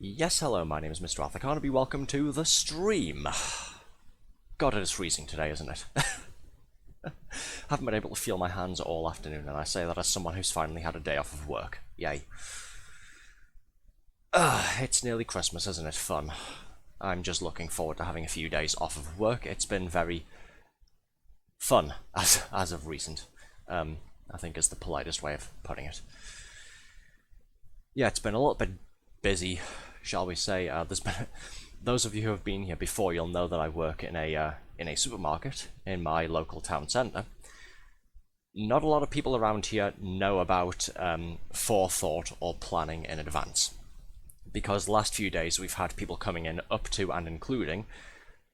Yes, hello, my name is Mr. Arthur Carnaby, welcome to the stream. God, it is freezing today, isn't it? Haven't been able to feel my hands all afternoon, and I say that as someone who's finally had a day off of work. Yay. It's nearly Christmas, isn't it? Fun. I'm just looking forward to having a few days off of work. It's been very fun, as of recent. I think is the politest way of putting it. Yeah, it's been a little bit busy, shall we say. There's been those of you who have been here before, you'll know that I work in a supermarket in my local town centre. Not a lot of people around here know about forethought or planning in advance, because the last few days we've had people coming in up to and including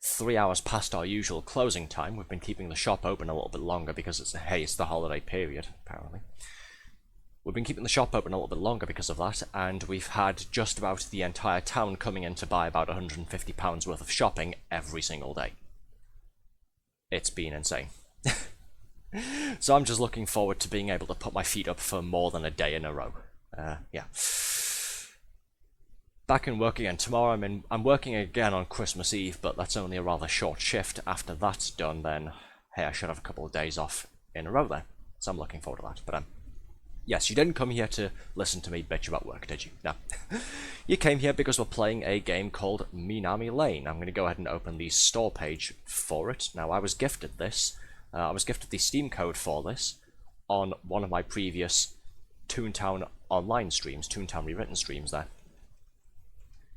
3 hours past our usual closing time. We've been keeping the shop open a little bit longer because it's the holiday period, apparently. We've been keeping the shop open a little bit longer because of that, and we've had just about the entire town coming in to buy about £150 worth of shopping every single day. It's been insane. So I'm just looking forward to being able to put my feet up for more than a day in a row. Yeah. Back in work again tomorrow. I'm working again on Christmas Eve, but that's only a rather short shift. After that's done, then hey, I should have a couple of days off in a row there. So I'm looking forward to that. But yes, you didn't come here to listen to me bitch about work, did you? No. You came here because we're playing a game called Minami Lane. I'm going to go ahead and open the store page for it. Now, I was gifted this. I was gifted the Steam code for this on one of my previous Toontown online streams, Toontown Rewritten streams there.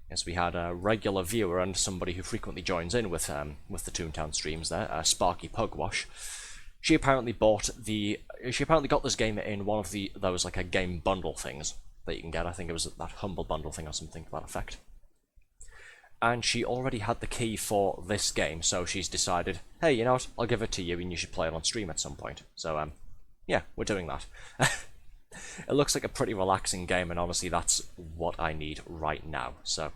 Yes, we had a regular viewer and somebody who frequently joins in with the Toontown streams there, Sparky Pugwash. She apparently got this game in one of those like a game bundle things that you can get. I think it was that Humble Bundle thing or something to that effect. And she already had the key for this game, so she's decided, hey, you know what, I'll give it to you and you should play it on stream at some point. So, yeah, we're doing that. It looks like a pretty relaxing game, and honestly, that's what I need right now. So,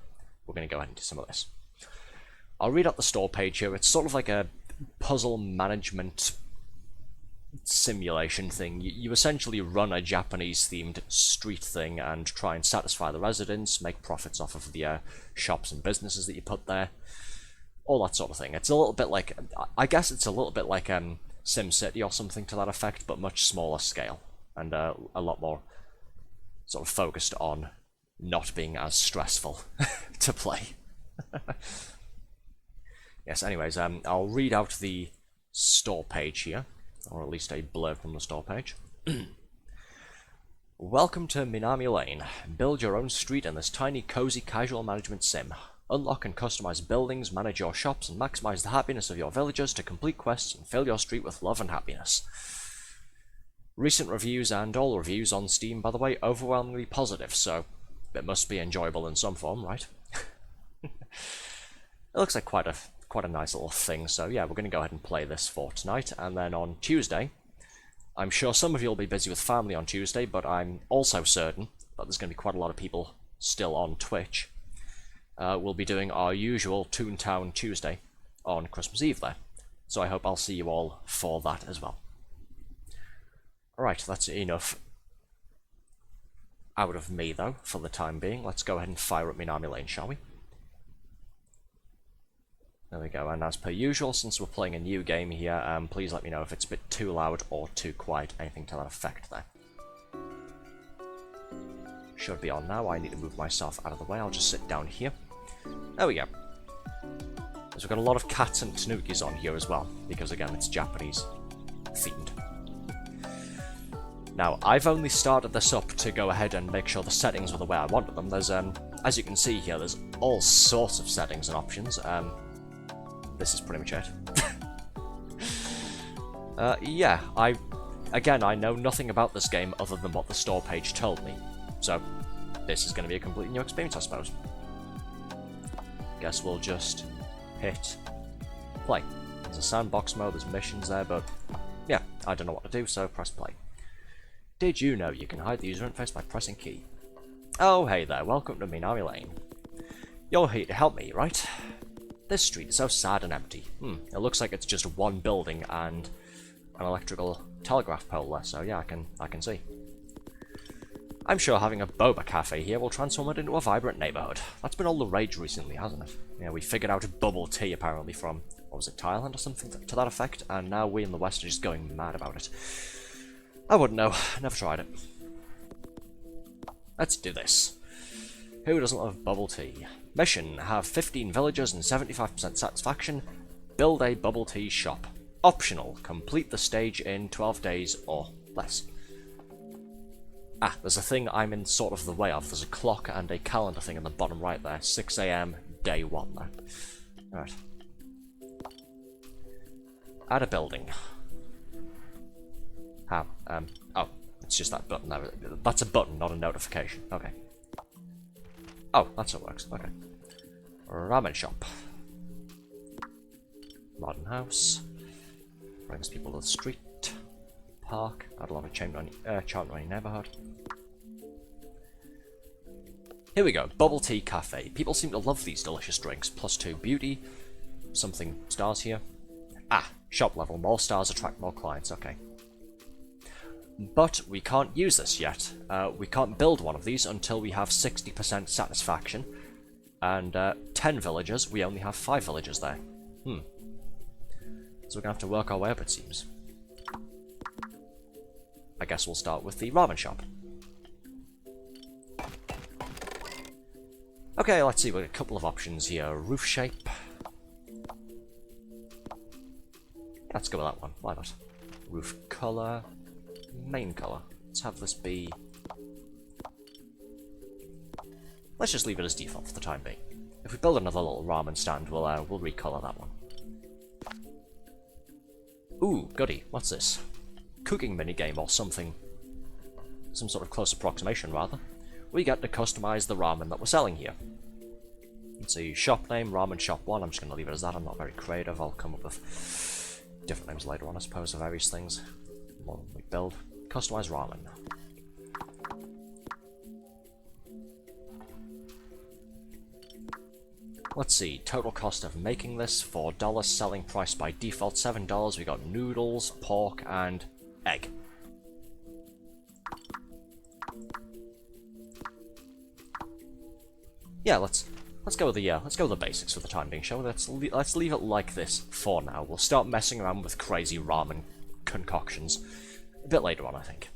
we're going to go ahead and do some of this. I'll read out the store page here. It's sort of like a puzzle management simulation thing. You essentially run a Japanese-themed street thing and try and satisfy the residents, make profits off of the shops and businesses that you put there. All that sort of thing. It's a little bit like, I guess it's a little bit like SimCity or something to that effect, but much smaller scale. And a lot more sort of focused on not being as stressful to play. Yes, anyways, I'll read out the store page here, or at least a blurb from the store page. Welcome to Minami Lane. Build your own street in this tiny, cozy, casual management sim. Unlock and customize buildings, manage your shops, and maximize the happiness of your villagers to complete quests and fill your street with love and happiness. Recent reviews and all reviews on Steam, by the way, overwhelmingly positive, so it must be enjoyable in some form, right? It looks like quite a nice little thing, so yeah, we're going to go ahead and play this for tonight, and then on Tuesday, I'm sure some of you will be busy with family on Tuesday, but I'm also certain that there's going to be quite a lot of people still on Twitch. We'll be doing our usual Toontown Tuesday on Christmas Eve there, so I hope I'll see you all for that as well. Alright, that's enough out of me, though, for the time being. Let's go ahead and fire up Minami Lane, shall we? There we go, and as per usual, since we're playing a new game here, please let me know if it's a bit too loud or too quiet, anything to that effect there. Should be on now. I need to move myself out of the way. I'll just sit down here. There we go. So we've got a lot of cats and tanukis on here as well, because again, it's Japanese themed. Now, I've only started this up to go ahead and make sure the settings are the way I wanted them. There's, as you can see here, there's all sorts of settings and options. This is pretty much it. Yeah, I know nothing about this game other than what the store page told me. So, this is going to be a completely new experience, I suppose. Guess we'll just hit play. There's a sandbox mode, there's missions there, but yeah, I don't know what to do, so press play. Did you know you can hide the user interface by pressing key? Oh, hey there, welcome to Minami Lane. You're here to help me, right? This street is so sad and empty. It looks like it's just one building and an electrical telegraph pole there, so yeah, I can see. I'm sure having a boba cafe here will transform it into a vibrant neighborhood. That's been all the rage recently, hasn't it? Yeah, we figured out bubble tea apparently from, what was it, Thailand or something to that effect, and now we in the West are just going mad about it. I wouldn't know. Never tried it. Let's do this. Who doesn't love bubble tea? Mission: have 15 villagers and 75% satisfaction. Build a bubble tea shop. Optional: complete the stage in 12 days or less. Ah, there's a thing I'm in sort of the way of. There's a clock and a calendar thing in the bottom right there. 6 AM, day 1 there. Alright. Add a building. How? Oh, it's just that button there. That's a button, not a notification. Okay. Oh, that's how it works. Okay. Ramen shop. Modern house. Brings people to the street. Park. Add a lot of charm to any neighborhood. Here we go. Bubble tea cafe. People seem to love these delicious drinks. +2 beauty. Something stars here. Ah, shop level. More stars attract more clients. Okay. But we can't use this yet. We can't build one of these until we have 60% satisfaction. And 10 villagers. We only have 5 villagers there. So we're going to have to work our way up, it seems. I guess we'll start with the ramen shop. Okay, let's see, we've got a couple of options here. Roof shape. Let's go with that one, why not? Roof colour. Main colour. Let's have this be... Let's just leave it as default for the time being. If we build another little ramen stand, we'll recolour that one. Ooh, goody, what's this? Cooking minigame or something. Some sort of close approximation, rather. We get to customise the ramen that we're selling here. Let's see, shop name, ramen shop 1. I'm just going to leave it as that. I'm not very creative. I'll come up with different names later on, I suppose, of various things. One we build. Customise ramen. Let's see, total cost of making this, $4, selling price by default $7. We got noodles, pork, and egg. Yeah, let's go with the basics for the time being, shall we? Let's leave it like this for now. We'll start messing around with crazy ramen concoctions a bit later on, I think.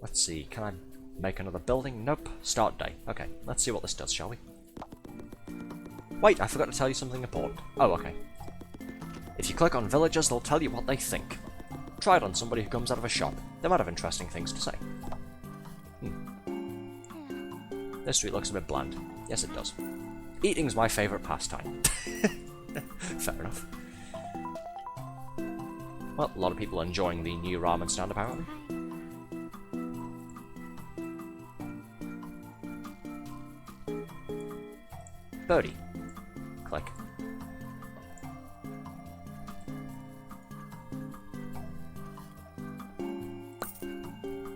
Let's see, can I make another building? Nope. Start day. Okay, let's see what this does, shall we? Wait, I forgot to tell you something important. Oh, okay. If you click on villagers, they'll tell you what they think. Try it on somebody who comes out of a shop. They might have interesting things to say. This street looks a bit bland. Yes, it does. Eating's my favourite pastime. Fair enough. Well, a lot of people are enjoying the new ramen stand, apparently. Birdie. Click.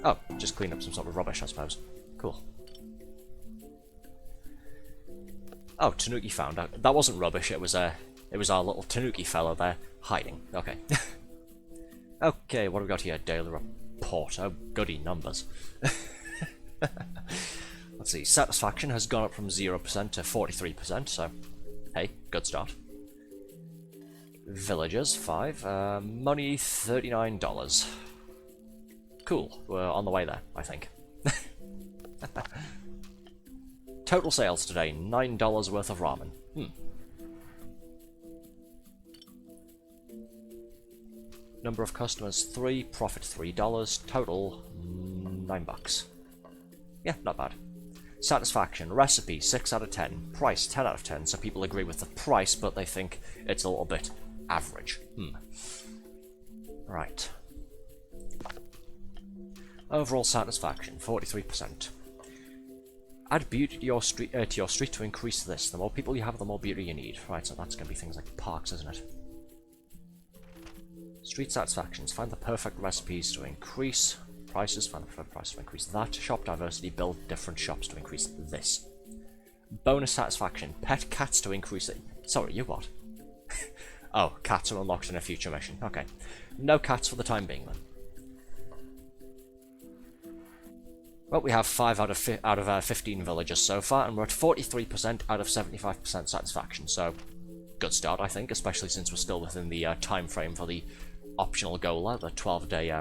Oh, just clean up some sort of rubbish, I suppose. Cool. Oh, Tanuki found out. That wasn't rubbish, it was our little Tanuki fellow there, hiding. Okay. Okay, what have we got here? Daily report. Oh, goody numbers. Let's see, satisfaction has gone up from 0% to 43%, so hey, good start. Villagers, 5. Money, $39. Cool, we're on the way there, I think. Total sales today, $9 worth of ramen. Number of customers, 3. Profit, $3. Total, $9. Yeah, not bad. Satisfaction, recipe, 6 out of 10. Price, 10 out of 10. So people agree with the price, but they think it's a little bit average. Right. Overall satisfaction, 43%. Add beauty to your street to increase this. The more people you have, the more beauty you need. Right, so that's going to be things like parks, isn't it? Street satisfactions. Find the perfect recipes to increase prices. Find the perfect price to increase that. Shop diversity. Build different shops to increase this. Bonus satisfaction. Pet cats to increase it. Sorry, you what? Oh, cats are unlocked in a future mission. Okay. No cats for the time being, then. Well, we have 5 out of 15 villagers so far, and we're at 43% out of 75% satisfaction, so good start, I think, especially since we're still within the time frame for the optional goal, the 12-day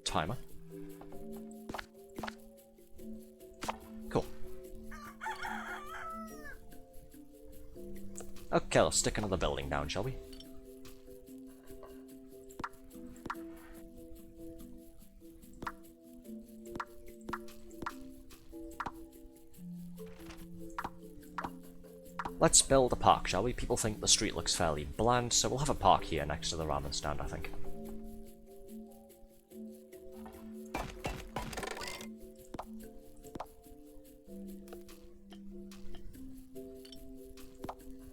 timer. Cool. Okay, let's stick another building down, shall we? Let's build a park, shall we? People think the street looks fairly bland, so we'll have a park here next to the ramen stand, I think.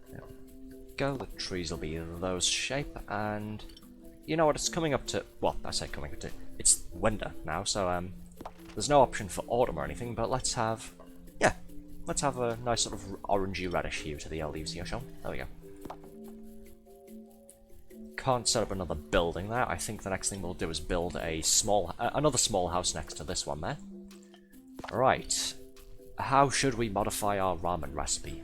There we go, the trees will be those shape, and you know what, it's coming up to, well, I say coming up to, it's winter now, so there's no option for autumn or anything, but let's have, yeah, let's have a nice sort of orangey reddish hue to the leaves here, shall we? There we go. Can't set up another building there. I think the next thing we'll do is build a another small house next to this one there. Right. How should we modify our ramen recipe?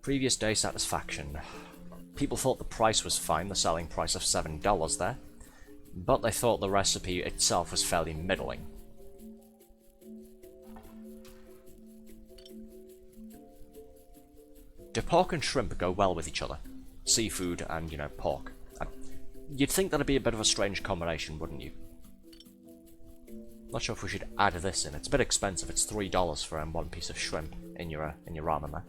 Previous day satisfaction. People thought the price was fine, the selling price of $7 there. But they thought the recipe itself was fairly middling. Do pork and shrimp go well with each other? Seafood and, you know, pork. You'd think that'd be a bit of a strange combination, wouldn't you? Not sure if we should add this in. It's a bit expensive. It's $3 for one piece of shrimp in your ramen there.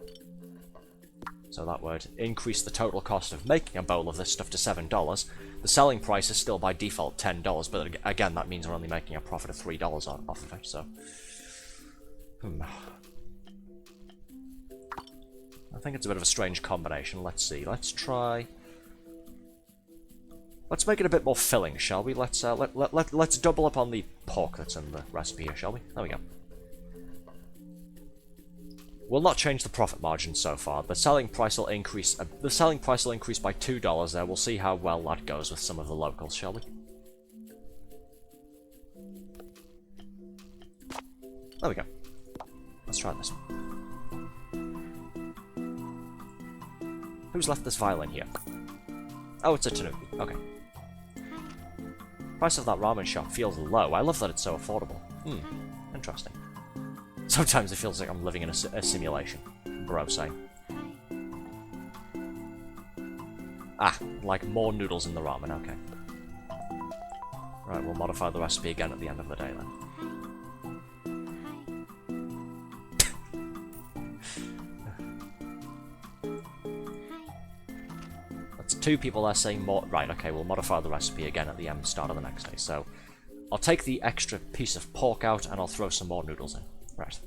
So that would increase the total cost of making a bowl of this stuff to $7. The selling price is still by default $10, but again, that means we're only making a profit of $3 off of it, so... I think it's a bit of a strange combination. Let's see. Let's try... Let's make it a bit more filling, shall we? Let's double up on the pork that's in the recipe here, shall we? There we go. Will not change the profit margin so far. The selling price will increase. The selling price will increase by $2 there. We'll see how well that goes with some of the locals, shall we? There we go. Let's try this. Who's left this violin here? Oh, it's a Tanuki. Okay. Price of that ramen shop feels low. I love that it's so affordable. Interesting. Sometimes it feels like I'm living in a simulation. Bro saying. Ah, like more noodles in the ramen, okay. Right, we'll modify the recipe again at the end of the day then. That's 2 people there saying more. Right, okay, we'll modify the recipe again at the start of the next day. So, I'll take the extra piece of pork out and I'll throw some more noodles in. Right.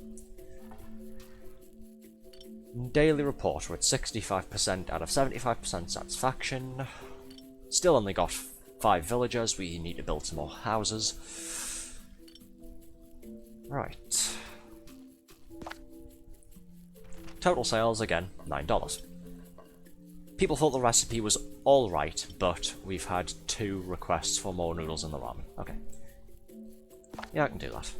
Daily report, we're at 65% out of 75% satisfaction. Still only got 5 villagers, we need to build some more houses. Right. Total sales, again, $9. People thought the recipe was alright, but we've had 2 requests for more noodles in the ramen. Okay. Yeah, I can do that.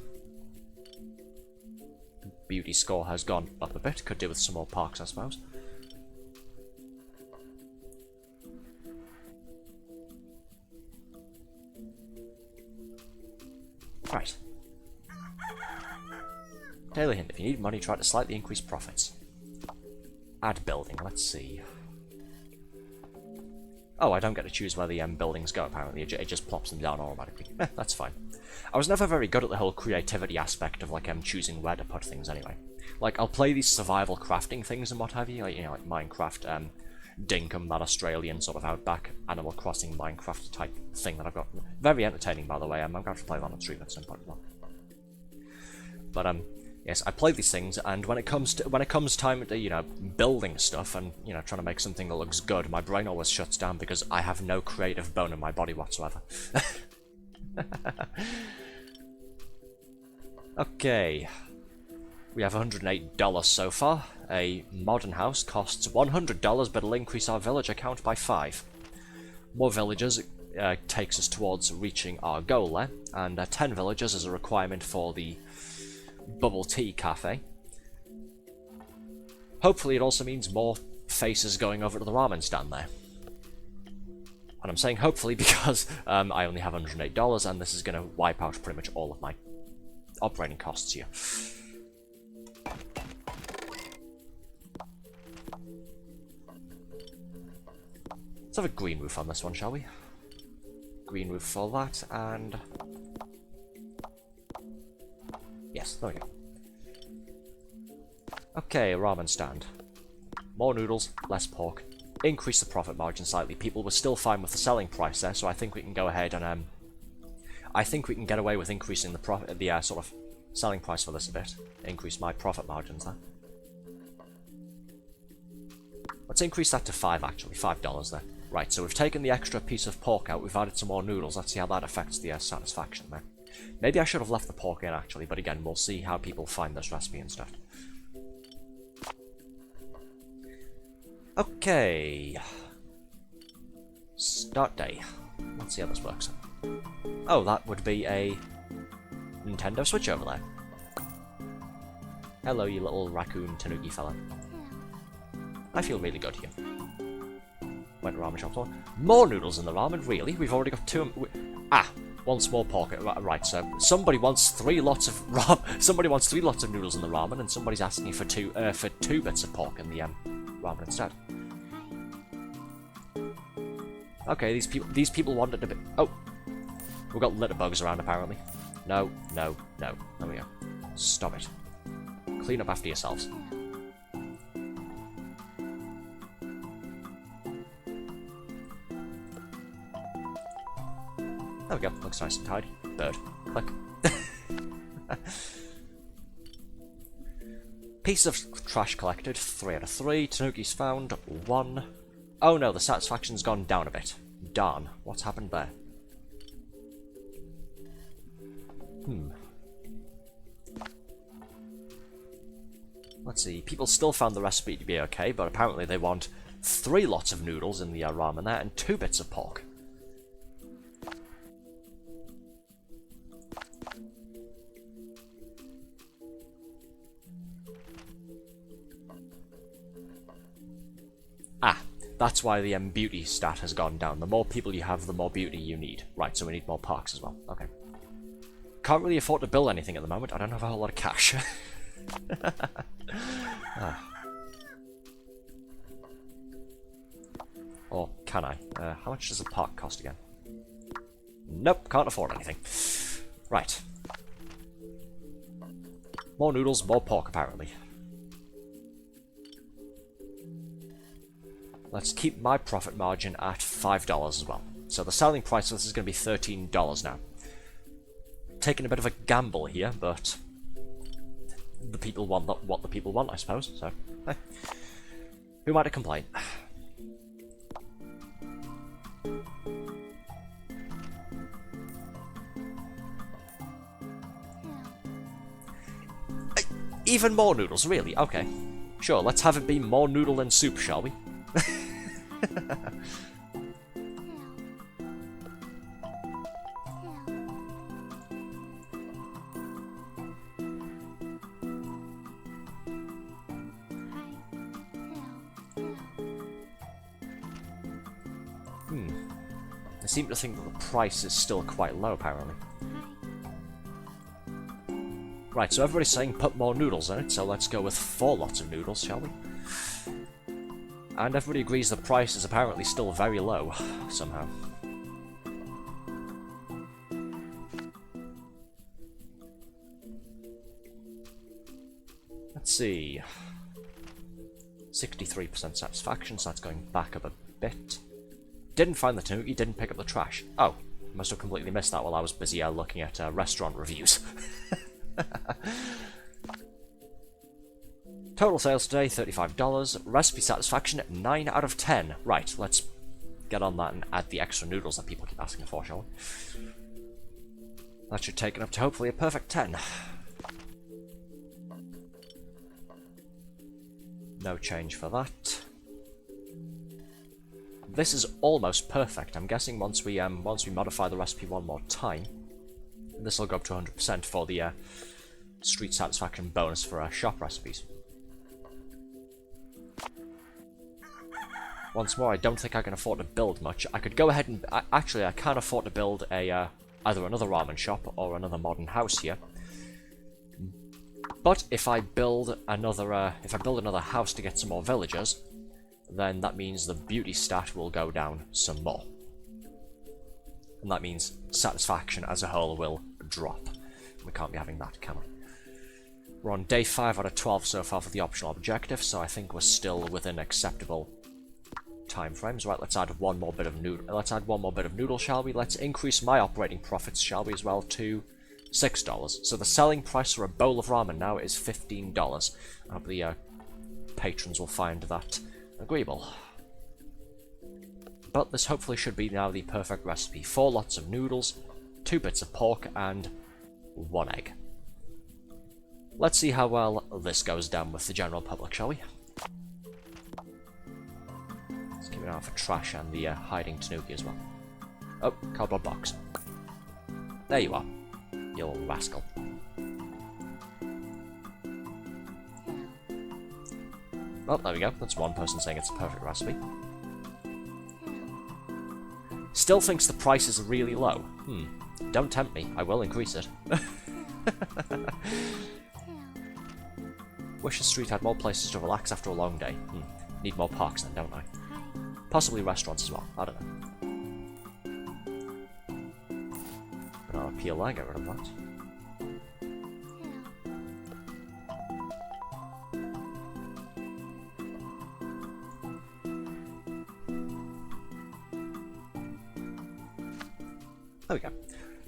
Beauty score has gone up a bit. Could do with some more parks, I suppose. Right. Daily hint. If you need money, try to slightly increase profits. Add building. Let's see. Oh, I don't get to choose where the buildings go, apparently. It just plops them down automatically. That's fine. I was never very good at the whole creativity aspect of, like, choosing where to put things anyway. Like, I'll play these survival crafting things and what have you, like, you know, like Minecraft, Dinkum, that Australian sort of outback Animal Crossing Minecraft type thing that I've got. Very entertaining, by the way. I'm going to have to play that on stream at some point as well. But, yes, I play these things, and when it comes time to, you know, building stuff and, you know, trying to make something that looks good, my brain always shuts down because I have no creative bone in my body whatsoever. Okay. We have $108 so far. A modern house costs $100, but it'll increase our villager count by 5. More villagers takes us towards reaching our goal there, and 10 villagers is a requirement for the bubble tea cafe. Hopefully it also means more faces going over to the ramen stand there. And I'm saying hopefully because I only have $108 and this is going to wipe out pretty much all of my operating costs here. Let's have a green roof on this one, shall we? Green roof for that, and... yes, there we go. Okay, ramen stand. More noodles, less pork. Increase the profit margin slightly. People were still fine with the selling price there, so I think we can go ahead and I think we can get away with increasing the profit, the sort of selling price for this a bit. Increase my profit margins there. Let's increase that to 5 actually, $5 there. Right, so we've taken the extra piece of pork out, we've added some more noodles, let's see how that affects the satisfaction there. Maybe I should have left the pork in actually, but again, we'll see how people find this recipe and stuff. Okay. Start day. Let's see how this works. Oh, that would be a Nintendo Switch over there. Hello, you little raccoon tanuki fella. I feel really good here. Went to ramen shop for more noodles in the ramen. Really? We've already got 2. One small pork. Right. So somebody wants 3 lots of somebody wants 3 lots of noodles in the ramen, and somebody's asking for 2 bits of pork in the ramen instead. Okay, these people wanted a bit. Oh, we've got litter bugs around apparently. No, no, no. There we go. Stop it. Clean up after yourselves. There we go. Looks nice and tidy. Bird. Click. Piece of trash collected. 3 out of 3. Tanuki's found. 1. Oh no, the satisfaction's gone down a bit. Darn. What's happened there? Let's see. People still found the recipe to be okay, but apparently they want 3 lots of noodles in the ramen there and 2 bits of pork. That's why the beauty stat has gone down. The more people you have, the more beauty you need. Right, so we need more parks as well. Okay. Can't really afford to build anything at the moment. I don't have a whole lot of cash. Or can I? How much does a park cost again? Nope, can't afford anything. Right. More noodles, more pork apparently. Let's keep my profit margin at $5 as well. So the selling price for this is going to be $13 now. Taking a bit of a gamble here, but the people want what the people want, I suppose. So, who might have complained? Even more noodles, really? Okay. Sure, let's have it be more noodle than soup, shall we? I seem to think that the price is still quite low, apparently. Right, so everybody's saying put more noodles in it, so let's go with 4 lots of noodles, shall we? And everybody agrees the price is apparently still very low, somehow. Let's see. 63% satisfaction, so that's going back up a bit. Didn't find the tanuki, didn't pick up the trash. Oh, must have completely missed that while I was busy looking at restaurant reviews. Total sales today, $35. Recipe satisfaction, 9 out of 10. Right, let's get on that and add the extra noodles that people keep asking for, shall we? That should take it up to hopefully a perfect 10. No change for that. This is almost perfect. I'm guessing once we modify the recipe one more time, this will go up to 100% for the street satisfaction bonus for our shop recipes. Once more, I don't think I can afford to build much. I could go ahead and... Actually, I can afford to build a either another ramen shop or another modern house here. But if I build another house to get some more villagers, then that means the beauty stat will go down some more. And that means satisfaction as a whole will drop. We can't be having that, can we? We're on day 5 out of 12 so far for the optional objective, so I think we're still within acceptable time frames. Right, let's add one more bit of noodle, shall we? Let's increase my operating profits, shall we, as well, to $6. So the selling price for a bowl of ramen now is $15. I hope the patrons will find that agreeable. But this hopefully should be now the perfect recipe. 4 lots of noodles, 2 bits of pork, and 1 egg. Let's see how well this goes down with the general public, shall we? Let's keep an eye out for trash and the hiding tanuki as well. Oh, cardboard box. There you are, you little rascal. Oh, there we go. That's one person saying it's a perfect recipe. Still thinks the price is really low. Don't tempt me. I will increase it. Wish the street had more places to relax after a long day. Need more parks then, don't I? Possibly restaurants as well. I don't know. But I'll appeal there, get rid of that. There we go.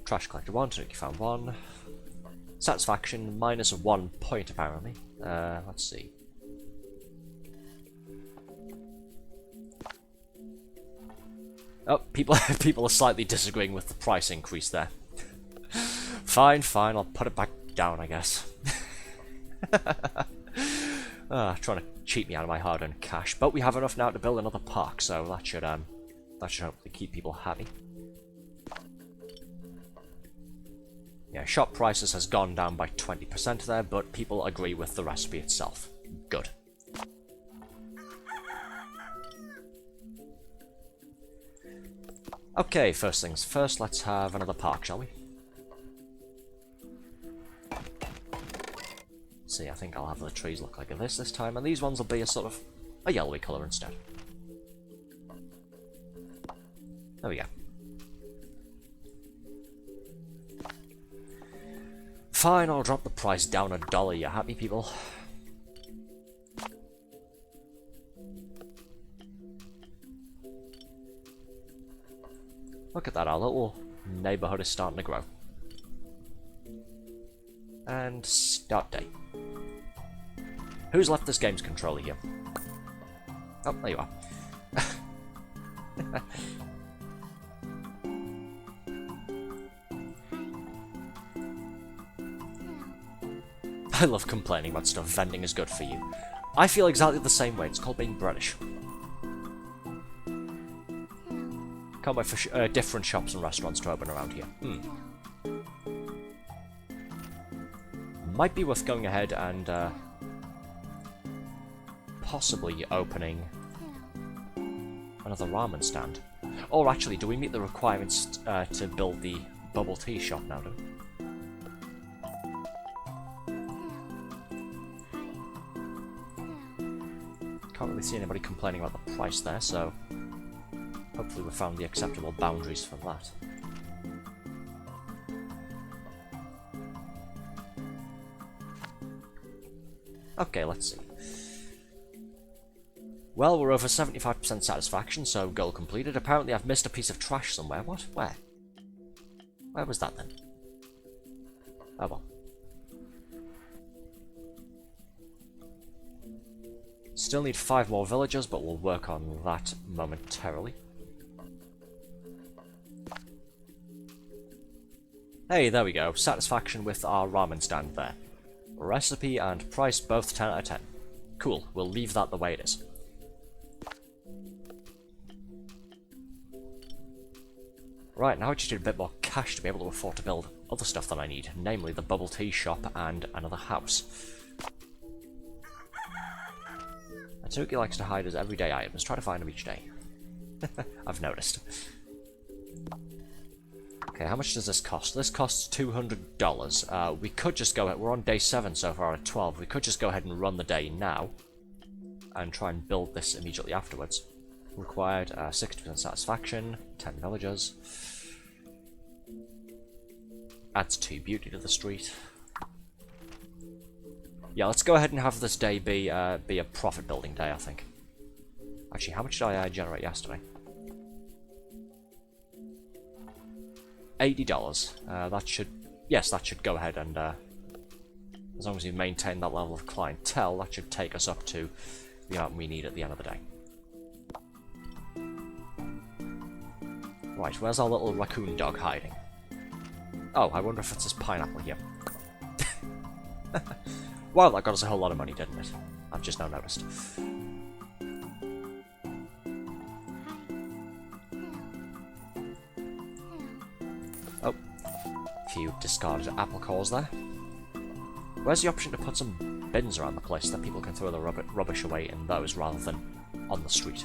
Trash collector 1, tanuki found 1. Satisfaction minus 1 point apparently. Let's see. Oh, people are slightly disagreeing with the price increase there. Fine, I'll put it back down, I guess. Trying to cheat me out of my hard-earned cash, but we have enough now to build another park, so that should hopefully keep people happy. Yeah, shop prices has gone down by 20% there, but people agree with the recipe itself. Good. Okay, first things first, let's have another park, shall we? See, I think I'll have the trees look like this time, and these ones will be a sort of a yellowy colour instead. There we go. Fine, I'll drop the price down $1, you happy people? Look at that, our little neighbourhood is starting to grow. And start day. Who's left this game's controller here? Oh, there you are. I love complaining about stuff. Vending is good for you. I feel exactly the same way. It's called being British. Can't wait for different shops and restaurants to open around here. Might be worth going ahead and possibly opening another ramen stand. Or actually, do we meet the requirements to build the bubble tea shop now, do we? Can't really see anybody complaining about the price there, so hopefully we found the acceptable boundaries for that. Okay, let's see. Well, we're over 75% satisfaction, so goal completed. Apparently I've missed a piece of trash somewhere. What? Where? Where was that then? Oh well. Still need 5 more villagers, but we'll work on that momentarily. Hey, there we go. Satisfaction with our ramen stand there. Recipe and price both 10 out of 10. Cool, we'll leave that the way it is. Right, now I just need a bit more cash to be able to afford to build other stuff that I need, namely the bubble tea shop and another house. Tanuki likes to hide his everyday items. Try to find them each day. I've noticed. Okay, how much does this cost? This costs $200. We could just go ahead. We're on day 7 so far at 12. We could just go ahead and run the day now and try and build this immediately afterwards. Required 60% satisfaction, 10 villagers. Adds 2 beauty to the street. Yeah, let's go ahead and have this day be a profit building day, I think. Actually, how much did I generate yesterday? $80. That should... Yes, that should go ahead and... as long as we maintain that level of clientele, that should take us up to the amount we need at the end of the day. Right, where's our little raccoon dog hiding? Oh, I wonder if it's this pineapple here. Wow, that got us a whole lot of money, didn't it? I've just now noticed. Oh, a few discarded apple cores there. Where's the option to put some bins around the place that people can throw the rubbish away in those rather than on the street?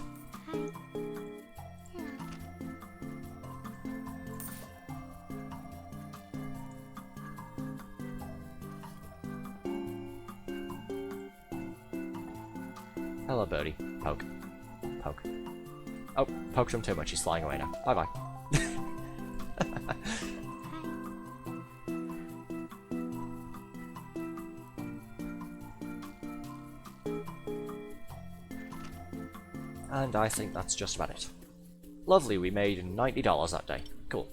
Hello, birdie. Poke. Poke. Oh, poked him too much. He's flying away now. Bye-bye. And I think that's just about it. Lovely, we made $90 that day. Cool.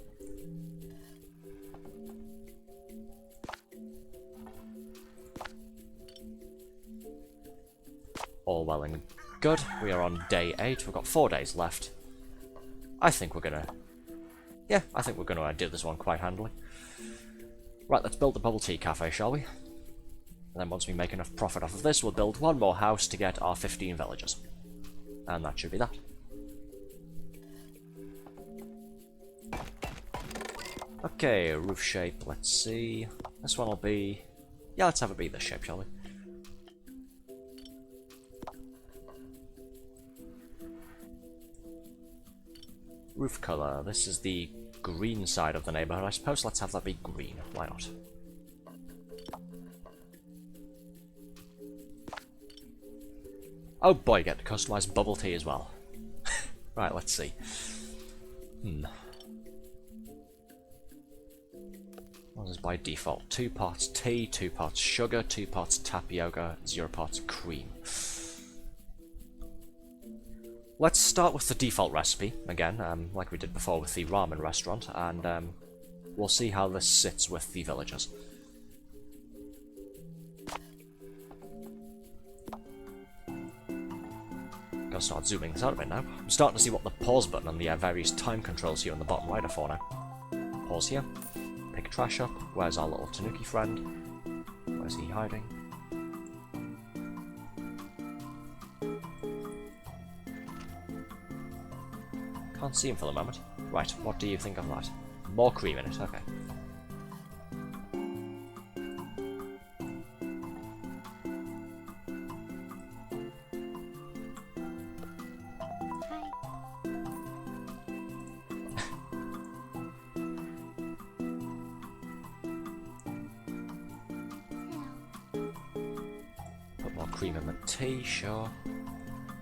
All well and good. We are on day 8. We've got 4 days left. I think we're gonna... Yeah, I think we're gonna do this one quite handily. Right, let's build the bubble tea cafe, shall we? And then once we make enough profit off of this, we'll build one more house to get our 15 villagers. And that should be that. Okay, roof shape, let's see. This one will be... Yeah, let's have it be this shape, shall we? Roof colour. This is the green side of the neighbourhood. I suppose let's have that be green. Why not? Oh boy, get the customised bubble tea as well. Right, let's see. What is by default? 2 parts tea, 2 parts sugar, 2 parts tapioca, 0 parts cream. Let's start with the default recipe, again, like we did before with the ramen restaurant, and we'll see how this sits with the villagers. Gotta start zooming this out a bit now. I'm starting to see what the pause button and the various time controls here on the bottom right are for now. Pause here. Pick trash up. Where's our little Tanuki friend? Where's he hiding? Can't see him for the moment. Right, what do you think of that? More cream in it, okay. Put more cream in the tea, sure.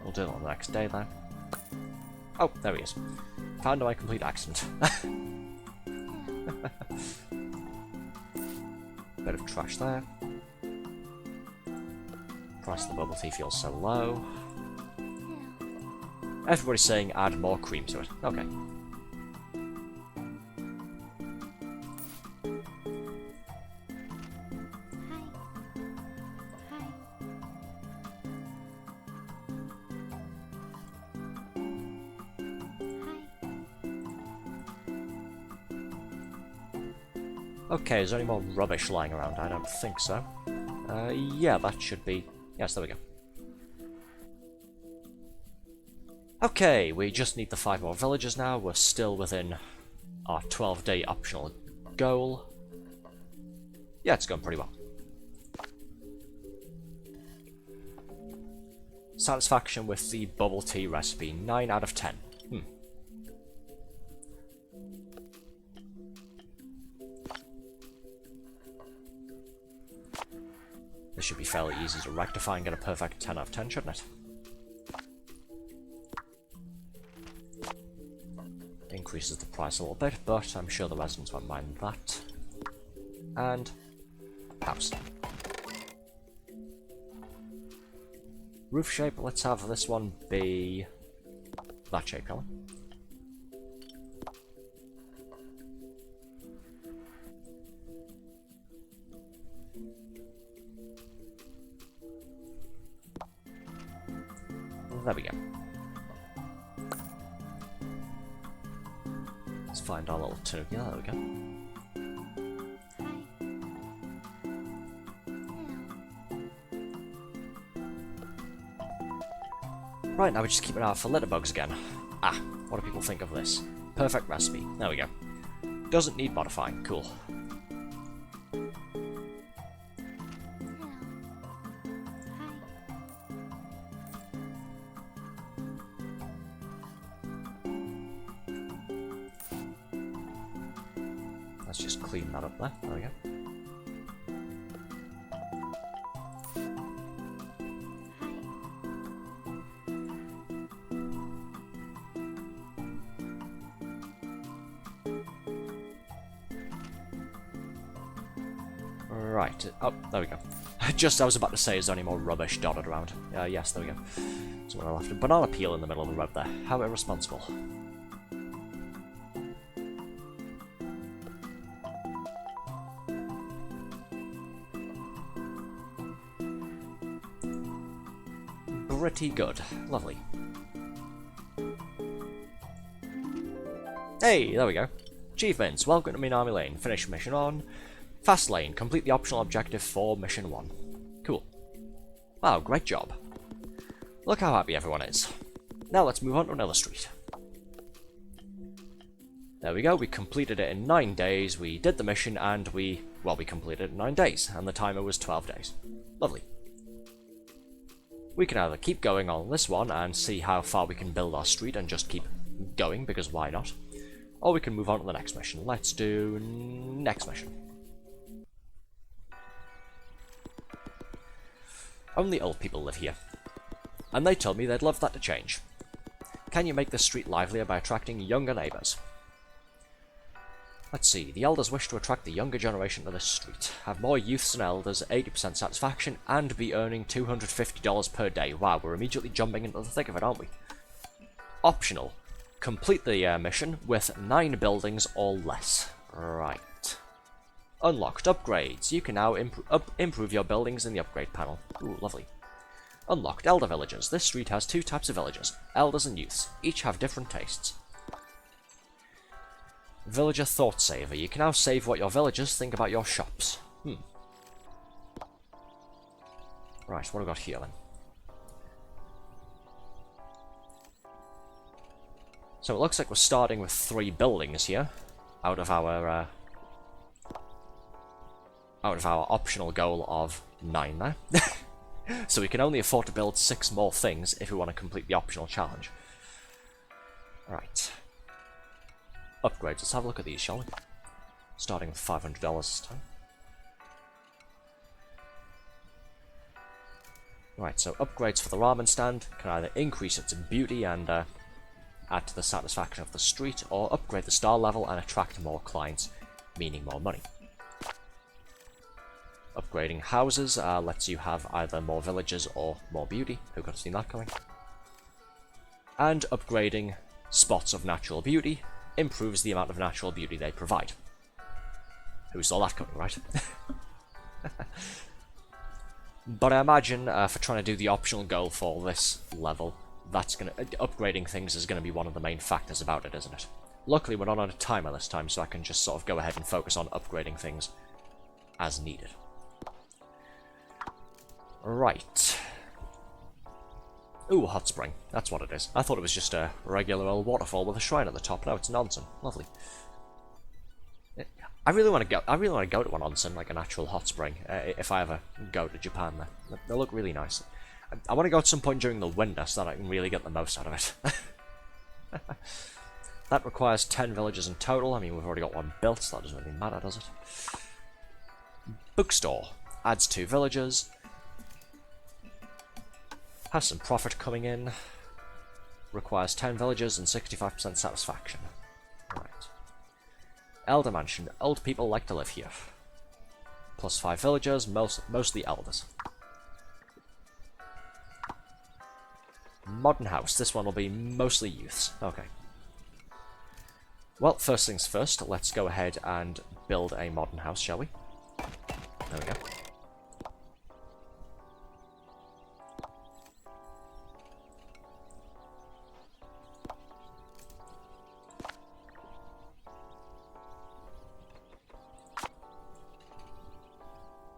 We'll do it on the next day then. Oh, there he is. Found by complete accident. Bit of trash there. Price of the bubble tea feels so low. Everybody's saying add more cream to it. Okay. Okay, is there any more rubbish lying around? I don't think so. Yeah, that should be... Yes, there we go. Okay, we just need the 5 more villagers now. We're still within our 12-day optional goal. Yeah, it's going pretty well. Satisfaction with the bubble tea recipe, 9 out of 10. This should be fairly easy to rectify and get a perfect 10 out of 10, shouldn't it? Increases the price a little bit, but I'm sure the residents won't mind that. And house. Roof shape, let's have this one be that shape colour. There we go. Let's find our little tune. Yeah, there we go. Right, now we just keep an eye out for litterbugs again. Ah, what do people think of this? Perfect recipe. There we go. Doesn't need modifying. Cool. Let's just clean that up there. There we go. Right, oh, there we go. Just, I was about to say, is there any more rubbish dotted around? Yes, there we go. Someone left a banana peel in the middle of the road there. How irresponsible. Pretty good. Lovely. Hey, there we go. Achievements. Welcome to Minami Lane. Finish mission on. Fast lane. Complete the optional objective for mission 1. Cool. Wow, great job. Look how happy everyone is. Now let's move on to another street. There we go. We completed it in 9 days. We did the mission and we completed it in 9 days. And the timer was 12 days. Lovely. We can either keep going on this one and see how far we can build our street and just keep going, because why not? Or we can move on to the next mission. Let's do next mission. Only old people live here. And they told me they'd love that to change. Can you make the street livelier by attracting younger neighbours? Let's see, the elders wish to attract the younger generation to this street, have more youths and elders, 80% satisfaction, and be earning $250 per day. Wow, we're immediately jumping into the thick of it, aren't we? Optional. Complete the mission with 9 buildings or less. Right. Unlocked upgrades. You can now improve your buildings in the upgrade panel. Ooh, lovely. Unlocked elder villagers. This street has 2 types of villagers, elders and youths. Each have different tastes. Villager Thought Saver. You can now save what your villagers think about your shops. Right, what have we got here then? So it looks like we're starting with 3 buildings here, out of our optional goal of 9 there. So we can only afford to build 6 more things if we want to complete the optional challenge. Right. Upgrades. Let's have a look at these, shall we? Starting with $500 this time. Right, so upgrades for the ramen stand can either increase its beauty and add to the satisfaction of the street, or upgrade the star level and attract more clients, meaning more money. Upgrading houses lets you have either more villagers or more beauty. Who could have seen that coming? And upgrading spots of natural beauty improves the amount of natural beauty they provide. Who saw that coming, right? But I imagine for trying to do the optional goal for this level, upgrading things is gonna be one of the main factors about it, isn't it? Luckily, we're not on a timer this time, so I can just sort of go ahead and focus on upgrading things as needed. Right. Ooh, hot spring. That's what it is. I thought it was just a regular old waterfall with a shrine at the top. No, it's an onsen. Lovely. I really want to go. I really want to go to an onsen, like an actual hot spring. If I ever go to Japan, there, they look really nice. I want to go at some point during the winter so that I can really get the most out of it. That requires 10 villages in total. I mean, we've already got one built, so that doesn't really matter, does it? Bookstore adds 2 villages. Has some profit coming in. Requires 10 villages and 65% satisfaction. Right. Elder Mansion. Old people like to live here. Plus 5 villagers, mostly elders. Modern house. This one will be mostly youths. Okay. Well, first things first, let's go ahead and build a modern house, shall we? There we go.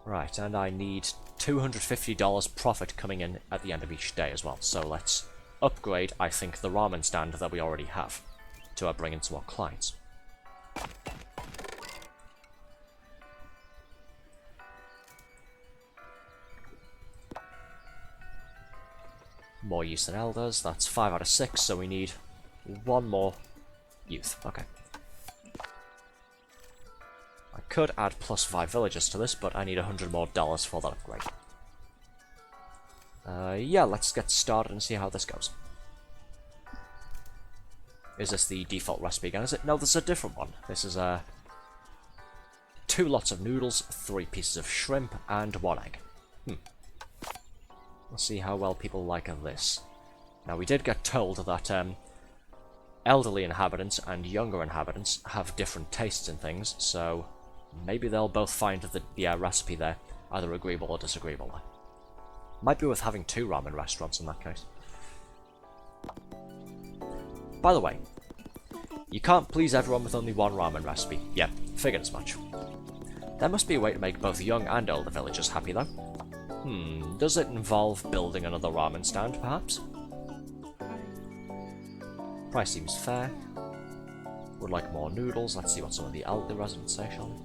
Right, and I need $250 profit coming in at the end of each day as well. So let's upgrade, I think, the ramen stand that we already have to bring in some more clients. More youth and elders, that's 5 out of 6, so we need 1 more youth. Okay. I could add plus 5 villagers to this, but I need $100 more for that upgrade. Yeah, let's get started and see how this goes. Is this the default recipe again? Is it? No, there's a different one. This is 2 lots of noodles, 3 pieces of shrimp, and 1 egg. Let's see how well people like this. Now, we did get told that elderly inhabitants and younger inhabitants have different tastes in things, so maybe they'll both find the recipe there either agreeable or disagreeable. Might be worth having 2 ramen restaurants in that case. By the way, you can't please everyone with only 1 ramen recipe. Yeah, figured as much. There must be a way to make both young and older villagers happy though. Does it involve building another ramen stand, perhaps? Price seems fair. Would like more noodles. Let's see what some of the elderly residents say, shall we?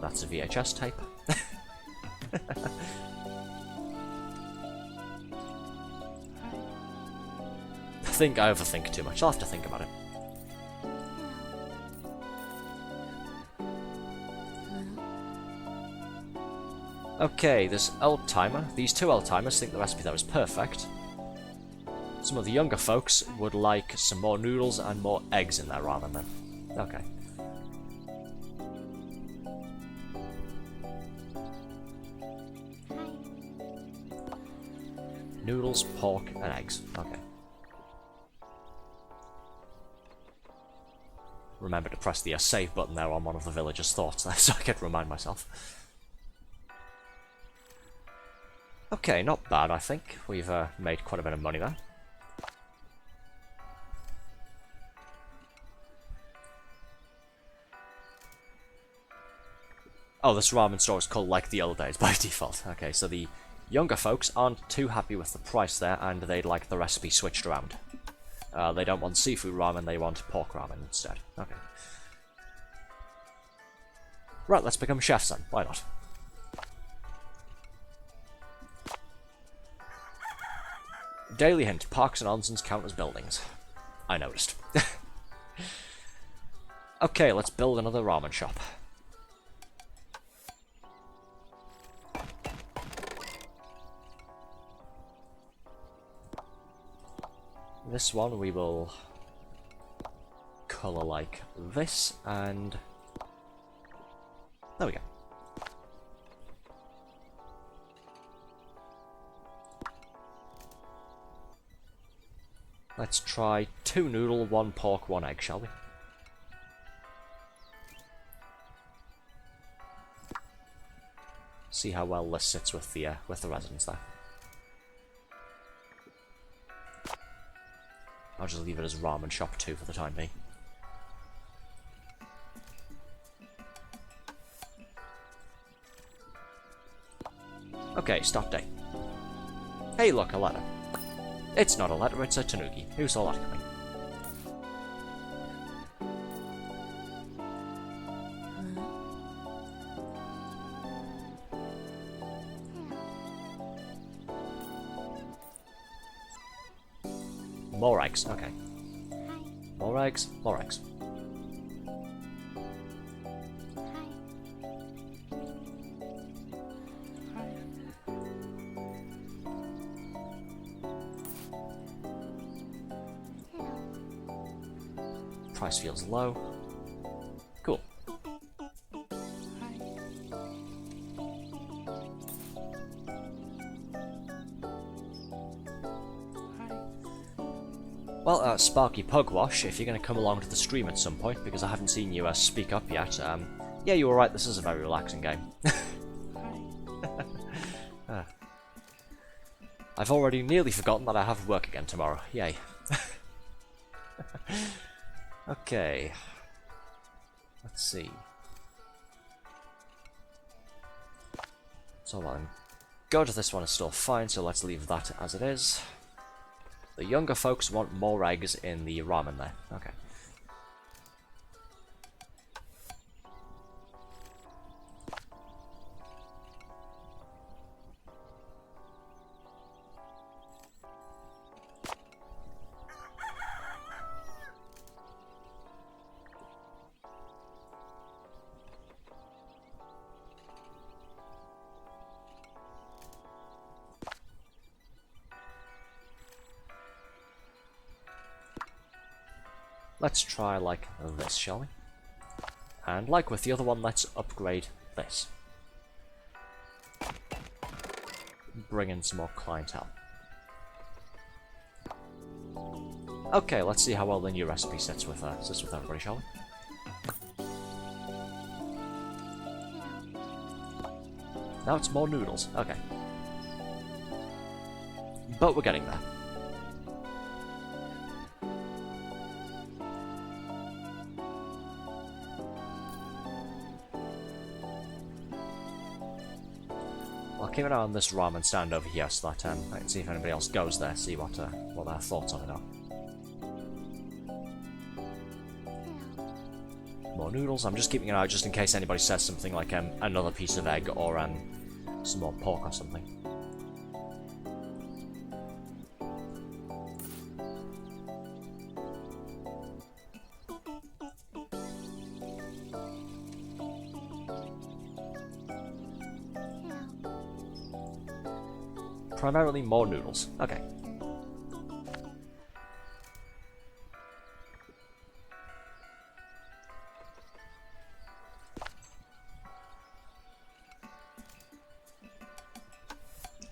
That's a VHS tape. I think I overthink too much. I'll have to think about it. Okay, this old-timer. These 2 old-timers think the recipe there is perfect. Some of the younger folks would like some more noodles and more eggs in their ramen then. Okay. Noodles, pork, and eggs. Okay. Remember to press the save button there on one of the villagers' thoughts there so I can remind myself. Okay, not bad, I think. We've made quite a bit of money there. Oh, this ramen store is called Like the Old Days by default. Okay, so the younger folks aren't too happy with the price there, and they'd like the recipe switched around. They don't want seafood ramen, they want pork ramen instead. Okay. Right, let's become chefs then. Why not? Daily hint, parks and onsens count as buildings. I noticed. Okay, let's build another ramen shop. This one we will colour like this, and there we go. Let's try 2 noodle, 1 pork, 1 egg, shall we? See how well this sits with the residents there. I'll just leave it as ramen shop 2 for the time being. Okay, start day. Hey look, a letter. It's not a letter, it's a tanuki. Who saw that coming? More eggs, okay. More eggs, more eggs. Price feels low. Cool. Well, Sparky Pugwash, if you're going to come along to the stream at some point, because I haven't seen you speak up yet, yeah, you were right, this is a very relaxing game. I've already nearly forgotten that I have work again tomorrow. Yay. Okay. Let's see. So I'm go to this one is still fine, so let's leave that as it is. The younger folks want more eggs in the ramen there. Okay. Let's try like this, shall we? And like with the other one, let's upgrade this. Bring in some more clientele. Okay, let's see how well the new recipe sits with everybody, shall we? Now it's more noodles. Okay. But we're getting there. I'll keep an eye on this ramen stand over here so that I can see if anybody else goes there, see what their thoughts on it are. More noodles. I'm just keeping an eye out just in case anybody says something like another piece of egg or some more pork or something. Primarily more noodles. Okay.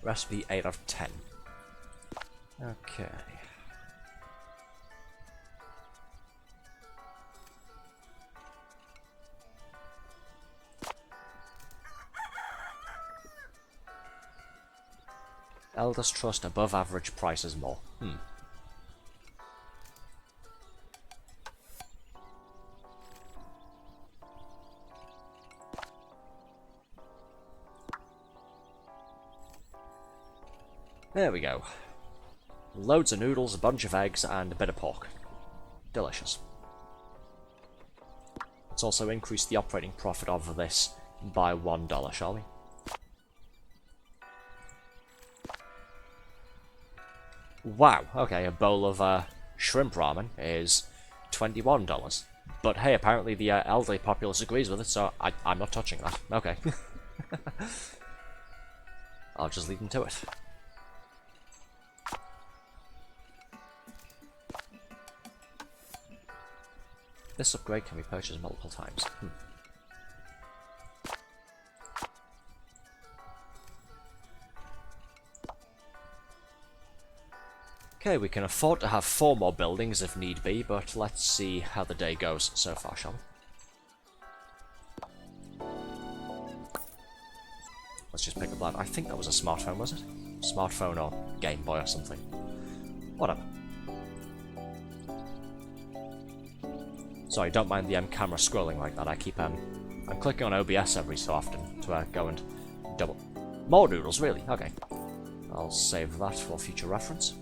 Recipe 8 out of 10. Okay. Elders trust above average prices more. There we go. Loads of noodles, a bunch of eggs, and a bit of pork. Delicious. Let's also increase the operating profit of this by $1, shall we? Wow, okay, a bowl of shrimp ramen is $21. But hey, apparently the elderly populace agrees with it, so I'm not touching that. Okay. I'll just leave them to it. This upgrade can be purchased multiple times. Okay, we can afford to have 4 more buildings if need be, but let's see how the day goes so far, shall we? Let's just pick up that. I think that was a smartphone, was it? Smartphone or Game Boy or something. Whatever. Sorry, don't mind the camera scrolling like that. I keep I'm clicking on OBS every so often to go and double. More noodles, really? Okay. I'll save that for future reference.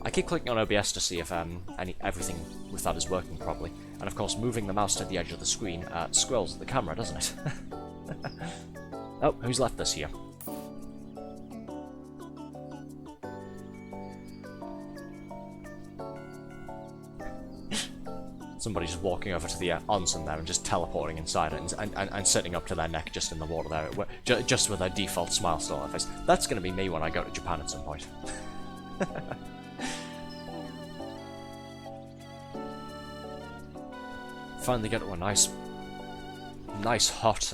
I keep clicking on OBS to see if everything with that is working properly. And of course, moving the mouse to the edge of the screen scrolls the camera, doesn't it? Oh, who's left this here? Somebody's just walking over to the onsen there and just teleporting inside it and sitting up to their neck just in the water there, just with their default smile still on their face. That's going to be me when I go to Japan at some point. Finally get to a nice hot,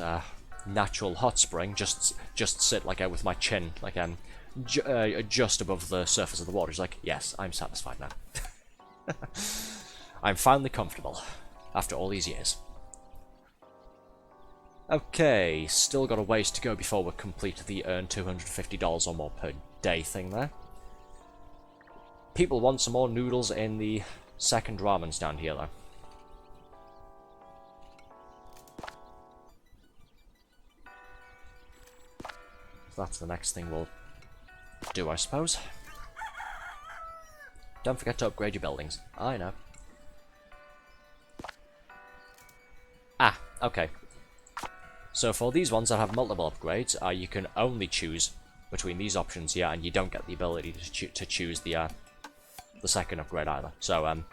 natural hot spring. Just sit like with my chin like just above the surface of the water. It's like, yes, I'm satisfied now. I'm finally comfortable after all these years. Okay, still got a ways to go before we complete the earn $250 or more per day thing there. People want some more noodles in the second ramen stand here though. So that's the next thing we'll do, I suppose. Don't forget to upgrade your buildings. I know. Ah, okay. So for these ones that have multiple upgrades, you can only choose between these options here, and you don't get the ability to choose the second upgrade either. So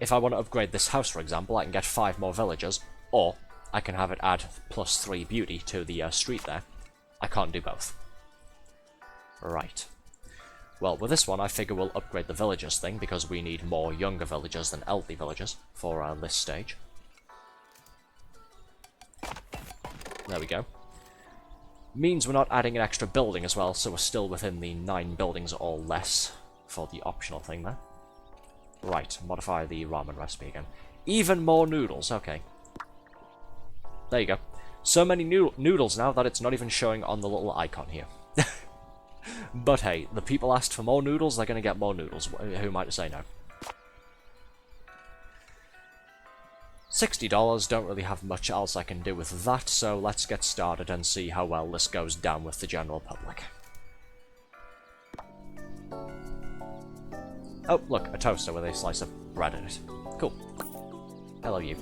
if I want to upgrade this house, for example, I can get 5 more villagers, or I can have it add +3 beauty to the street there. I can't do both. Right. Well, with this one, I figure we'll upgrade the villagers thing, because we need more younger villagers than elderly villagers for this stage. There we go. Means we're not adding an extra building as well, so we're still within the 9 buildings or less for the optional thing there. Right, modify the ramen recipe again. Even more noodles, okay. There you go. So many noodles now that it's not even showing on the little icon here. But hey, the people asked for more noodles, they're going to get more noodles. Who am I to say no? $60, don't really have much else I can do with that, so let's get started and see how well this goes down with the general public. Oh, look, a toaster with a slice of bread in it. Cool. Hello, you.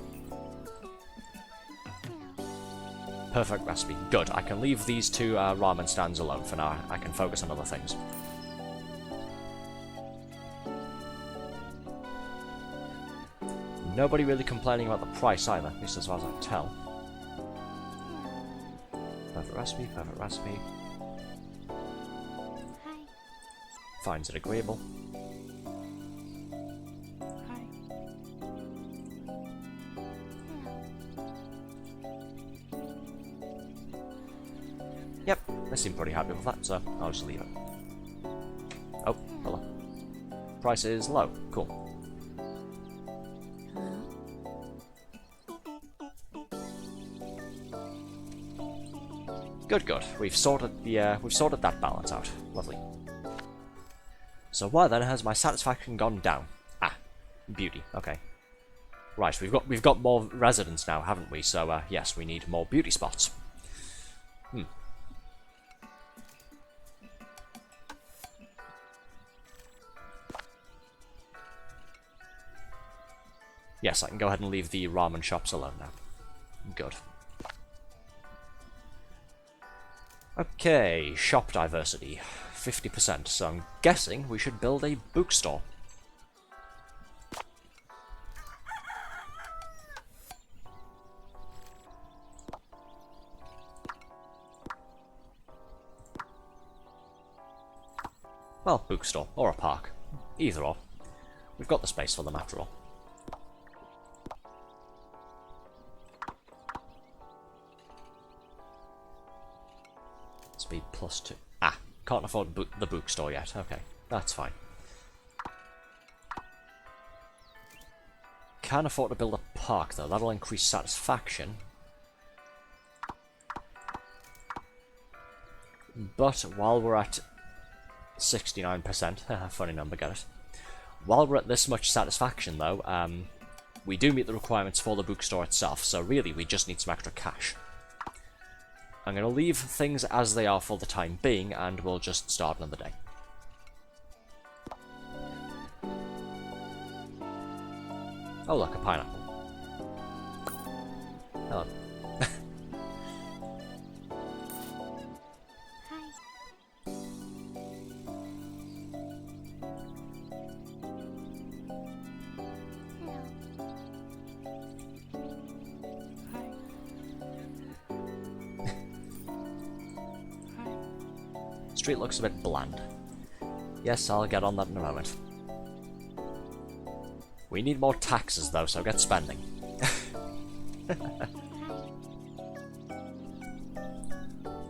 Perfect recipe. Good. I can leave these 2 ramen stands alone for now. I can focus on other things. Nobody really complaining about the price either, at least as far as I can tell. Perfect recipe, perfect recipe. Hi. Finds it agreeable. Hi. Yep, they seem pretty happy with that, so I'll just leave it. Oh, hello. Price is low. Cool. Good, good. We've sorted that balance out. Lovely. So why then has my satisfaction gone down? Ah, beauty. Okay. Right, we've got more residents now, haven't we? So yes, we need more beauty spots. Yes, I can go ahead and leave the ramen shops alone now. Good. Okay, shop diversity, 50%, so I'm guessing we should build a bookstore. Well, bookstore, or a park. Either or. We've got the space for them after all. Speed +2. Ah, can't afford the bookstore yet. Okay, that's fine. Can afford to build a park though. That'll increase satisfaction. But while we're at 69%, funny number, get it? While we're at this much satisfaction though, we do meet the requirements for the bookstore itself, so really we just need some extra cash. I'm going to leave things as they are for the time being, and we'll just start another day. Oh look, a pineapple. Hello. Street looks a bit bland. Yes, I'll get on that in a moment. We need more taxes though, so get spending. I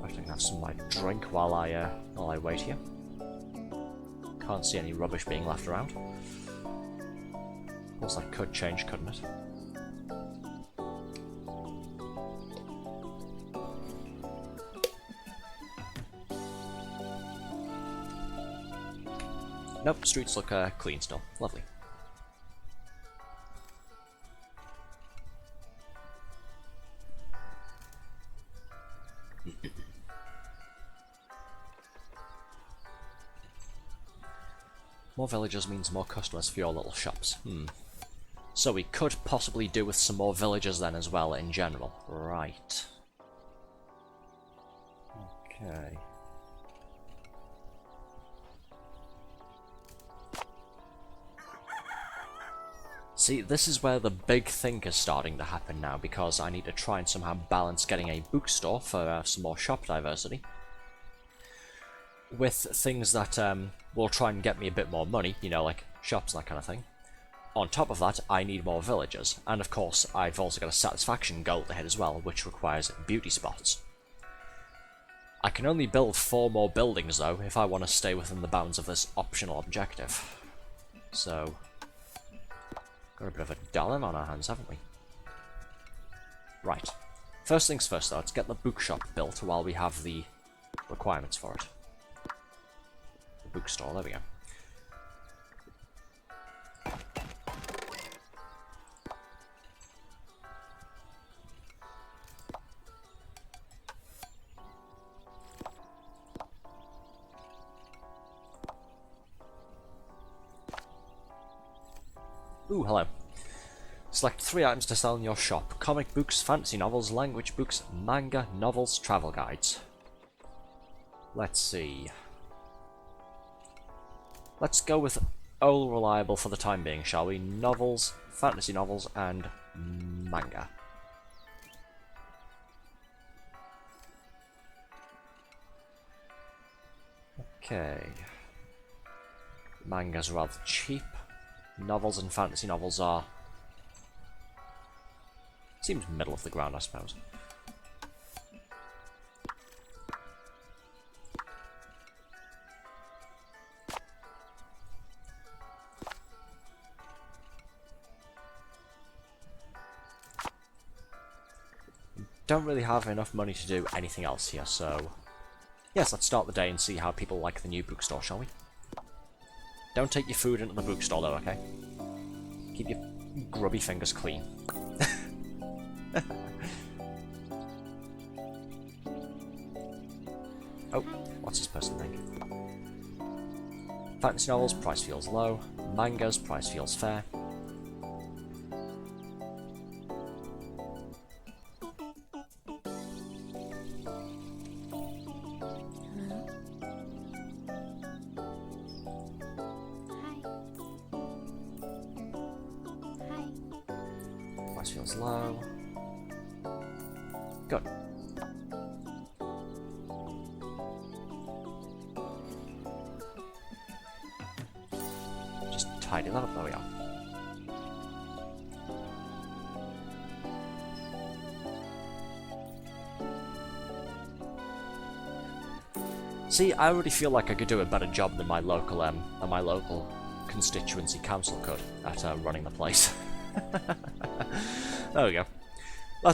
can have some of my drink while I wait here. Can't see any rubbish being left around. Of course, that could change, couldn't it? Nope, streets look clean still. Lovely. More villagers means more customers for your little shops. So we could possibly do with some more villagers then as well in general. Right. Okay. See, this is where the big thing is starting to happen now, because I need to try and somehow balance getting a bookstore for some more shop diversity with things that will try and get me a bit more money, you know, like shops and that kind of thing. On top of that, I need more villagers, and of course, I've also got a satisfaction goal to hit as well, which requires beauty spots. I can only build 4 more buildings, though, if I want to stay within the bounds of this optional objective. So, got a bit of a dilemma on our hands, haven't we? Right. First things first, though, let's get the bookshop built while we have the requirements for it. The bookstore, there we go. Ooh, hello. Select 3 items to sell in your shop. Comic books, fantasy novels, language books, manga, novels, travel guides. Let's see. Let's go with all reliable for the time being, shall we? Novels, fantasy novels, and manga. Okay. Manga's rather cheap. Novels and fantasy novels are... seems middle of the ground, I suppose. Don't really have enough money to do anything else here, so... yes, let's start the day and see how people like the new bookstore, shall we? Don't take your food into the bookstore though, okay? Keep your grubby fingers clean. Oh, what's this person think? Fantasy novels, price feels low. Mangas, price feels fair. Feels low. Good. Just tidy that up, there we are. See, I already feel like I could do a better job than my local constituency council could at running the place. There we go.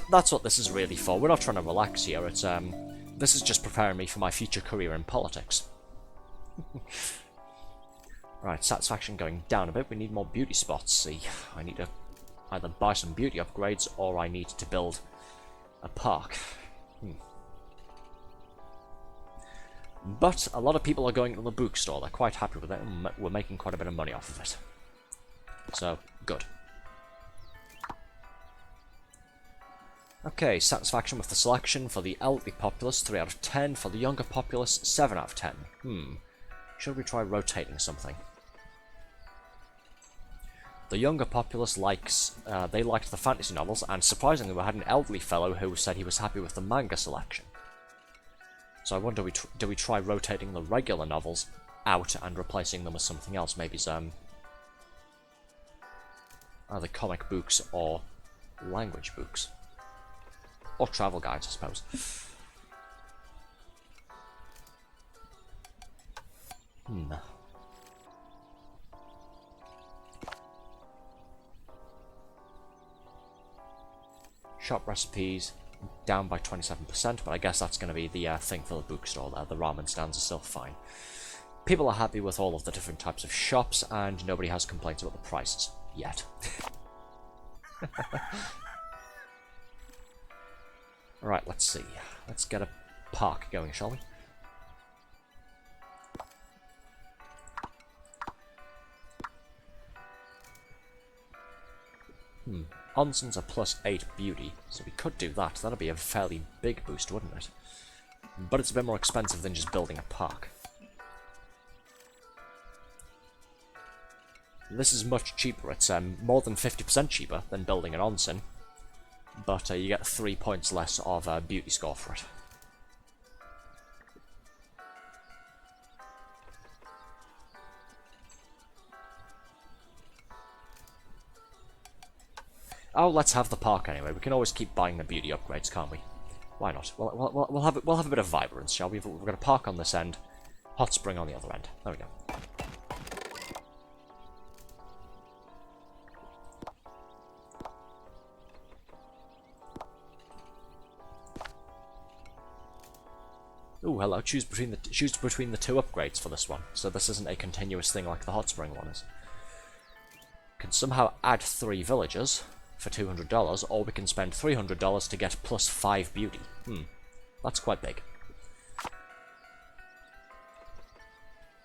That's what this is really for. We're not trying to relax here. It's this is just preparing me for my future career in politics. Right, satisfaction going down a bit. We need more beauty spots. See, I need to either buy some beauty upgrades or I need to build a park. But a lot of people are going to the bookstore. They're quite happy with it, and we're making quite a bit of money off of it. So, good. Okay, satisfaction with the selection. For the elderly populace, 3 out of 10. For the younger populace, 7 out of 10. Should we try rotating something? The younger populace likes, they liked the fantasy novels, and surprisingly we had an elderly fellow who said he was happy with the manga selection. So I wonder, do we try rotating the regular novels out and replacing them with something else? Maybe some either comic books or language books. Or travel guides, I suppose. Shop recipes down by 27%, but I guess that's going to be the thing for the bookstore there. The ramen stands are still fine. People are happy with all of the different types of shops, and nobody has complaints about the prices. Yet. Alright, let's see. Let's get a park going, shall we? Onsens are +8 beauty, so we could do that. That'd be a fairly big boost, wouldn't it? But it's a bit more expensive than just building a park. This is much cheaper. It's more than 50% cheaper than building an onsen, but you get 3 points less of beauty score for it. Oh, let's have the park anyway. We can always keep buying the beauty upgrades, can't we? Why not? We'll have a bit of vibrance, shall we? We've got a park on this end, hot spring on the other end. There we go. Ooh, hello. Choose between the two upgrades for this one. So this isn't a continuous thing like the hot spring one is. Can somehow add 3 villagers for $200, or we can spend $300 to get +5 beauty. That's quite big.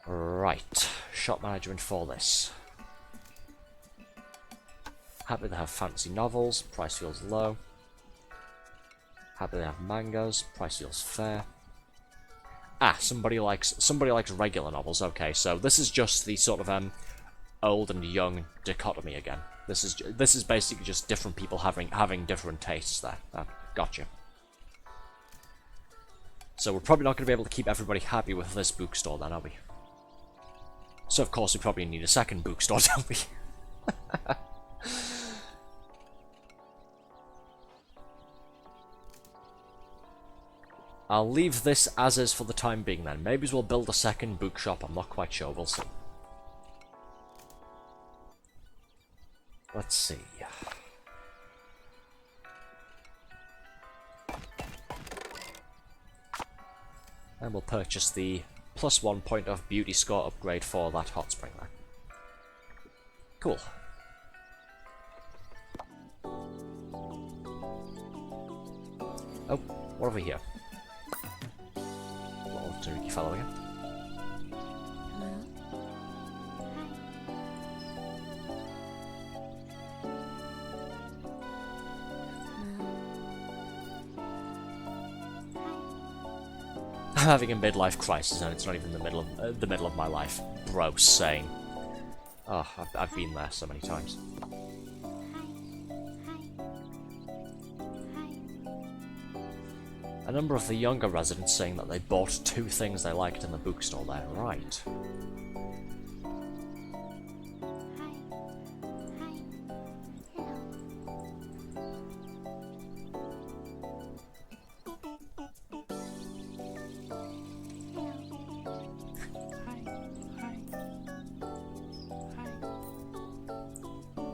Right, shop management for this. Happy they have fantasy novels, price feels low. Happy they have mangas, price feels fair. Ah, somebody likes regular novels. Okay, so this is just the sort of old and young dichotomy again. This is basically just different people having different tastes there. Gotcha. So we're probably not going to be able to keep everybody happy with this bookstore then, are we? So of course we probably need a second bookstore, don't we? I'll leave this as is for the time being then. Maybe we'll build a second bookshop, I'm not quite sure, we'll see. Let's see. And we'll purchase the +1 point of beauty score upgrade for that hot spring there. Cool. Oh, what have we here? Little Taruki fellow again. I'm having a midlife crisis, and it's not even the middle of my life. Bro, same. Oh, I've been there so many times. A number of the younger residents saying that they bought 2 things they liked in the bookstore there. Right.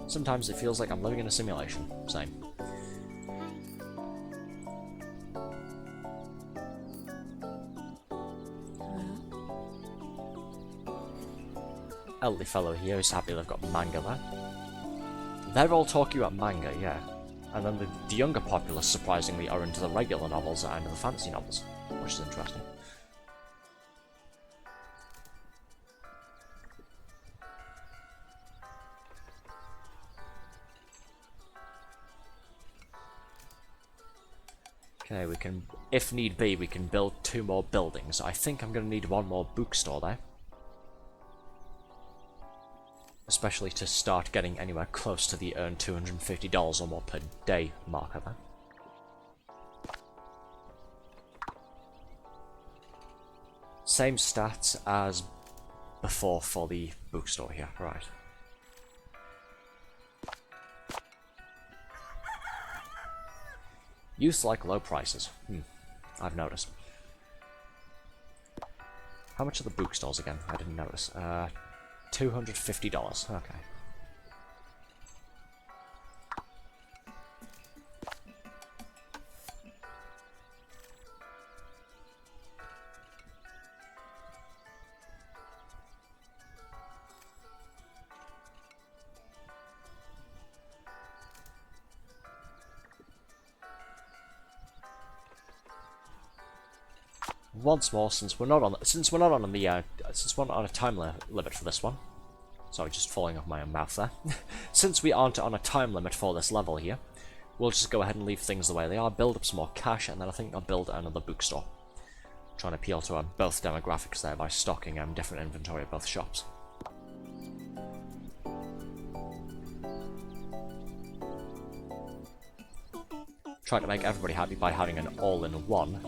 Sometimes it feels like I'm living in a simulation. Same. Elderly fellow here is happy they've got manga there. They're all talking about manga, yeah. And then the younger populace, surprisingly, are into the regular novels and the fantasy novels, which is interesting. Okay, we can, if need be, we can build 2 more buildings. I think I'm going to need 1 more bookstore there. Especially to start getting anywhere close to the earn $250 or more per day marker there. Same stats as before for the bookstore here, right. Youth like low prices. I've noticed. How much are the bookstores again? I didn't notice. $250. Okay. Once more, since we're not on a time limit for this one. Sorry, just falling off my own mouth there. Since we aren't on a time limit for this level here, we'll just go ahead and leave things the way they are, build up some more cash, and then I think I'll build another bookstore. Trying to appeal to both demographics there by stocking different inventory at both shops. Trying to make everybody happy by having an all-in-one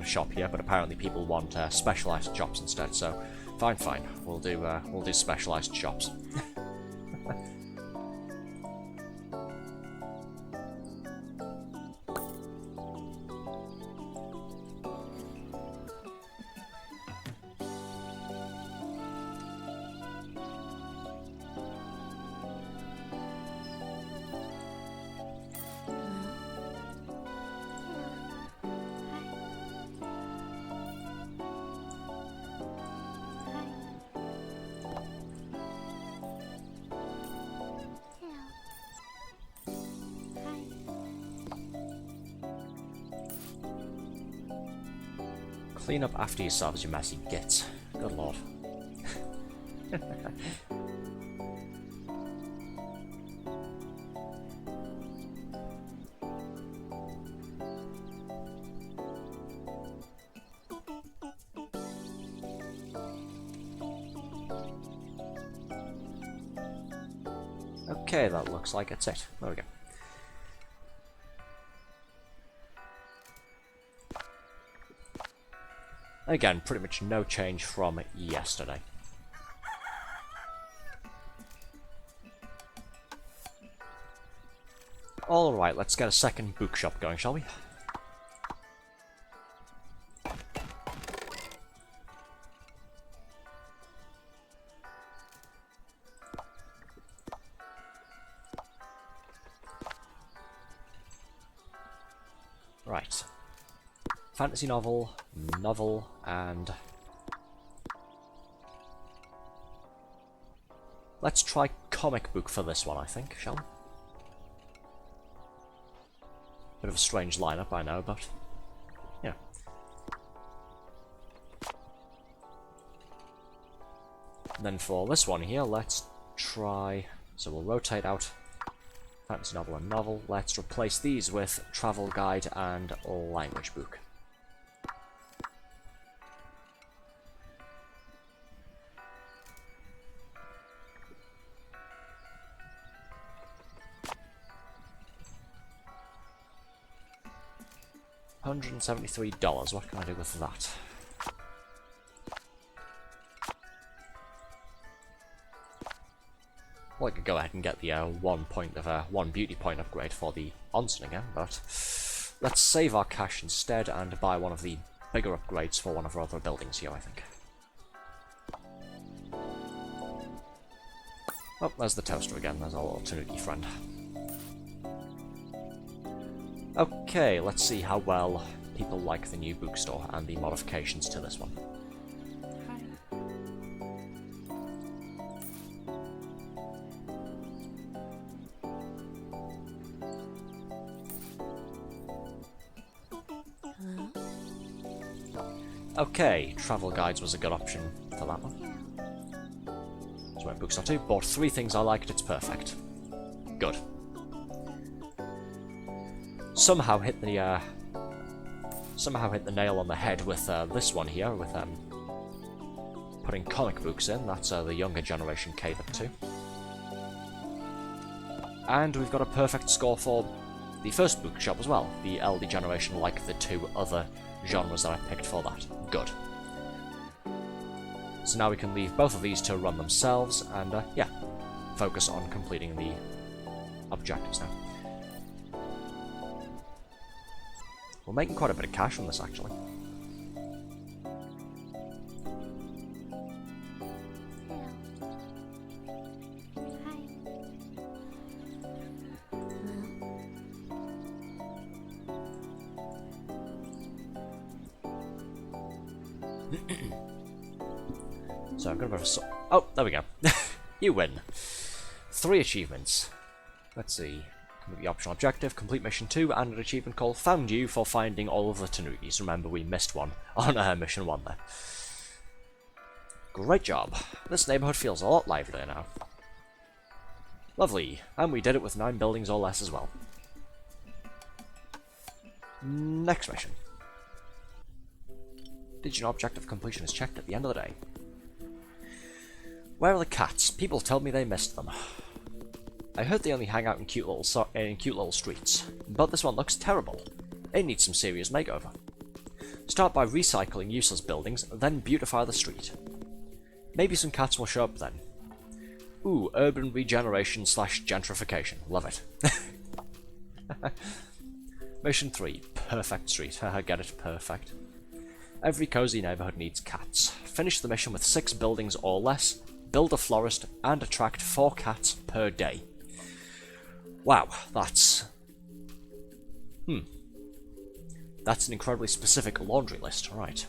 shop here, but apparently people want specialized shops instead. So, fine, we'll do specialized shops. Clean up after yourselves, you messy gits. Good lord. Okay, that looks like it's it. There we go. Again, pretty much no change from yesterday. Alright, let's get a second bookshop going, shall we? Right. Fantasy novel, and... let's try comic book for this one, I think, shall we? Bit of a strange lineup, I know, but... yeah. And then for this one here, let's try... so we'll rotate out fantasy novel and novel. Let's replace these with travel guide and language book. $173. What can I do with that? Well, I could go ahead and get the one beauty point upgrade for the onsen again, but let's save our cash instead and buy one of the bigger upgrades for one of our other buildings here, I think. Oh, there's the toaster again. There's our little Tanuki friend. Okay, let's see how well people like the new bookstore and the modifications to this one. Okay, travel guides was a good option for that one. So went bookstore 2, bought 3 things I liked, it's perfect. Good. somehow hit the nail on the head with this one here, with putting comic books in. That's the younger generation catered to. And we've got a perfect score for the first bookshop as well. The elder generation like the two other genres that I picked for that. Good. So now we can leave both of these to run themselves and, yeah, focus on completing the objectives now. We're making quite a bit of cash from this, actually. So I'm gonna oh, there we go. You win. 3 achievements. Let's see. Complete the optional objective, complete mission 2, and an achievement called Found You for finding all of the Tanukis. Remember, we missed one on mission 1 there. Great job. This neighbourhood feels a lot livelier now. Lovely. And we did it with 9 buildings or less as well. Next mission. Did you know objective completion is checked at the end of the day? Where are the cats? People told me they missed them. I heard they only hang out in cute little streets, but this one looks terrible. It needs some serious makeover. Start by recycling useless buildings, then beautify the street. Maybe some cats will show up then. Ooh, urban regeneration / gentrification. Love it. Mission 3. Perfect street. Haha, get it? Perfect. Every cozy neighbourhood needs cats. Finish the mission with 6 buildings or less, build a florist, and attract 4 cats per day. Wow, that's... That's an incredibly specific laundry list, right.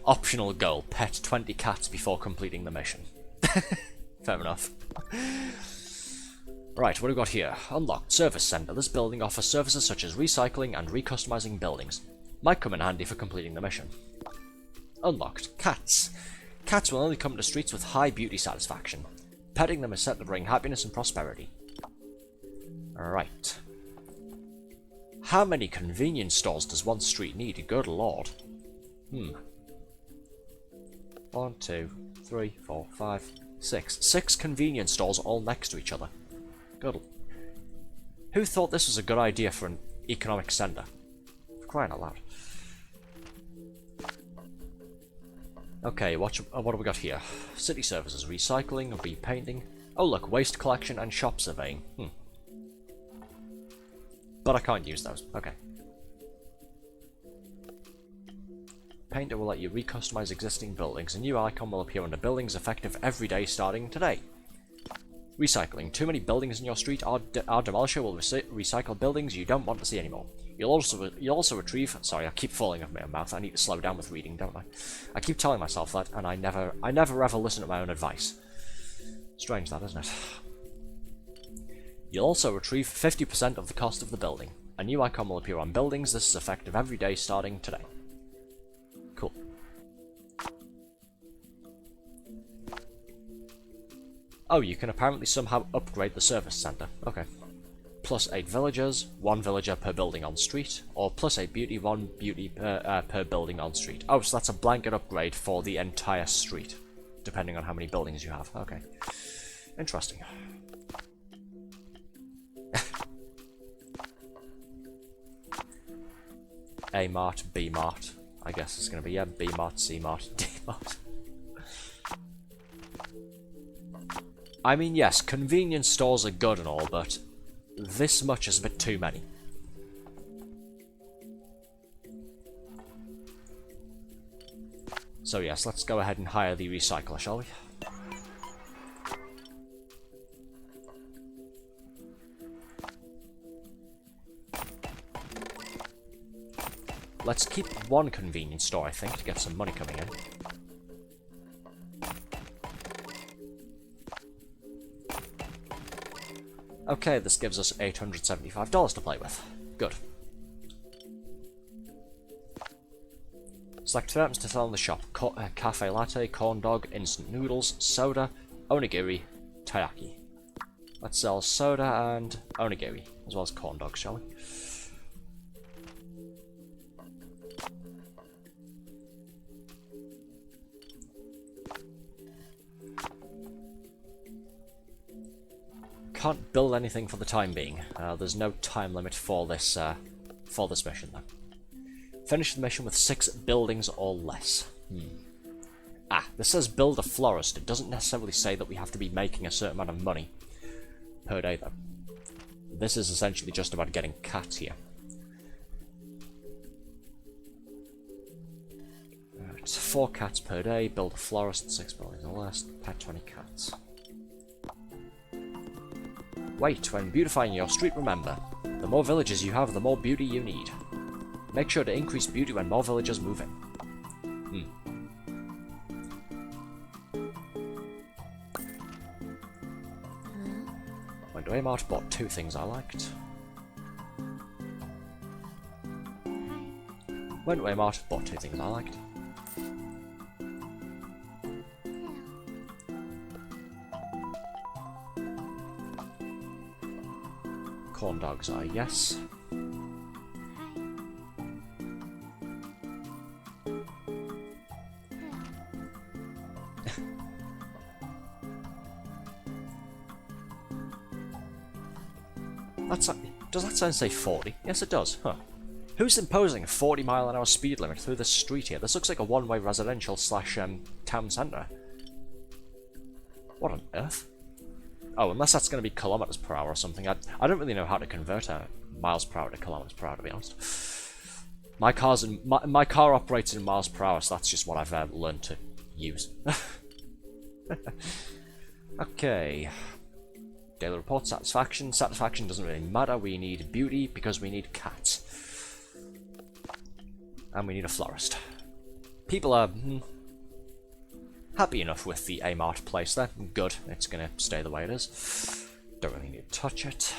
Optional goal, pet 20 cats before completing the mission. Fair enough. Right, what do we got here? Unlocked service centre. This building offers services such as recycling and recustomizing buildings. Might come in handy for completing the mission. Unlocked. Cats. Cats will only come to streets with high beauty satisfaction. Petting them is set to bring happiness and prosperity. Right. How many convenience stores does one street need? Good lord. 1, 2, 3, 4, 5, 6. 6 convenience stores all next to each other. Good. Who thought this was a good idea for an economic centre? For crying out loud. Okay, what have we got here? City services, recycling, repainting. Oh look, waste collection and shop surveying. But I can't use those. Okay. Painter will let you recustomize existing buildings. A new icon will appear under buildings effective every day starting today. Recycling. Too many buildings in your street, our demolisher will recycle buildings you don't want to see anymore. You'll also retrieve... Sorry, I keep falling off my own mouth. I need to slow down with reading, don't I? I keep telling myself that, and I never ever listen to my own advice. Strange that, isn't it? You'll also retrieve 50% of the cost of the building. A new icon will appear on buildings. This is effective every day starting today. Cool. Oh, you can apparently somehow upgrade the service centre. Okay. Plus 8 villagers, 1 villager per building on street, or plus 8 beauty, 1 beauty per building on street. Oh, so that's a blanket upgrade for the entire street, depending on how many buildings you have. Okay. Interesting. A Mart, B Mart. I guess it's going to be, yeah, B Mart, C Mart, D Mart. I mean, yes, convenience stores are good and all, but this much is a bit too many. So yes, let's go ahead and hire the recycler, shall we? Let's keep 1 convenience store, I think, to get some money coming in. Okay, this gives us $875 to play with. Good. Select 2 items to sell in the shop. Cafe latte, corn dog, instant noodles, soda, onigiri, taiyaki. Let's sell soda and onigiri, as well as corn dogs, shall we? can't build anything for the time being. There's no time limit for this mission, though. Finish the mission with 6 buildings or less. Ah, this says build a florist. It doesn't necessarily say that we have to be making a certain amount of money per day, though. This is essentially just about getting cats here. Right, 4 cats per day, build a florist, 6 buildings or less, pet 20 cats. Wait, when beautifying your street, remember, the more villages you have, the more beauty you need. Make sure to increase beauty when more villagers move in. When Waymart bought 2 things I liked. When Waymart bought 2 things I liked. Corn dogs are yes. Does that sign say 40? Yes, it does. Huh. Who's imposing a 40-mile-an-hour speed limit through this street here? This looks like a one-way residential slash town centre. What on earth? Oh, unless that's going to be kilometers per hour or something. I don't really know how to convert miles per hour to kilometers per hour, to be honest. My car operates in miles per hour, so that's just what I've learned to use. Okay. Daily report, satisfaction. Satisfaction doesn't really matter. We need beauty because we need cats. And we need a florist. People are happy enough with the A-Mart place there. Good. It's going to stay the way it is. Don't really need to touch it.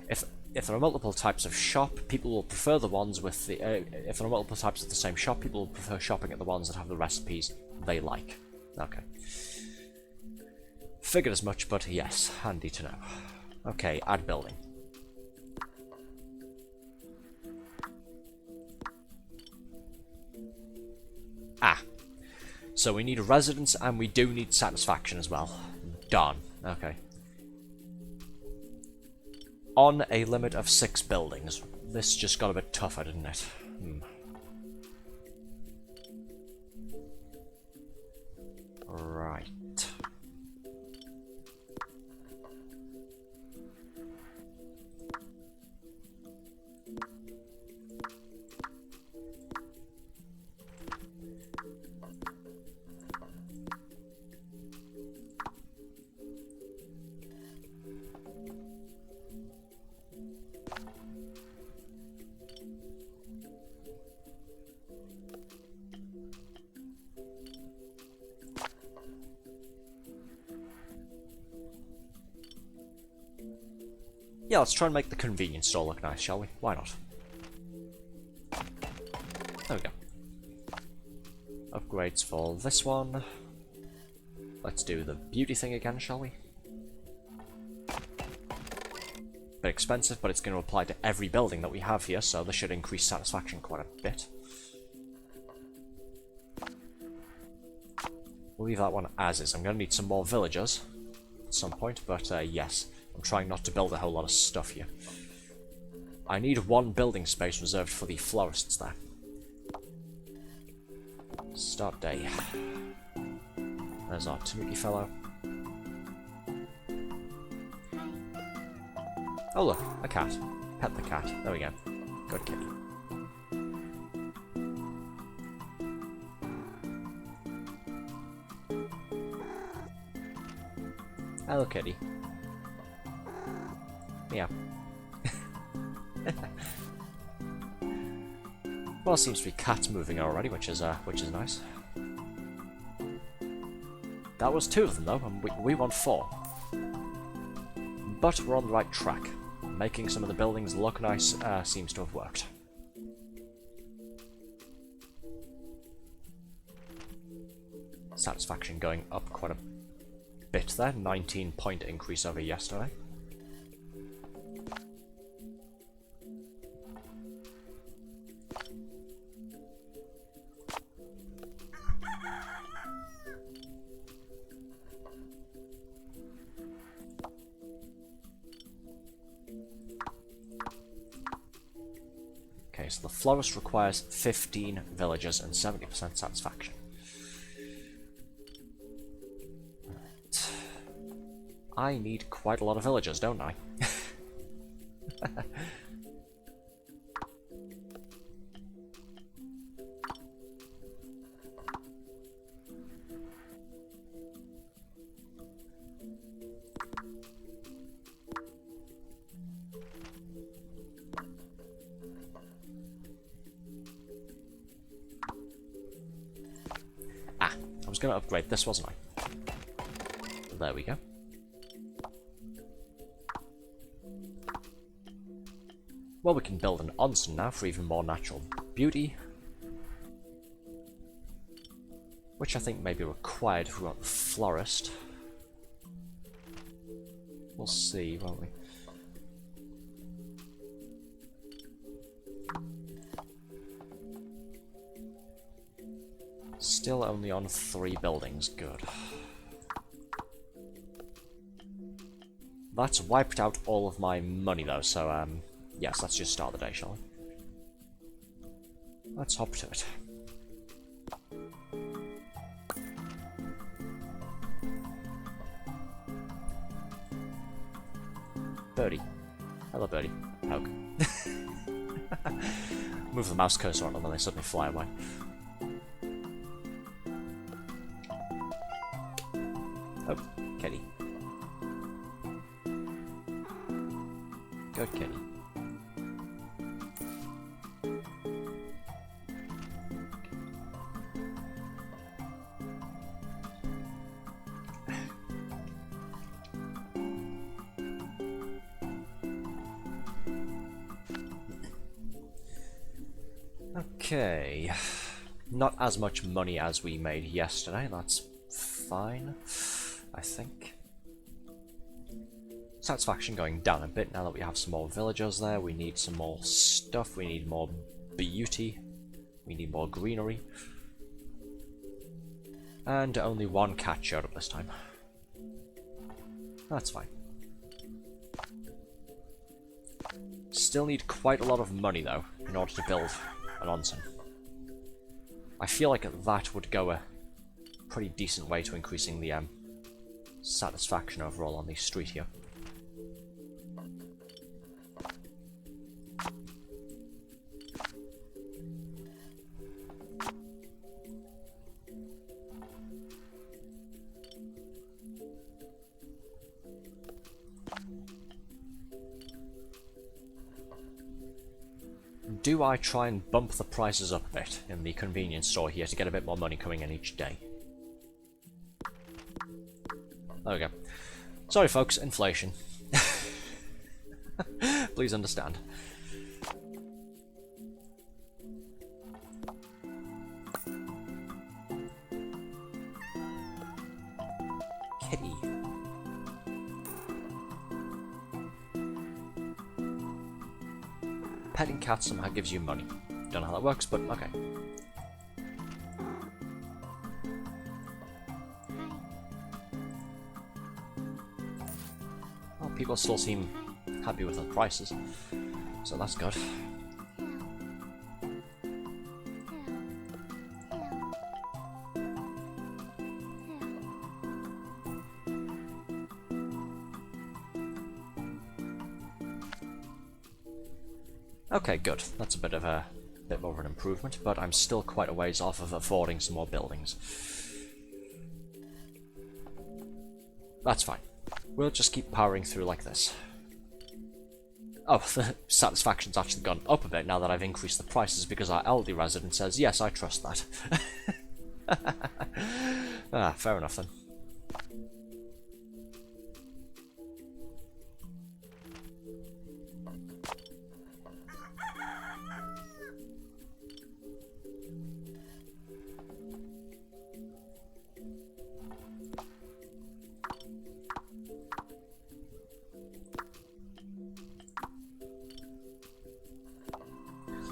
If there are multiple types of shop, people will prefer the ones with the... if there are multiple types of the same shop, people will prefer shopping at the ones that have the recipes they like. Okay. Figured as much, but yes, handy to know. Okay, add building. Ah. So we need a residence, and we do need satisfaction as well. Darn. Okay. On a limit of 6 buildings. This just got a bit tougher, didn't it? Right. Yeah, let's try and make the convenience store look nice, shall we? Why not? There we go. Upgrades for this one. Let's do the beauty thing again, shall we? Bit expensive, but it's going to apply to every building that we have here, so this should increase satisfaction quite a bit. We'll leave that one as is. I'm going to need some more villagers at some point, but yes. I'm trying not to build a whole lot of stuff here. I need 1 building space reserved for the florists there. Start day. There's our Tanuki fellow. Oh look, a cat. Pet the cat. There we go. Good kitty. Hello kitty. Yeah. Well, it seems to be cats moving already, which is nice. That was 2 of them though, and we want 4. But we're on the right track. Making some of the buildings look nice seems to have worked. Satisfaction going up quite a bit there, 19-point increase over yesterday. Okay, so the florist requires 15 villagers and 70% satisfaction. Right. I need quite a lot of villagers, don't I? I was going to upgrade this, wasn't I? There we go. Well, we can build an onsen now for even more natural beauty. Which I think may be required if we want the florist. We'll see, won't we? Still only on 3 buildings, good. That's wiped out all of my money though, so yes, let's just start the day, shall we? Let's hop to it. Birdie. Hello, Birdie. Poke. Move the mouse cursor on them and they suddenly fly away. Oh, kitty. Good kitty. Okay. Not as much money as we made yesterday, that's fine, I think. Satisfaction going down a bit now that we have some more villagers there. We need some more stuff, we need more beauty, we need more greenery. And only 1 cat showed up this time. That's fine. Still need quite a lot of money though, in order to build an onsen. I feel like that would go a pretty decent way to increasing the satisfaction overall on the street here. Do I try and bump the prices up a bit in the convenience store here to get a bit more money coming in each day? There we go. Sorry folks, inflation. Please understand. Kitty. Petting cats somehow gives you money. Don't know how that works, but okay. Well, people still seem happy with the prices, so that's good. Okay, good. That's a bit more of an improvement, but I'm still quite a ways off of affording some more buildings. That's fine. We'll just keep powering through like this. Oh, the satisfaction's actually gone up a bit now that I've increased the prices because our elderly resident says, yes, I trust that. Ah, fair enough then.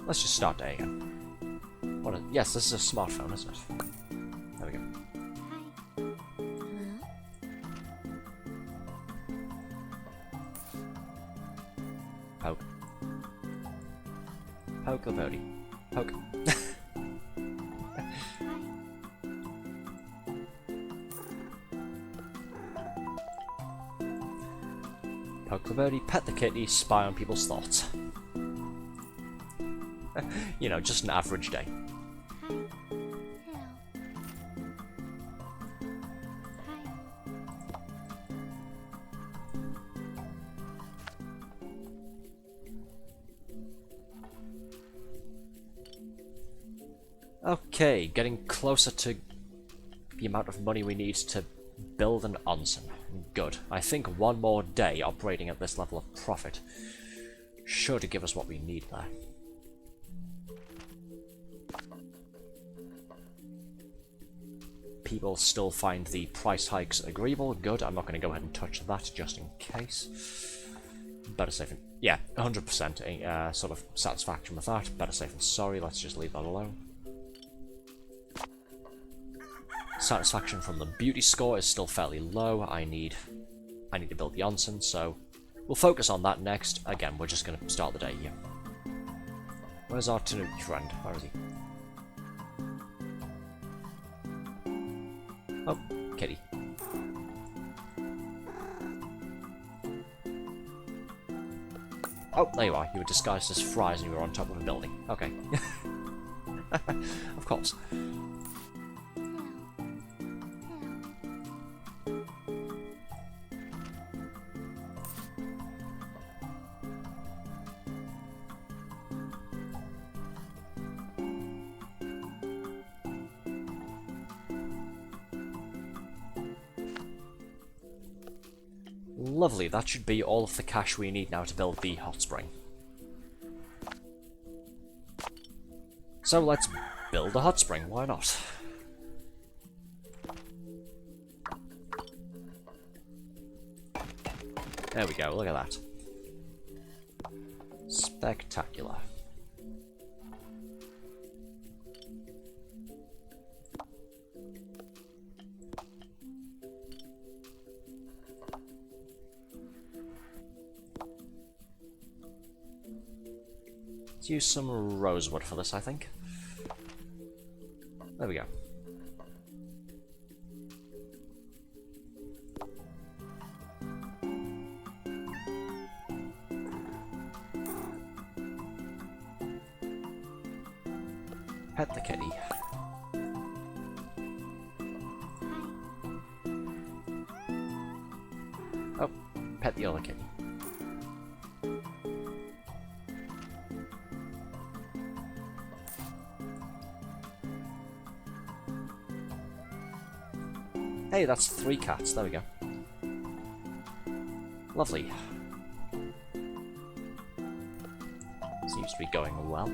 Let's just start day again. Yes, this is a smartphone, isn't it? There we go. Poke. Poke. Poke the birdie. Poke. Poke the birdie, pet the kitty, spy on people's thoughts. You know, just an average day. Okay, getting closer to the amount of money we need to build an onsen. Good. I think one more day operating at this level of profit should give us what we need there. People still find the price hikes agreeable. Good. I'm not going to go ahead and touch that just in case. Better safe than... Yeah, 100% sort of satisfaction with that. Better safe than sorry. Let's just leave that alone. Satisfaction from the beauty score is still fairly low. I need to build the onsen, so we'll focus on that next. Again, we're just going to start the day here. Where's our Tanuki friend? Where is he? Oh, kitty. Oh, there you are. You were disguised as fries and you were on top of a building. Okay. Of course. Lovely, that should be all of the cash we need now to build the hot spring. So let's build a hot spring, why not? There we go, look at that. Spectacular. Let's use some rosewood for this, I think. There we go. Pet the kitty. Oh, pet the other kitty. Hey, that's 3 cats. There we go. Lovely. Seems to be going well.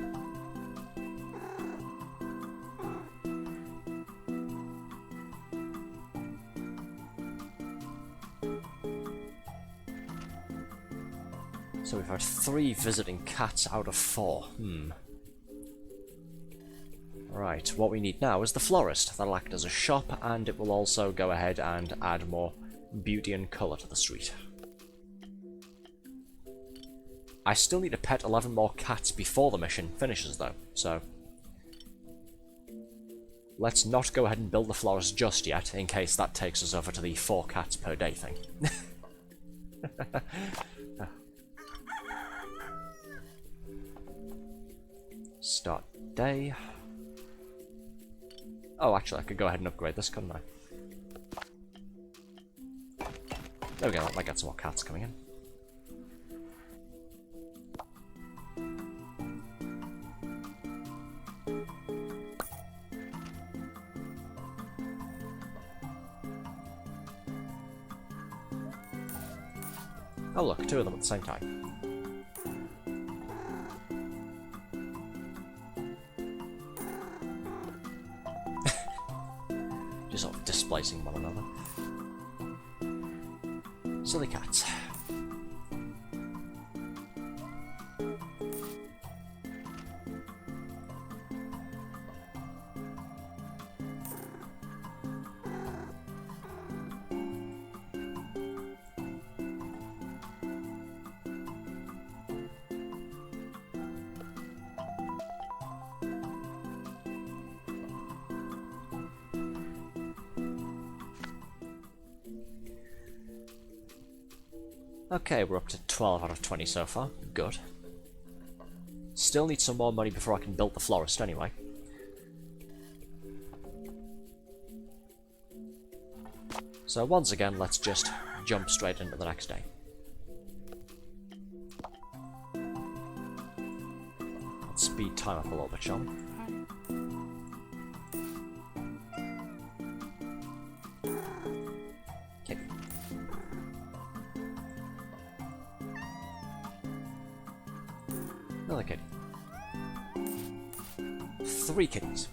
So we've had 3 visiting cats out of 4. Right, what we need now is the florist. That'll act as a shop, and it will also go ahead and add more beauty and colour to the street. I still need to pet 11 more cats before the mission finishes, though, so... let's not go ahead and build the florist just yet, in case that takes us over to the 4 cats per day thing. Start day... Oh, actually, I could go ahead and upgrade this, couldn't I? There we go, that might get some more cats coming in. Oh look, 2 of them at the same time. Just sort of displacing one another. Silly cats. Okay, we're up to 12 out of 20 so far. Good. Still need some more money before I can build the florist anyway. So once again, let's just jump straight into the next day. Let's speed time up a little bit, shall we? Okay. Another kitty. 3 kitties.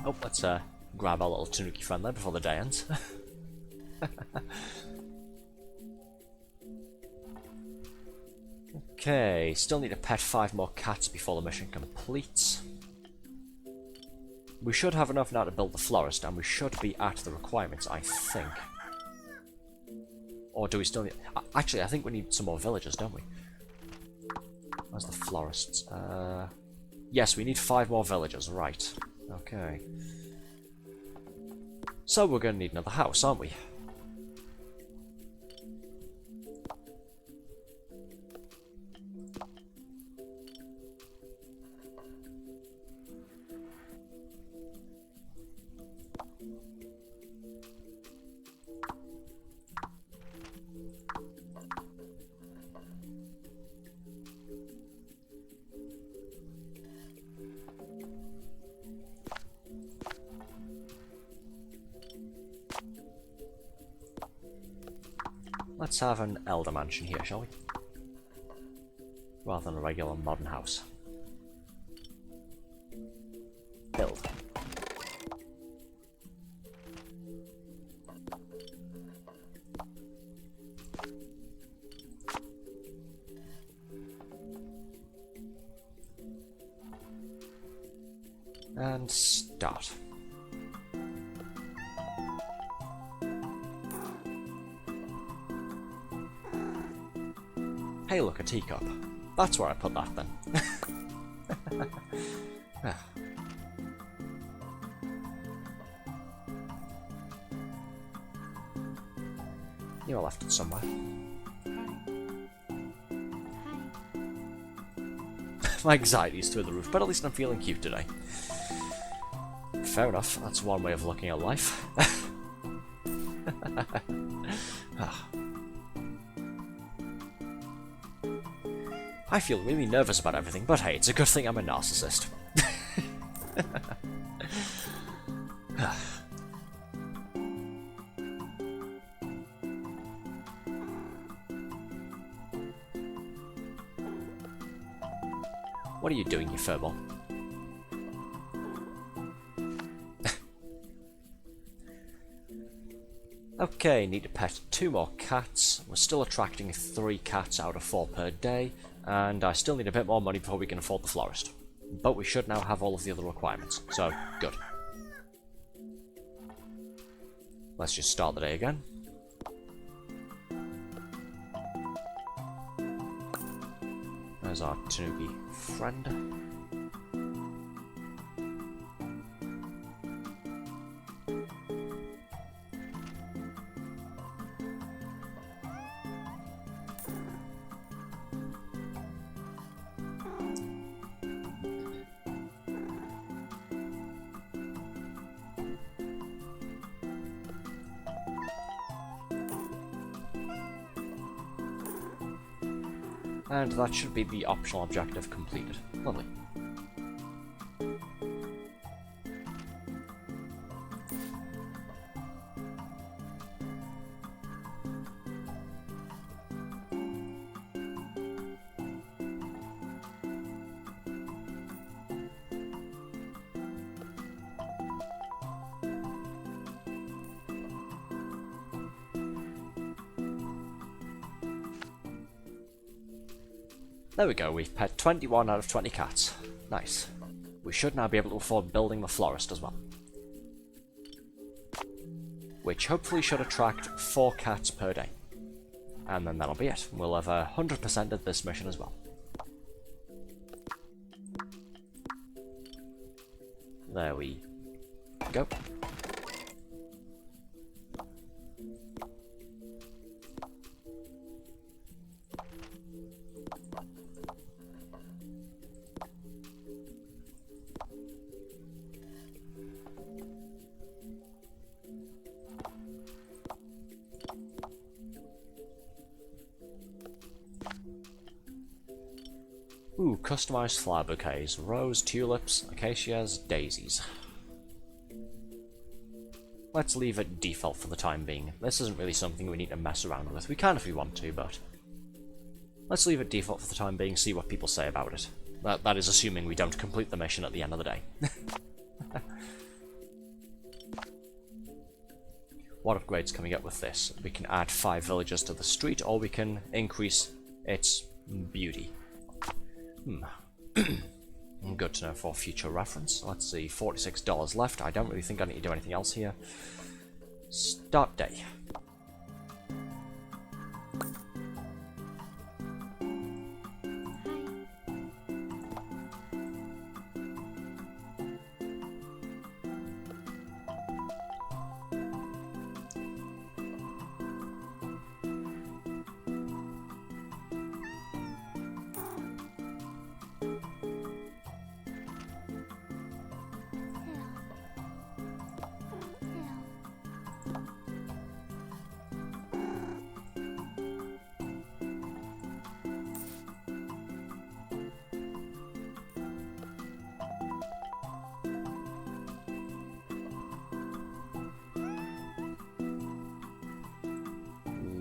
Oh, let's grab our little Tanuki friend there before the day ends. Okay, still need to pet 5 more cats before the mission completes. We should have enough now to build the florist, and we should be at the requirements, I think. Or do we still need... Actually, I think we need some more villagers, don't we? Where's the florists? Yes, we need 5 more villagers, right. Okay. So we're going to need another house, aren't we? Let's have an elder mansion here, shall we? Rather than a regular modern house. Build. And start. Hey, look, a teacup. That's where I put that, then. You know, I left it somewhere. My anxiety's through the roof, but at least I'm feeling cute today. Fair enough, that's one way of looking at life. I feel really nervous about everything, but hey, it's a good thing I'm a narcissist. What are you doing, you furball? Okay, need to pet 2 more cats. We're still attracting 3 cats out of 4 per day. And I still need a bit more money before we can afford the florist. But we should now have all of the other requirements, so good. Let's just start the day again. There's our Tanuki friend. And that should be the optional objective completed. Lovely. There we go, we've pet 21 out of 20 cats. Nice. We should now be able to afford building the florist as well. which hopefully should attract 4 cats per day. And then that'll be it. We'll have 100% of this mission as well. There we go. Ooh, customized flower bouquets. Rose, tulips, acacias, daisies. Let's leave it default for the time being. This isn't really something we need to mess around with. We can if we want to, but let's leave it default for the time being, see what people say about it. That is assuming we don't complete the mission at the end of the day. What upgrades can we get with this? We can add 5 villagers to the street, or we can increase its beauty. Good to know for future reference. Let's see, $46 left. I don't really think I need to do anything else here. Start day.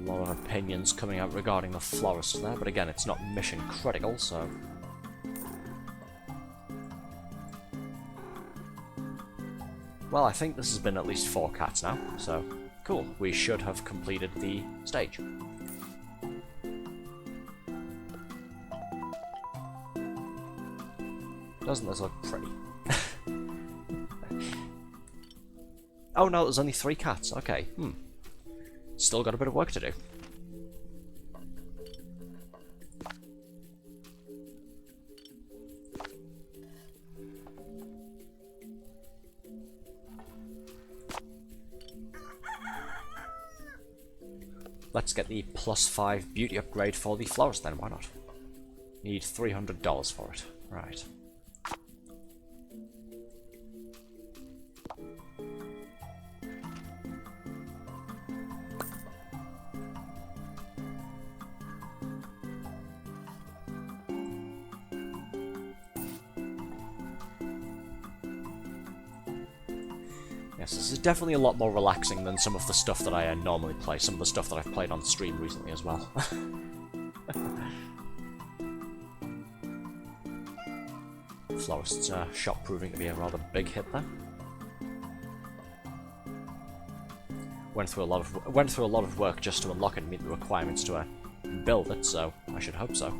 A lot of opinions coming out regarding the florist there, but again, it's not mission critical, so... Well, I think this has been at least 4 cats now, so cool. We should have completed the stage. Doesn't this look pretty? Oh no, there's only 3 cats, okay, Still got a bit of work to do. Let's get the +5 beauty upgrade for the florist then, why not? Need $300 for it. Right. Yes, this is definitely a lot more relaxing than some of the stuff that I normally play, some of the stuff that I've played on stream recently as well. Florist's shop proving to be a rather big hit there. Went through a lot of work just to unlock it and meet the requirements to build it, so I should hope so.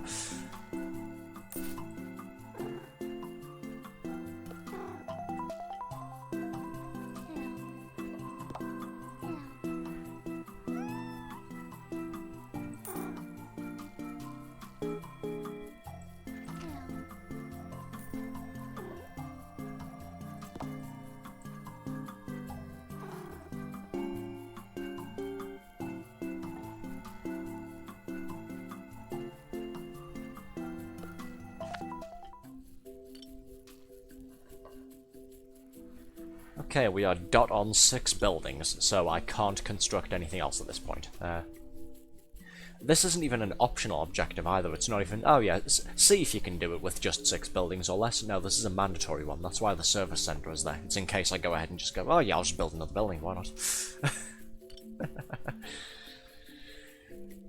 Okay, we are dot on 6 buildings, so I can't construct anything else at this point. This isn't even an optional objective either, it's not even... Oh yeah, see if you can do it with just 6 buildings or less. No, this is a mandatory one, that's why the service center is there. It's in case I go ahead and just go, oh yeah, I'll just build another building, why not?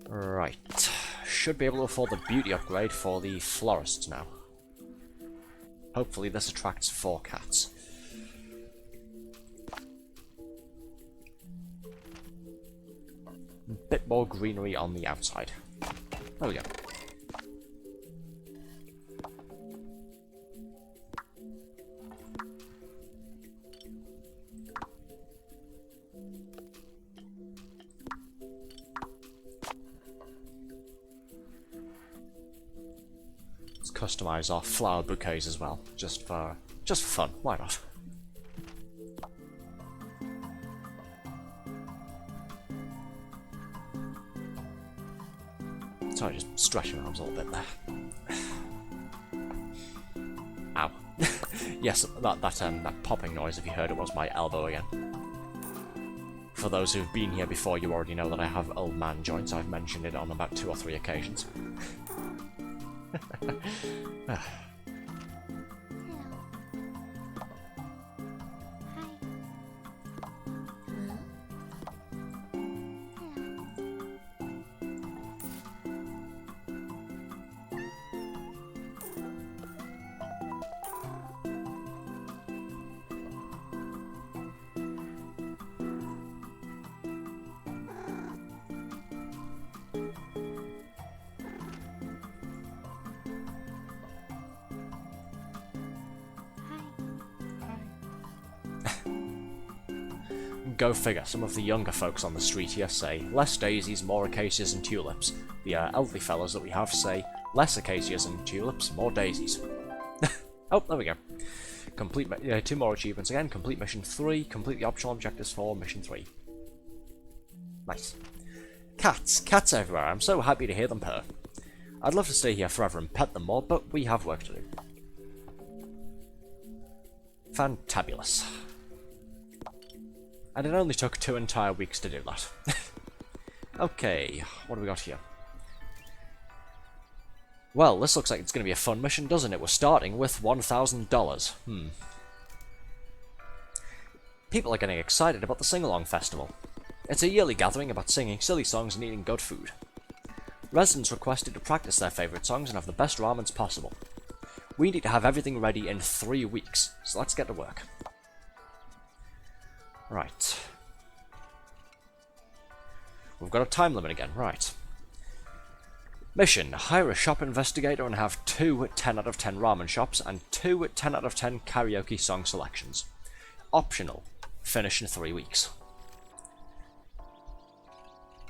Right. Should be able to afford the beauty upgrade for the florists now. Hopefully this attracts 4 cats. Bit more greenery on the outside. There we go. customize our flower bouquets as well, just for fun. Why not? Sorry, just stretching my arms a little bit there. Ow. Yes, that popping noise, if you heard it, was my elbow again. For those who've been here before, you already know that I have old man joints. I've mentioned it on about 2 or 3 occasions. Go figure, some of the younger folks on the street here say, less daisies, more acacias and tulips. The elderly fellows that we have say, less acacias and tulips, more daisies. Oh, there we go. Complete 2 more achievements again. Complete mission 3, complete the optional objectives for mission 3. Nice. Cats. Cats everywhere. I'm so happy to hear them purr. I'd love to stay here forever and pet them more, but we have work to do. Fantabulous. And it only took 2 entire weeks to do that. Okay, what do we got here? Well, this looks like it's going to be a fun mission, doesn't it? We're starting with $1,000. People are getting excited about the Sing-Along Festival. It's a yearly gathering about singing silly songs and eating good food. Residents requested to practice their favourite songs and have the best ramens possible. We need to have everything ready in 3 weeks, so let's get to work. Right. We've got a time limit again, right. Mission: hire a shop investigator and have 2 10 out of 10 ramen shops and 2 10 out of 10 karaoke song selections. Optional. Finish in 3 weeks.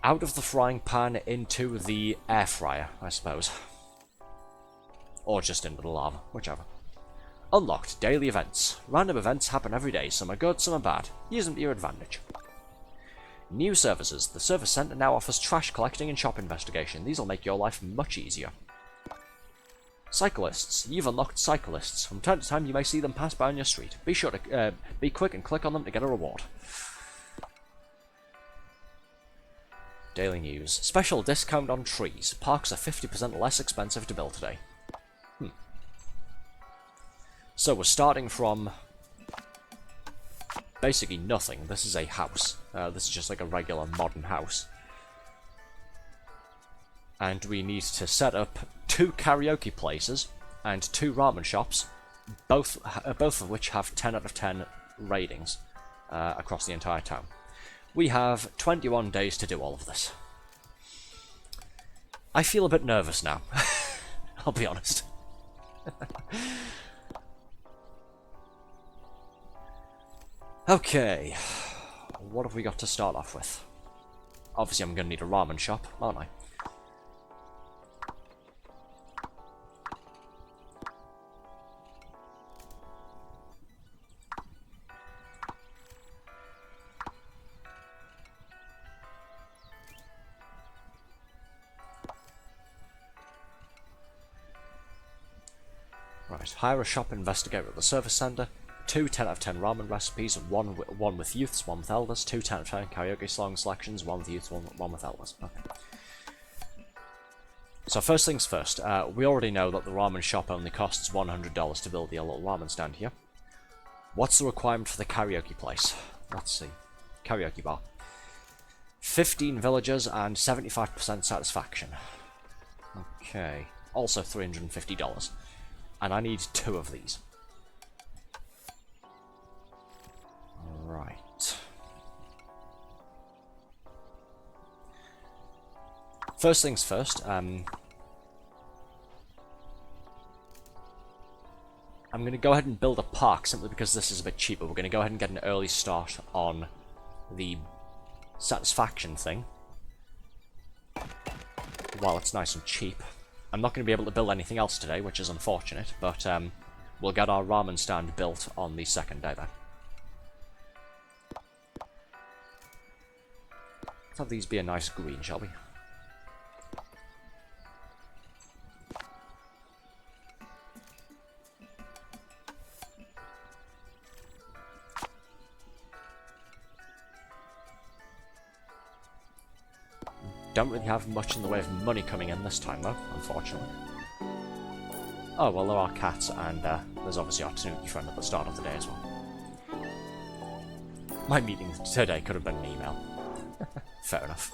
Out of the frying pan into the air fryer, I suppose. Or just into the lava, whichever. Unlocked daily events. Random events happen every day, some are good, some are bad. Use them to your advantage. New services. The service centre now offers trash collecting and shop investigation. These will make your life much easier. Cyclists. You've unlocked cyclists. From time to time you may see them pass by on your street. Be sure to be quick and click on them to get a reward. Daily news. Special discount on trees. Parks are 50% less expensive to build today. So we're starting from basically nothing. This is a house. This is just like a regular modern house. And we need to set up 2 karaoke places and 2 ramen shops, both of which have 10 out of 10 ratings across the entire town. We have 21 days to do all of this. I feel a bit nervous now. I'll be honest. Okay, what have we got to start off with? Obviously I'm going to need a ramen shop, aren't I? Right, hire a shop investigator at the service centre. 2 10 out of 10 ramen recipes, one with youths, 1 with elders, 2 10 out of 10 karaoke song selections, 1 with youths, one with elders. Okay. So first things first, we already know that the ramen shop only costs $100 to build the little ramen stand here. What's the requirement for the karaoke place? Let's see. Karaoke bar. 15 villagers and 75% satisfaction. Okay. Also $350. And I need 2 of these. Right. First things first, I'm going to go ahead and build a park simply because this is a bit cheaper. We're going to go ahead and get an early start on the satisfaction thing while it's nice and cheap. I'm not going to be able to build anything else today, which is unfortunate, but we'll get our ramen stand built on the second day then. Let's have these be a nice green, shall we? Don't really have much in the way of money coming in this time though, unfortunately. Oh, well there are cats, and there's obviously our Tanuki friend at the start of the day as well. My meeting today could have been an email. Fair enough.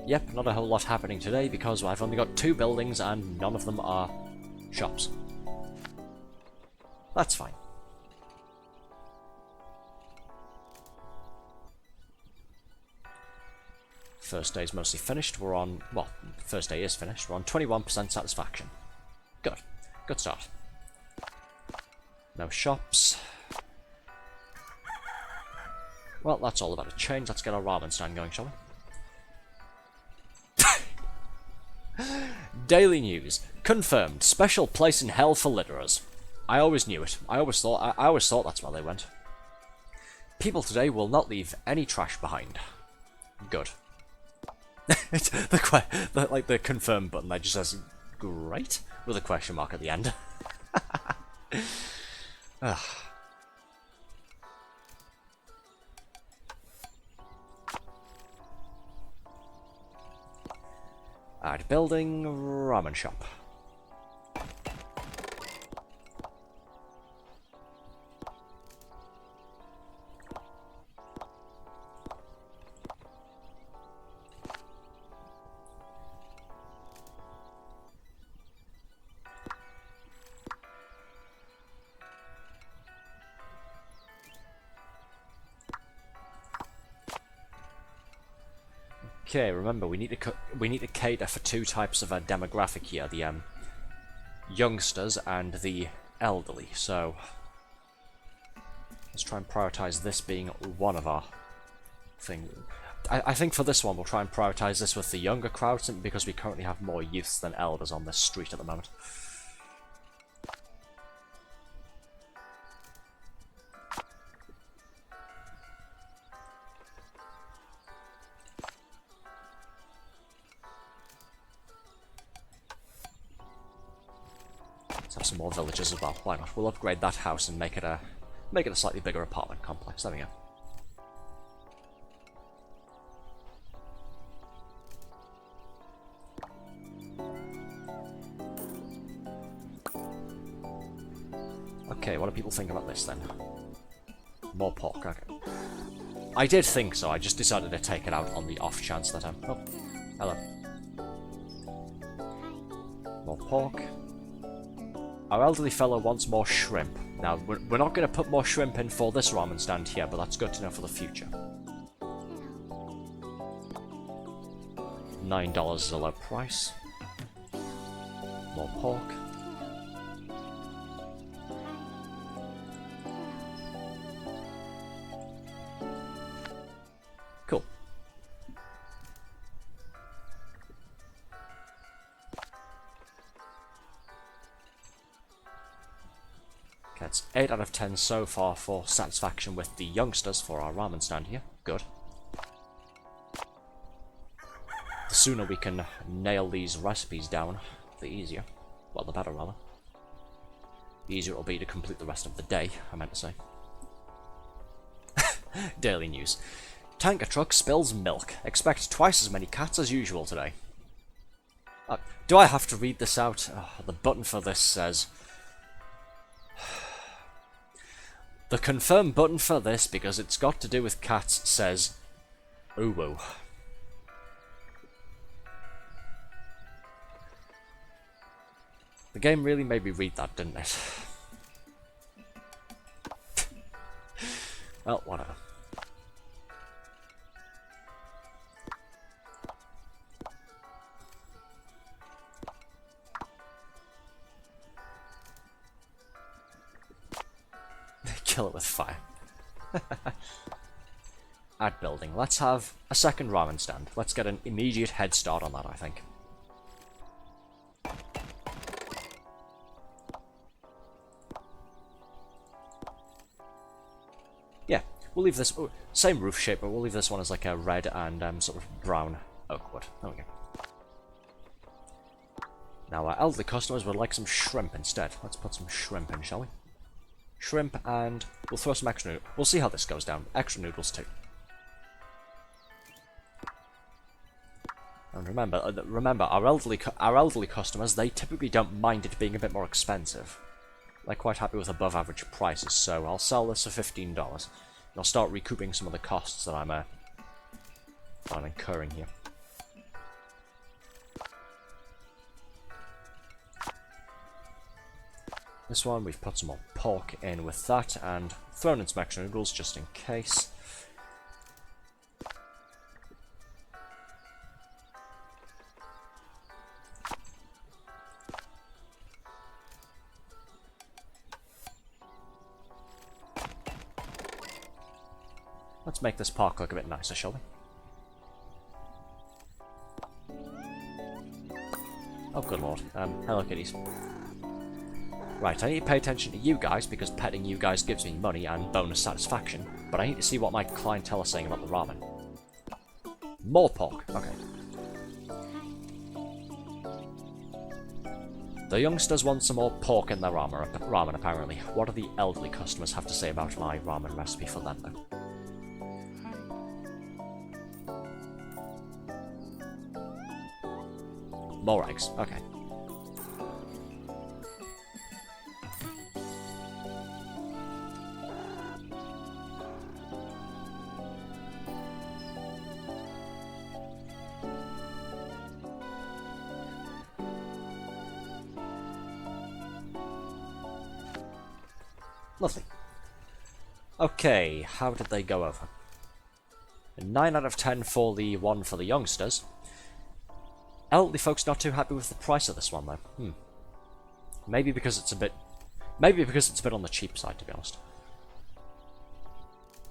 Yep, not a whole lot happening today because I've only got 2 buildings and none of them are shops. That's fine. First day's mostly finished. We're on, well, first day is finished. We're on 21% satisfaction. Good. Good start. No shops. Well, that's all about to change. Let's get our ramen stand going, shall we? Daily news. Confirmed. Special place in hell for litterers. I always knew it. I always thought that's where they went. People today will not leave any trash behind. Good. It's the confirm button that just says great with a question mark at the end. Alright, building ramen shop. Okay, remember we need to cater for 2 types of a demographic here: the youngsters and the elderly. So let's try and prioritize this being one of our things. I think for this one we'll try and prioritize this with the younger crowd, simply because we currently have more youths than elders on this street at the moment. Let's have some more villagers as well. Why not? We'll upgrade that house and make it a slightly bigger apartment complex. There we go. Okay, what do people think about this then? More pork, okay. I did think so, I just decided to take it out on the off chance that I'm... Oh, hello. More pork. Our elderly fellow wants more shrimp. Now, we're not going to put more shrimp in for this ramen stand here, but that's good to know for the future. $9 is a low price. More pork. Cool. Okay, it's 8 out of 10 so far for satisfaction with the youngsters for our ramen stand here. Good. The sooner we can nail these recipes down, the easier. Well, the better, rather. The easier it'll be to complete the rest of the day, I meant to say. Daily news. Tanker truck spills milk. Expect twice as many cats as usual today. Do I have to read this out? Oh, the button for this says... The confirm button for this, because it's got to do with cats, says... Ooh. The game really made me read that, didn't it? Well, whatever. Kill it with fire. Add building. Let's have a second ramen stand. Let's get an immediate head start on that, I think. Yeah, we'll leave this... same roof shape, but we'll leave this one as like a red and sort of brown oak wood. There we go. Now, our elderly customers would like some shrimp instead. Let's put some shrimp in, shall we? Shrimp, and we'll throw some extra noodles. We'll see how this goes down. Extra noodles too. And remember, our elderly customers, they typically don't mind it being a bit more expensive. They're quite happy with above average prices, so I'll sell this for $15. And I'll start recouping some of the costs that I'm incurring here. This one, we've put some more pork in with that, and thrown in some extra noodles just in case. Let's make this park look a bit nicer, shall we? Oh, good lord. Hello, kitties. Right, I need to pay attention to you guys, because petting you guys gives me money and bonus satisfaction, but I need to see what my clientele are saying about the ramen. More pork. Okay. The youngsters want some more pork in their ramen, apparently. What do the elderly customers have to say about my ramen recipe for them, though? More eggs. Okay. Lovely. Okay, how did they go over? A 9 out of 10 for the one for the youngsters. Elderly folks not too happy with the price of this one, though. Maybe because it's a bit on the cheap side, to be honest.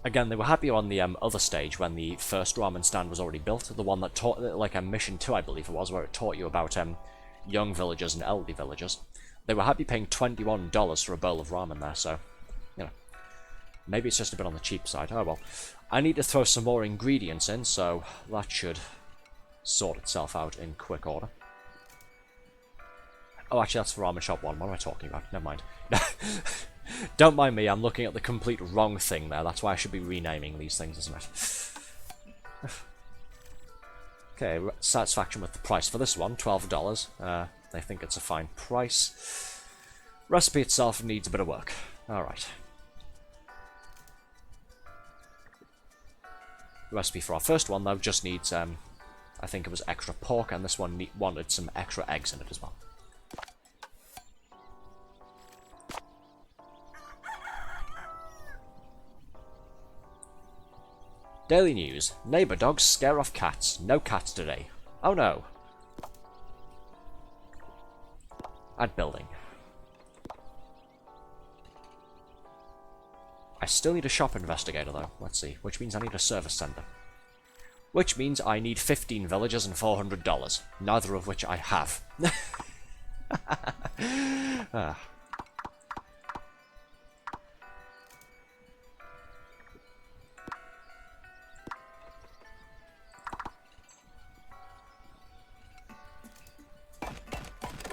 Again, they were happy on the other stage when the first ramen stand was already built. The one that taught, like Mission 2, I believe it was, where it taught you about young villagers and elderly villagers. They were happy paying $21 for a bowl of ramen there, so, you know. Maybe it's just a bit on the cheap side. Oh well. I need to throw some more ingredients in, so that should sort itself out in quick order. Oh, actually, that's for Ramen Shop 1. What am I talking about? Never mind. Don't mind me, I'm looking at the complete wrong thing there. That's why I should be renaming these things, isn't it? Okay, satisfaction with the price for this one, $12. I think it's a fine price. Recipe itself needs a bit of work. Alright. The recipe for our first one, though, just needs, I think it was extra pork, and this one wanted some extra eggs in it as well. Daily news. Neighbour dogs scare off cats. No cats today. Oh no. Add building. I still need a shop investigator though. Let's see. Which means I need a service centre. Which means I need 15 villagers and $400. Neither of which I have. Ah.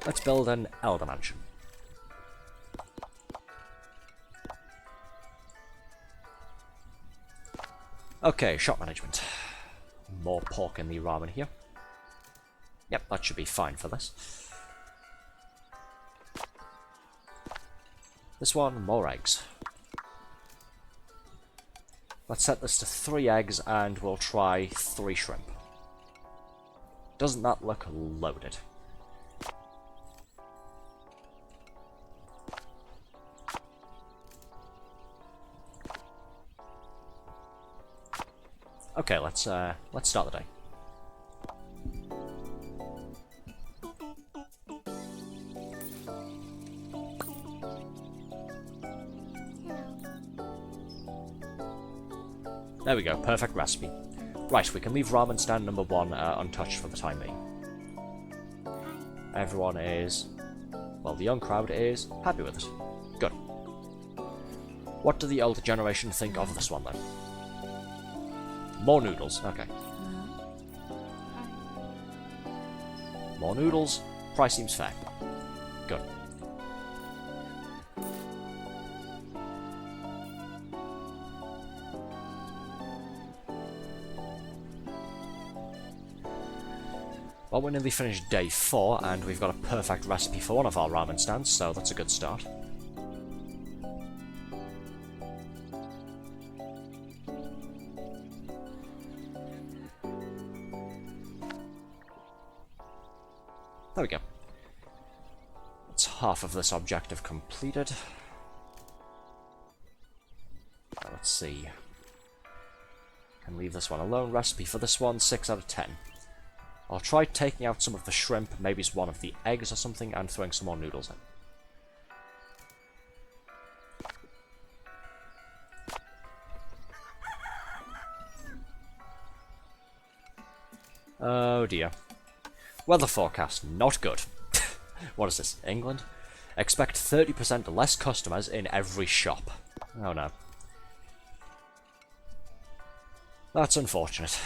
Let's build an elder mansion. Okay, shop management. More pork in the ramen here. Yep, that should be fine for this. This one, more eggs. Let's set this to 3 eggs and we'll try 3 shrimp. Doesn't that look loaded? Okay, let's start the day. There we go, perfect recipe. Right, we can leave ramen stand number 1 untouched for the time being. Everyone is... well, the young crowd is happy with it. Good. What do the older generation think of this one, then? More noodles, okay. More noodles, price seems fair. Good. Well, we're nearly finished day 4, and we've got a perfect recipe for one of our ramen stands, so that's a good start. There we go. That's half of this objective completed. Now, let's see. Can leave this one alone. Recipe for this one, 6 out of 10. I'll try taking out some of the shrimp, maybe it's one of the eggs or something, and throwing some more noodles in. Oh dear. Weather forecast, not good. What is this, England? Expect 30% less customers in every shop. Oh no. That's unfortunate.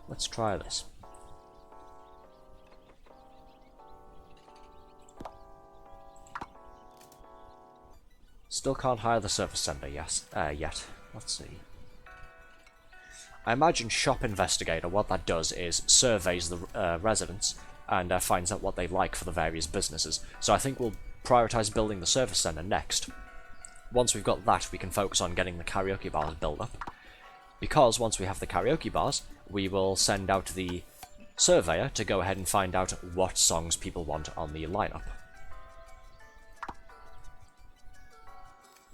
Let's try this. Still can't hire the service center, yes, yet. Let's see. I imagine Shop Investigator, what that does is surveys the residents and finds out what they like for the various businesses. So I think we'll prioritize building the service center next. Once we've got that, we can focus on getting the karaoke bars built up. Because once we have the karaoke bars, we will send out the surveyor to go ahead and find out what songs people want on the lineup.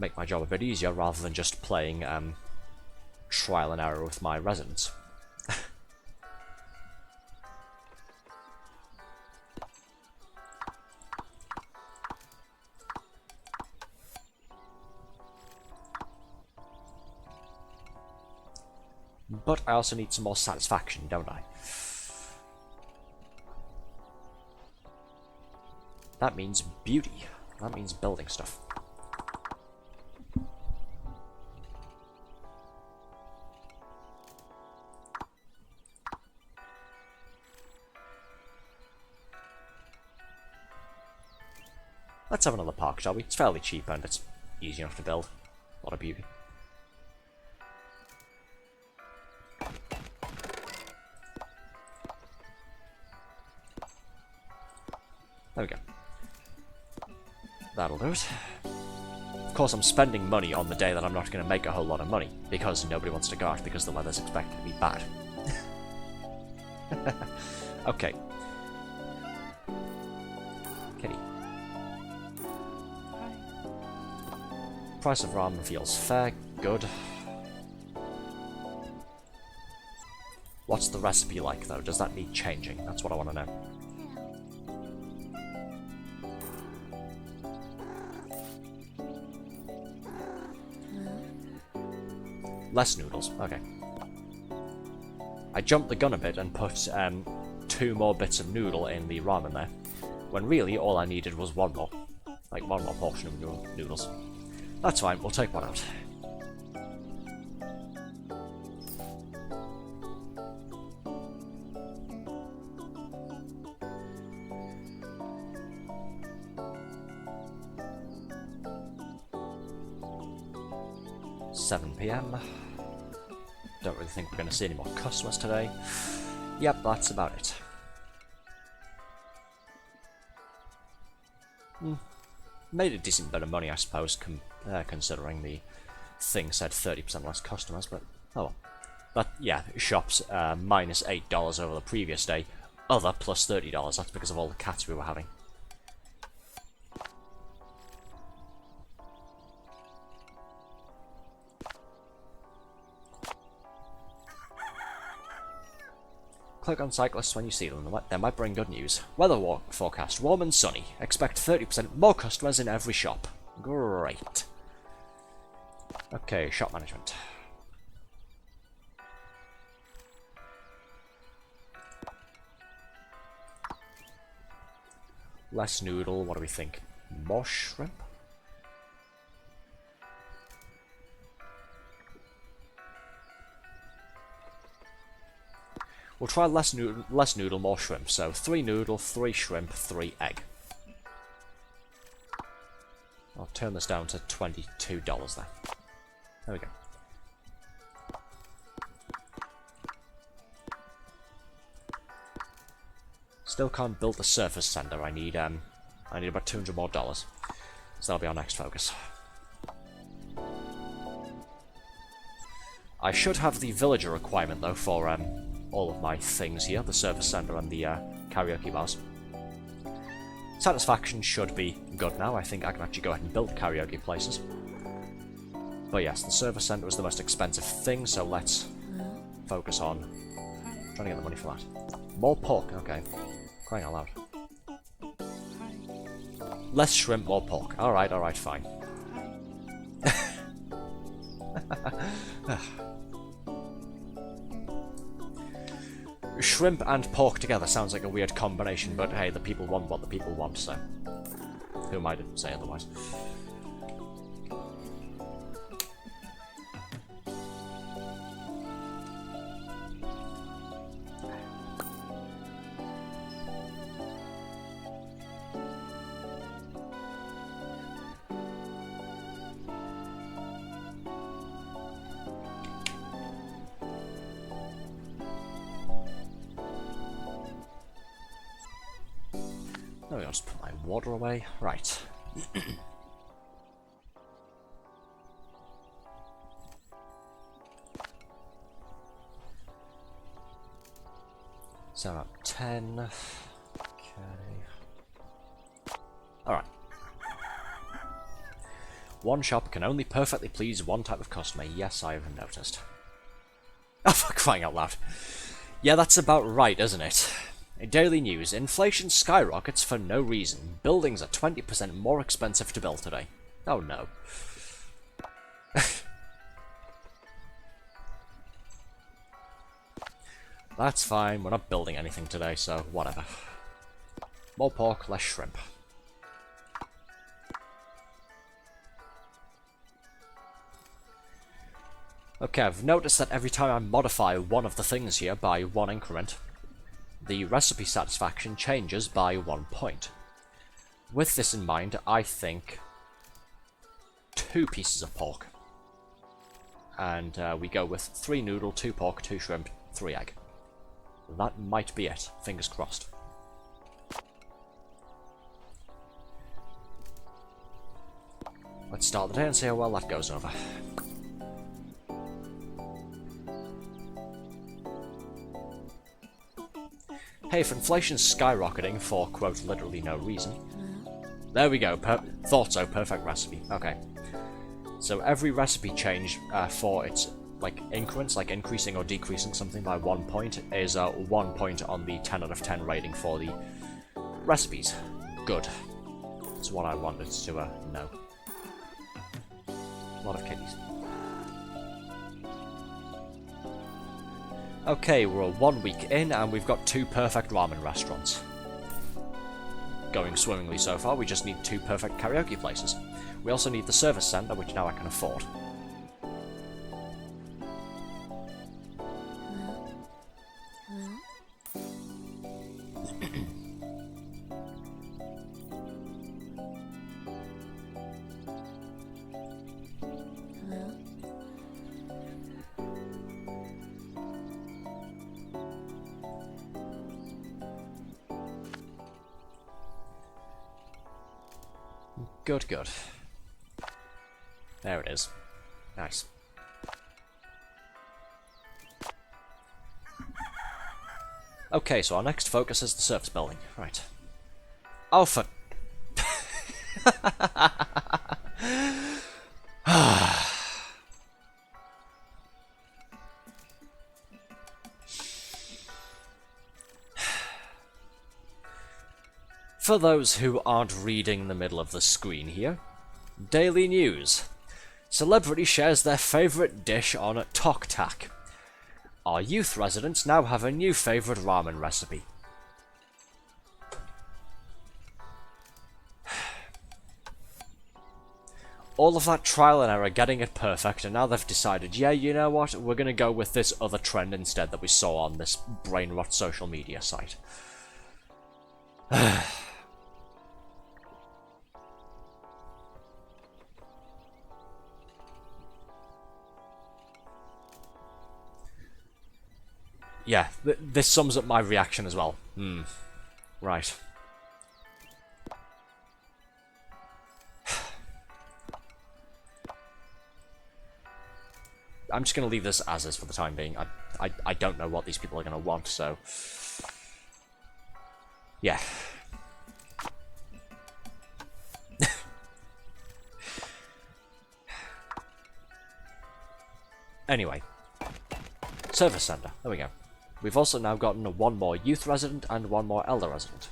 Make my job a bit easier rather than just playing trial and error with my residents. But I also need some more satisfaction, don't I? That means beauty. That means building stuff. Let's have another park, shall we? It's fairly cheap and it's easy enough to build. A lot of beauty. There we go. That'll do it. Of course, I'm spending money on the day that I'm not going to make a whole lot of money, because nobody wants to go out because the weather's expected to be bad. Okay. Kitty. Price of ramen feels fair. Good. What's the recipe like, though? Does that need changing? That's what I want to know. Less noodles, okay. I jumped the gun a bit and put 2 more bits of noodle in the ramen there, when really all I needed was 1 more. Like 1 more portion of noodles. That's fine, we'll take one out. (7 PM). Don't really think we're going to see any more customers today. Yep, that's about it. Made a decent bit of money, I suppose, considering the thing said 30% less customers, but oh well. But yeah, shops minus $8 over the previous day, other plus $30, that's because of all the cats we were having. Click on cyclists when you see them. They might bring good news. Weather forecast. Warm and sunny. Expect 30% more customers in every shop. Great. Okay, shop management. Less noodle. What do we think? More shrimp? We'll try less noodle, more shrimp. So 3 noodle, 3 shrimp, 3 egg. I'll turn this down to $22 there. There we go. Still can't build the surface center. I need about $200 more. So that'll be our next focus. I should have the villager requirement though for all of my things here, the service center and the karaoke bars. Satisfaction should be good now. I think I can actually go ahead and build karaoke places. But yes, the service center was the most expensive thing, so let's focus on trying to get the money for that. More pork, okay. Crying out loud. Less shrimp, more pork. Alright, fine. Shrimp and pork together sounds like a weird combination, but hey, the people want what the people want, so who am I to say otherwise? There we go, just put my water away. Right. So up 10. Okay. Alright. One shop can only perfectly please one type of customer. Yes, I have noticed. Oh, for crying out loud. Yeah, that's about right, isn't it? In daily news, inflation skyrockets for no reason. Buildings are 20% more expensive to build today. Oh no. That's fine, we're not building anything today, so whatever. More pork, less shrimp. Okay, I've noticed that every time I modify one of the things here by 1 increment, the recipe satisfaction changes by 1 point. With this in mind, I think 2 pieces of pork. And we go with 3 noodle, 2 pork, 2 shrimp, 3 egg. That might be it. Fingers crossed. Let's start the day and see how well that goes over. Hey, if inflation's skyrocketing for, quote, literally no reason. There we go, thought so, perfect recipe. Okay. So every recipe change for its, like, increments, like increasing or decreasing something by 1 point, is 1 point on the 10 out of 10 rating for the recipes. Good. That's what I wanted to know. A lot of kitties. Okay, we're 1 week in, and we've got 2 perfect ramen restaurants. Going swimmingly so far, we just need 2 perfect karaoke places. We also need the service center, which now I can afford. Good, good. There it is. Nice. Okay, so our next focus is the service building. Right. Oh, for... For those who aren't reading the middle of the screen here, Daily News. Celebrity shares their favourite dish on Tok Tak. Our youth residents now have a new favourite ramen recipe. All of that trial and error getting it perfect, and now they've decided, yeah, you know what, we're going to go with this other trend instead that we saw on this brain rot social media site. Yeah, this sums up my reaction as well. Right. I'm just going to leave this as is for the time being. I don't know what these people are going to want, so... Yeah. Anyway. Service centre. There we go. We've also now gotten one more youth resident and one more elder resident.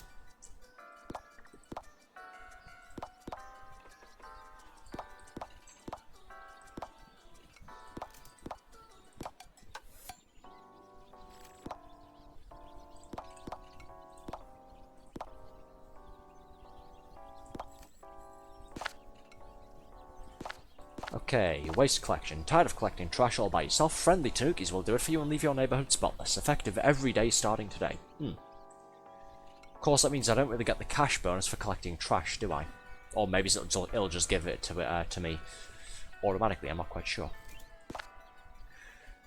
Okay, waste collection. Tired of collecting trash all by yourself? Friendly Tanukis will do it for you and leave your neighbourhood spotless. Effective every day starting today. Of course, that means I don't really get the cash bonus for collecting trash, do I? Or maybe it'll just give it to me automatically, I'm not quite sure.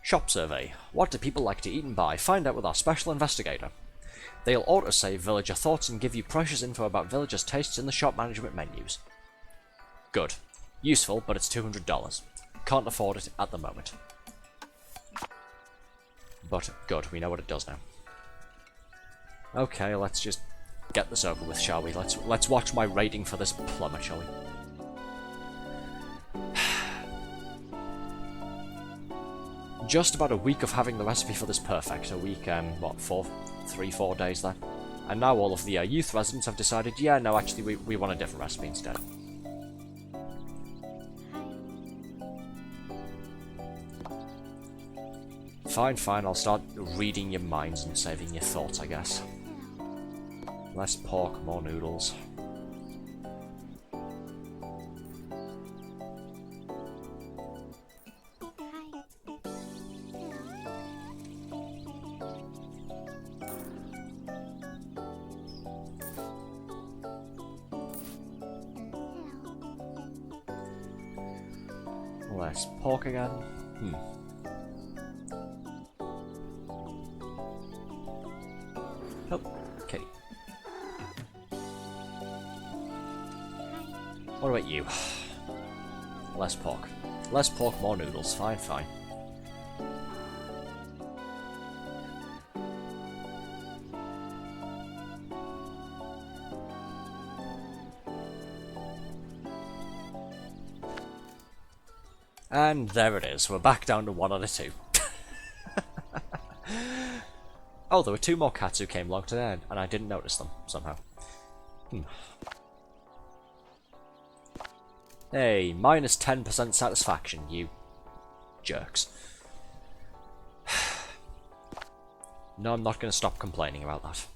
Shop survey. What do people like to eat and buy? Find out with our special investigator. They'll autosave villager thoughts and give you precious info about villagers' tastes in the shop management menus. Good. Useful, but it's $200. Can't afford it at the moment. But good, we know what it does now. Okay, let's just get this over with, shall we? Let's watch my rating for this plummet, shall we? Just about a week of having the recipe for this perfect. A week, what, 3-4 days there. And now all of the youth residents have decided, yeah, no, actually, we want a different recipe instead. Fine, I'll start reading your minds and saving your thoughts, I guess. Less pork, more noodles. Less pork again. Okay. What about you? Less pork. Less pork, more noodles. Fine. And there it is. We're back down to 1 out of 2. Oh, there were 2 more cats who came along today, and I didn't notice them, somehow. Hey, minus 10% satisfaction, you jerks. No, I'm not going to stop complaining about that.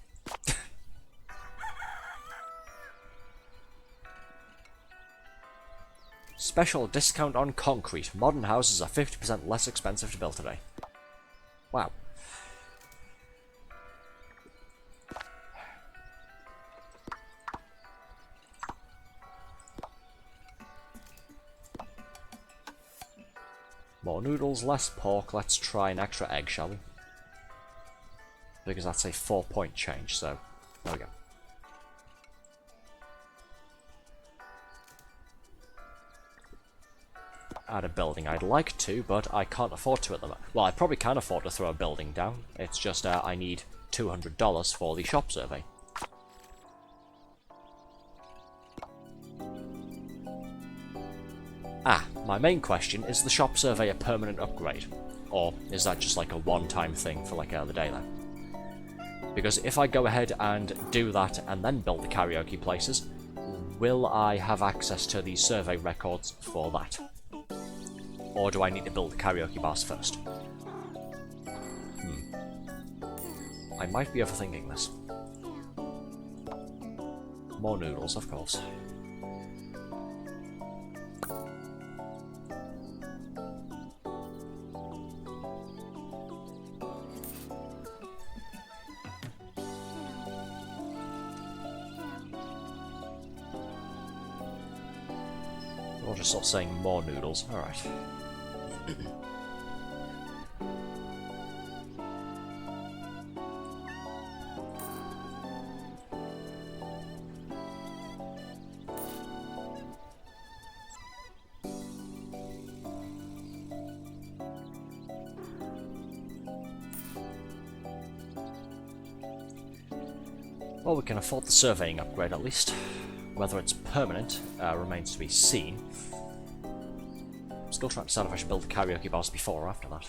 Special discount on concrete. Modern houses are 50% less expensive to build today. Wow. More noodles, less pork. Let's try an extra egg, shall we? Because that's a 4-point change, so there we go. Add a building. I'd like to, but I can't afford to at the moment. Well, I probably can afford to throw a building down. It's just I need $200 for the shop survey. My main question, is the shop survey a permanent upgrade? Or is that just like a one-time thing for like the day then? Because if I go ahead and do that and then build the karaoke places, will I have access to the survey records for that? Or do I need to build the karaoke bars first? I might be overthinking this. More noodles, of course. Or just sort of saying more noodles. Alright. Well, we can afford the surveying upgrade at least. Whether it's permanent remains to be seen. I'm still trying to decide if I should build the karaoke bars before or after that.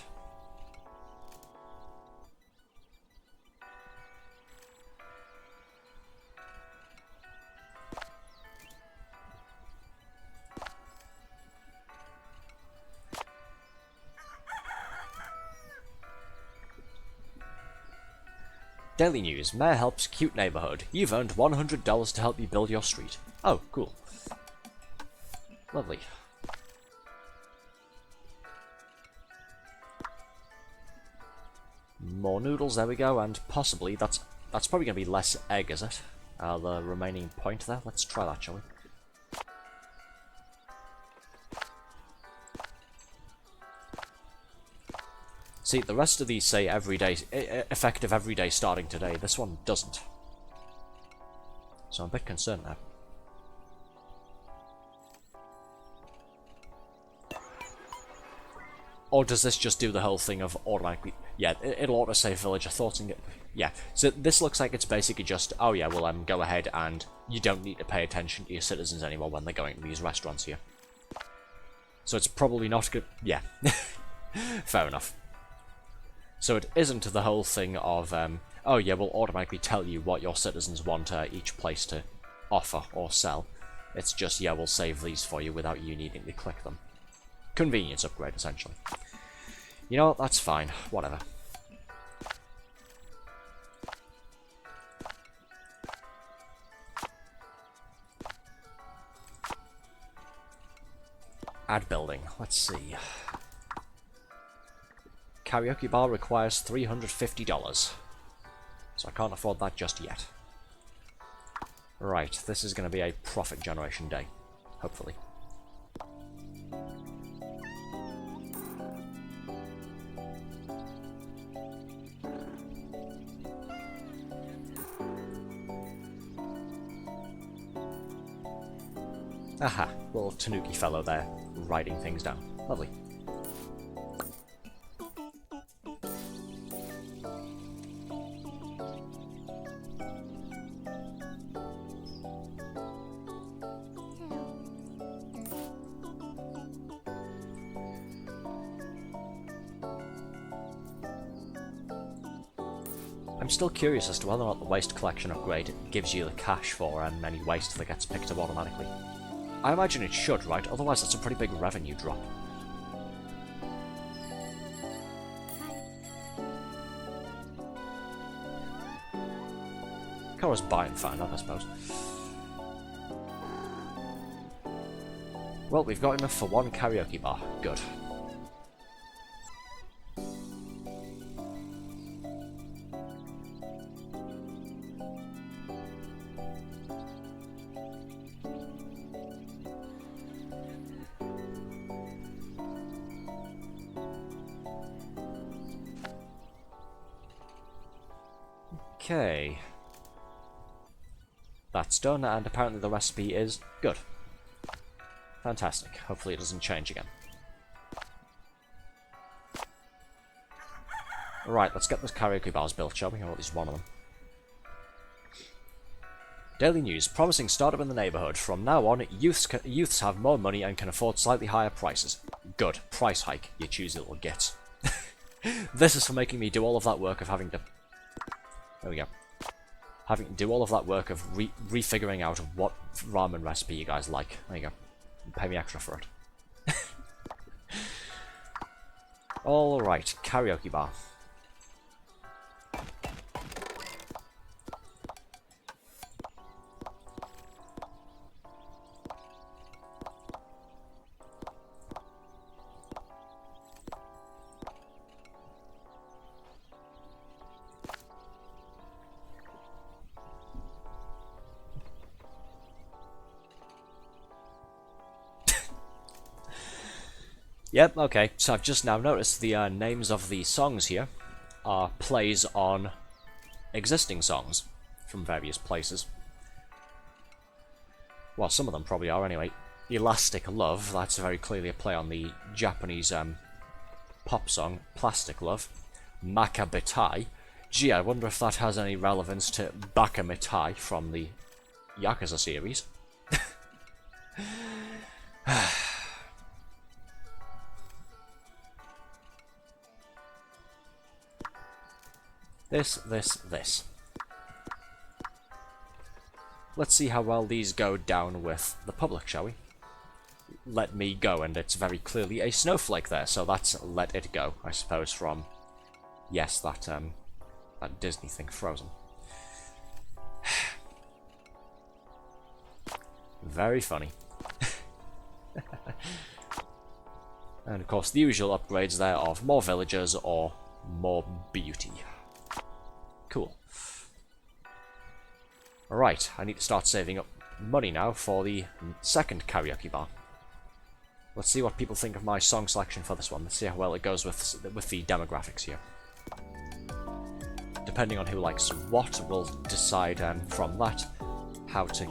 Daily News. Mayor helps cute neighborhood. You've earned $100 to help you build your street. Oh, cool. Lovely. More noodles, there we go, and possibly, that's probably going to be less egg, is it? The remaining point there. Let's try that, shall we? See, the rest of these say every day, effective every day starting today. This one doesn't. So I'm a bit concerned now. Or does this just do the whole thing of automatically... Yeah, it'll auto-save villager thoughts and get... Yeah, so this looks like it's basically just, oh yeah, well, go ahead and you don't need to pay attention to your citizens anymore when they're going to these restaurants here. So it's probably not good... Yeah. Fair enough. So it isn't the whole thing of, oh yeah, we'll automatically tell you what your citizens want each place to offer or sell. It's just, yeah, we'll save these for you without you needing to click them. Convenience upgrade, essentially. You know what, that's fine. Whatever. Add building. Let's see. Karaoke bar requires $350. So I can't afford that just yet. Right, this is going to be a profit generation day. Hopefully. Aha, little Tanuki fellow there, writing things down. Lovely. I'm still curious as to whether or not the waste collection upgrade gives you the cash for any waste that gets picked up automatically. I imagine it should, right? Otherwise that's a pretty big revenue drop. Cora's buying fine, I suppose. Well, we've got enough for one karaoke bar. Good. Okay. That's done, and apparently the recipe is good. Fantastic. Hopefully it doesn't change again. Right, let's get those karaoke bars built, shall we? Or at least one of them. Daily News. Promising startup in the neighbourhood. From now on, youths have more money and can afford slightly higher prices. Good. Price hike, you choosy little gits. This is for making me do all of that work of having to There we go. Having to do all of that work of refiguring out what ramen recipe you guys like. There you go. Pay me extra for it. Alright, karaoke bar. Yep, okay, so I've just now noticed the names of the songs here are plays on existing songs from various places. Well, some of them probably are anyway. Elastic Love, that's very clearly a play on the Japanese pop song Plastic Love. Makabetai, gee, I wonder if that has any relevance to Bakamitai from the Yakuza series. This. Let's see how well these go down with the public, shall we? Let me go, and it's very clearly a snowflake there, so that's Let It Go, I suppose, from, yes, that Disney thing, Frozen. Very funny. And of course the usual upgrades there of more villagers or more beauty. Cool. Alright, I need to start saving up money now for the second karaoke bar. Let's see what people think of my song selection for this one. Let's see how well it goes with the demographics here. Depending on who likes what, we'll decide from that how to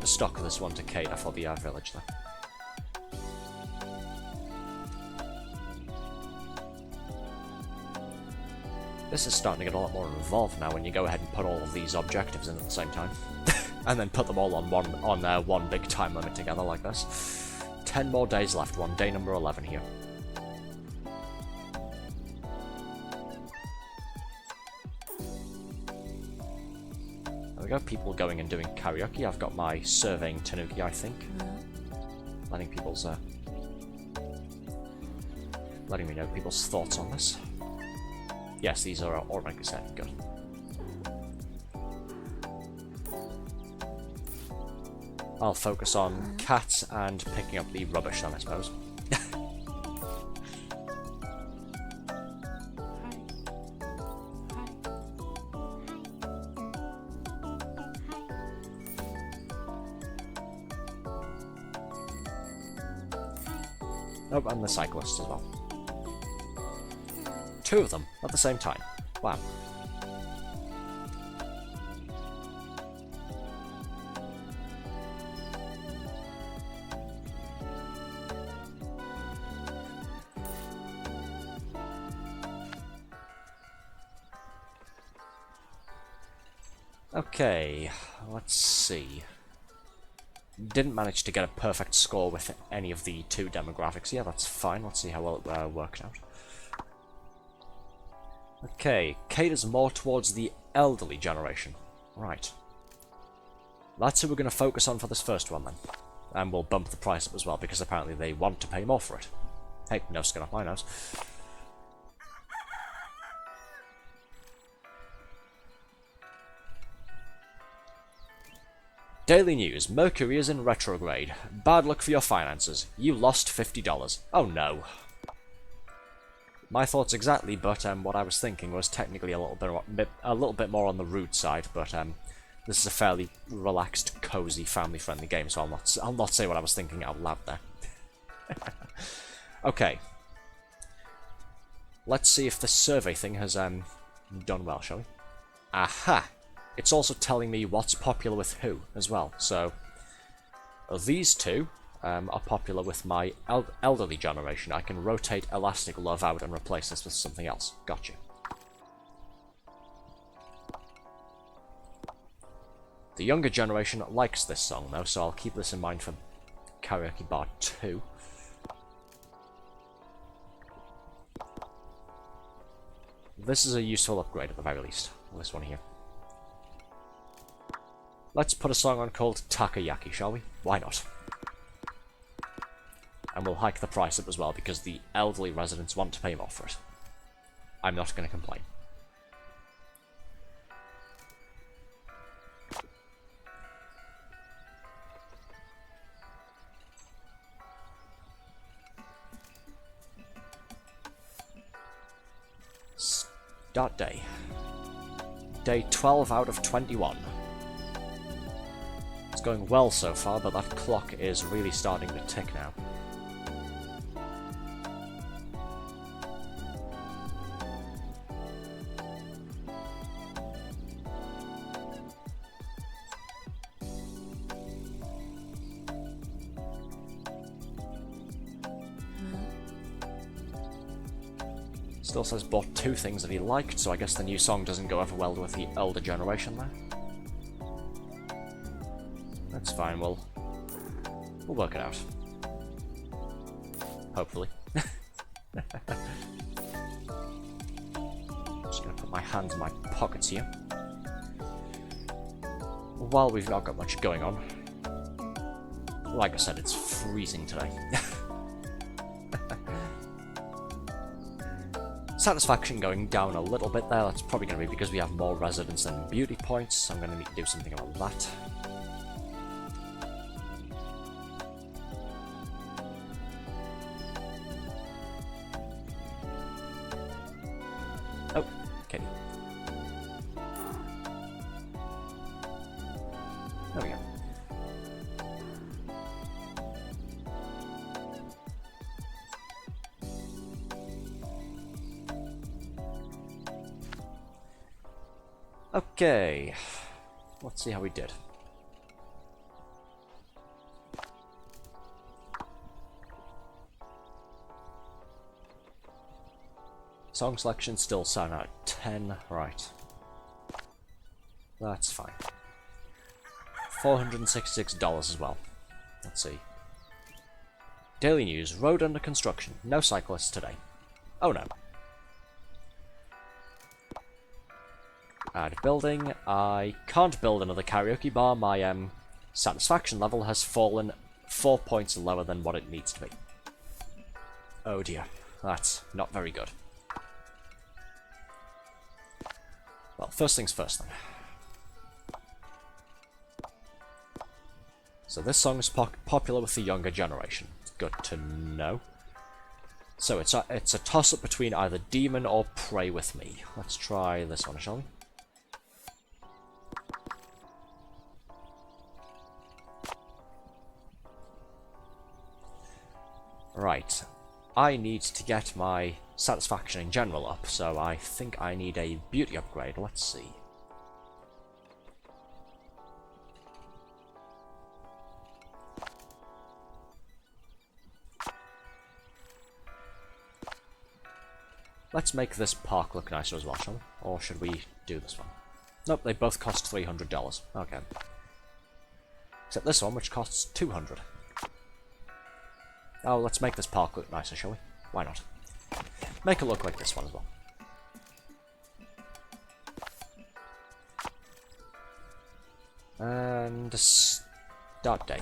stock this one to cater for the village there. This is starting to get a lot more involved now when you go ahead and put all of these objectives in at the same time. And then put them all on one big time limit together like this. 10 more days left, on day number 11 here. There we go, people going and doing karaoke. I've got my surveying tanuki, I think. Letting me know people's thoughts on this. Yes, these are automatically set. Good. I'll focus on cats and picking up the rubbish then, I suppose. Oh, and the cyclists as well. 2 of them at the same time. Wow. Okay, let's see. Didn't manage to get a perfect score with any of the 2 demographics. Yeah, that's fine. Let's see how well it worked out. Okay, caters more towards the elderly generation. Right. That's who we're going to focus on for this first one then. And we'll bump the price up as well, because apparently they want to pay more for it. Hey, no skin off my nose. Daily news. Mercury is in retrograde. Bad luck for your finances. You lost $50. Oh no. My thoughts exactly, but what I was thinking was technically a little bit more on the rude side, but this is a fairly relaxed, cozy, family-friendly game, so I'll not say what I was thinking out loud there. Okay. Let's see if the survey thing has done well, shall we? Aha! It's also telling me what's popular with who as well, so these 2 are popular with my elderly generation. I can rotate Elastic Love out and replace this with something else. Gotcha. The younger generation likes this song though, so I'll keep this in mind for Karaoke Bar 2. This is a useful upgrade at the very least. this one here. Let's put a song on called Takoyaki, shall we? Why not? And we'll hike the price up as well, because the elderly residents want to pay more for it. I'm not going to complain. Start day. Day 12 out of 21. It's going well so far, but that clock is really starting to tick now. Still says bought 2 things that he liked, so I guess the new song doesn't go over well with the older generation there. That's fine, we'll work it out. Hopefully. Just gonna put my hands in my pockets here. While we've not got much going on. Like I said, it's freezing today. Satisfaction going down a little bit there. That's probably going to be because we have more residents than beauty points, so I'm going to need to do something about that. Oh, kitty. There we go. Okay, let's see how we did. Song selection still 7 out of 10, right. That's fine. $466 as well. Let's see. Daily news, road under construction. No cyclists today. Oh no. Add building. I can't build another karaoke bar. My satisfaction level has fallen 4 points lower than what it needs to be. Oh dear, that's not very good. Well, first things first then. So this song is popular with the younger generation. Good to know. So it's a toss-up between either Demon or Pray With Me. Let's try this one, shall we? Right, I need to get my satisfaction in general up, so I think I need a beauty upgrade. Let's see. Let's make this park look nicer as well, shall we? Or should we do this one? Nope, they both cost $300. Okay. Except this one, which costs $200. Oh, let's make this park look nicer, shall we? Why not? Make it look like this one as well. And start day.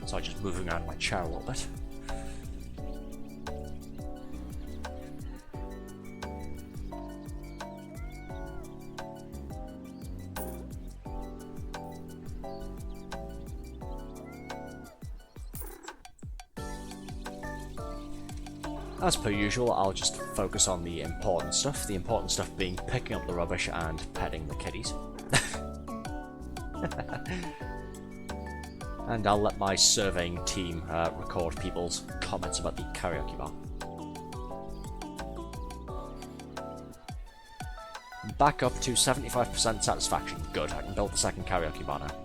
So I'm just moving around my chair a little bit. As per usual, I'll just focus on the important stuff. The important stuff being picking up the rubbish and petting the kitties. And I'll let my surveying team record people's comments about the karaoke bar. Back up to 75% satisfaction. Good, I can build the second karaoke bar now.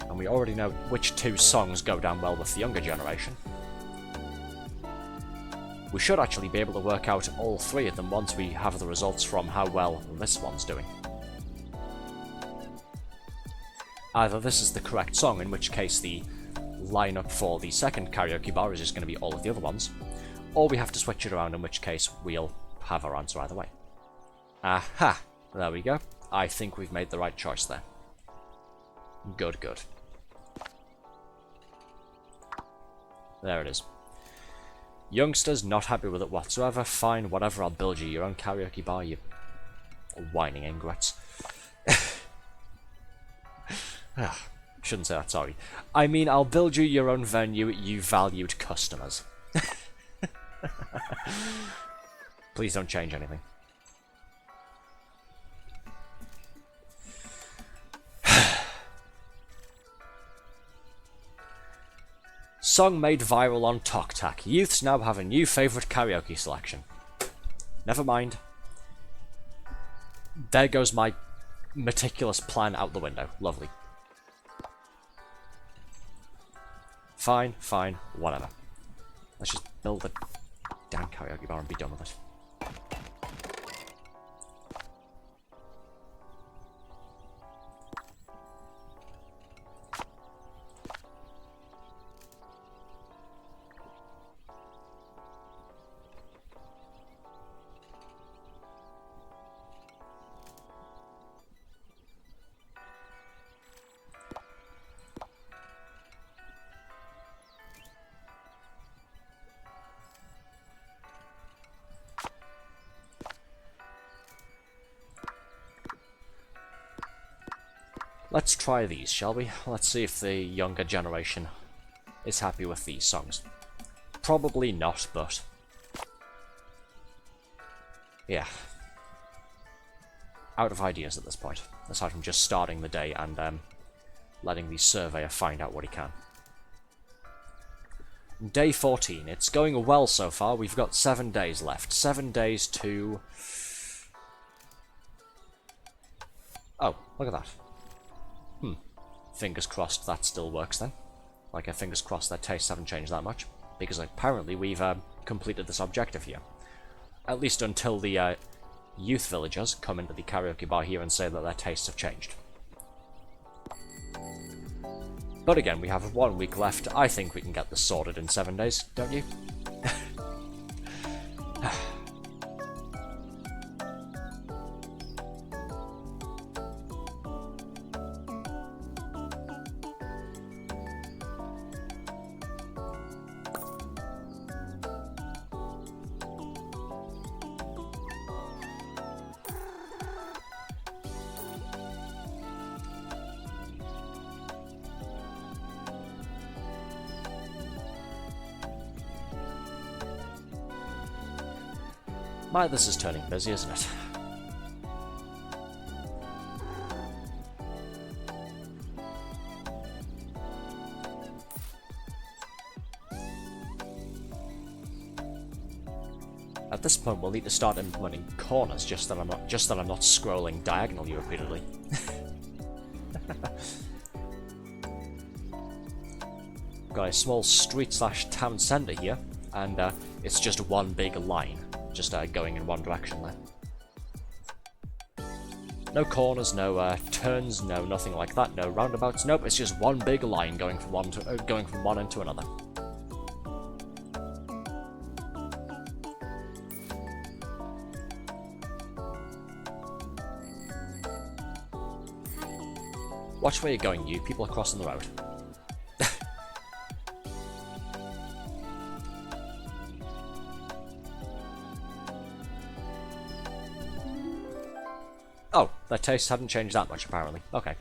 And we already know which two songs go down well with the younger generation, we should actually be able to work out all three of them once we have the results from how well this one's doing. Either this is the correct song, in which case the lineup for the second karaoke bar is just going to be all of the other ones, or we have to switch it around, in which case we'll have our answer either way. Aha! There we go. I think we've made the right choice there. Good, good. There it is. Youngsters not happy with it whatsoever. Fine, whatever, I'll build you your own karaoke bar, you whining ingrates. Shouldn't say that, sorry. I mean, I'll build you your own venue, you valued customers. Please don't change anything. Song made viral on TokTok. Youths now have a new favourite karaoke selection. Never mind. There goes my meticulous plan out the window. Lovely. Fine, fine, whatever. Let's just build a damn karaoke bar and be done with it. Let's try these, shall we? Let's see if the younger generation is happy with these songs. Probably not, but... yeah. Out of ideas at this point, aside from just starting the day and letting the surveyor find out what he can. Day 14. It's going well so far. We've got 7 days left. 7 days to... oh, look at that. Fingers crossed that still works then. Like, fingers crossed their tastes haven't changed that much. Because apparently we've completed this objective here. At least until the youth villagers come into the karaoke bar here and say that their tastes have changed. But again, we have 1 week left. I think we can get this sorted in 7 days, don't you? My, this is turning busy, isn't it? At this point, we'll need to start implementing corners, just that I'm not scrolling diagonally repeatedly. Got a small street/town centre here, and it's just one big line. Just going in one direction there. No corners, no turns, no nothing like that, no roundabouts. Nope, it's just one big line going from one end to another. Watch where you're going, you people are crossing the road. Oh, their tastes hadn't changed that much, apparently. Okay.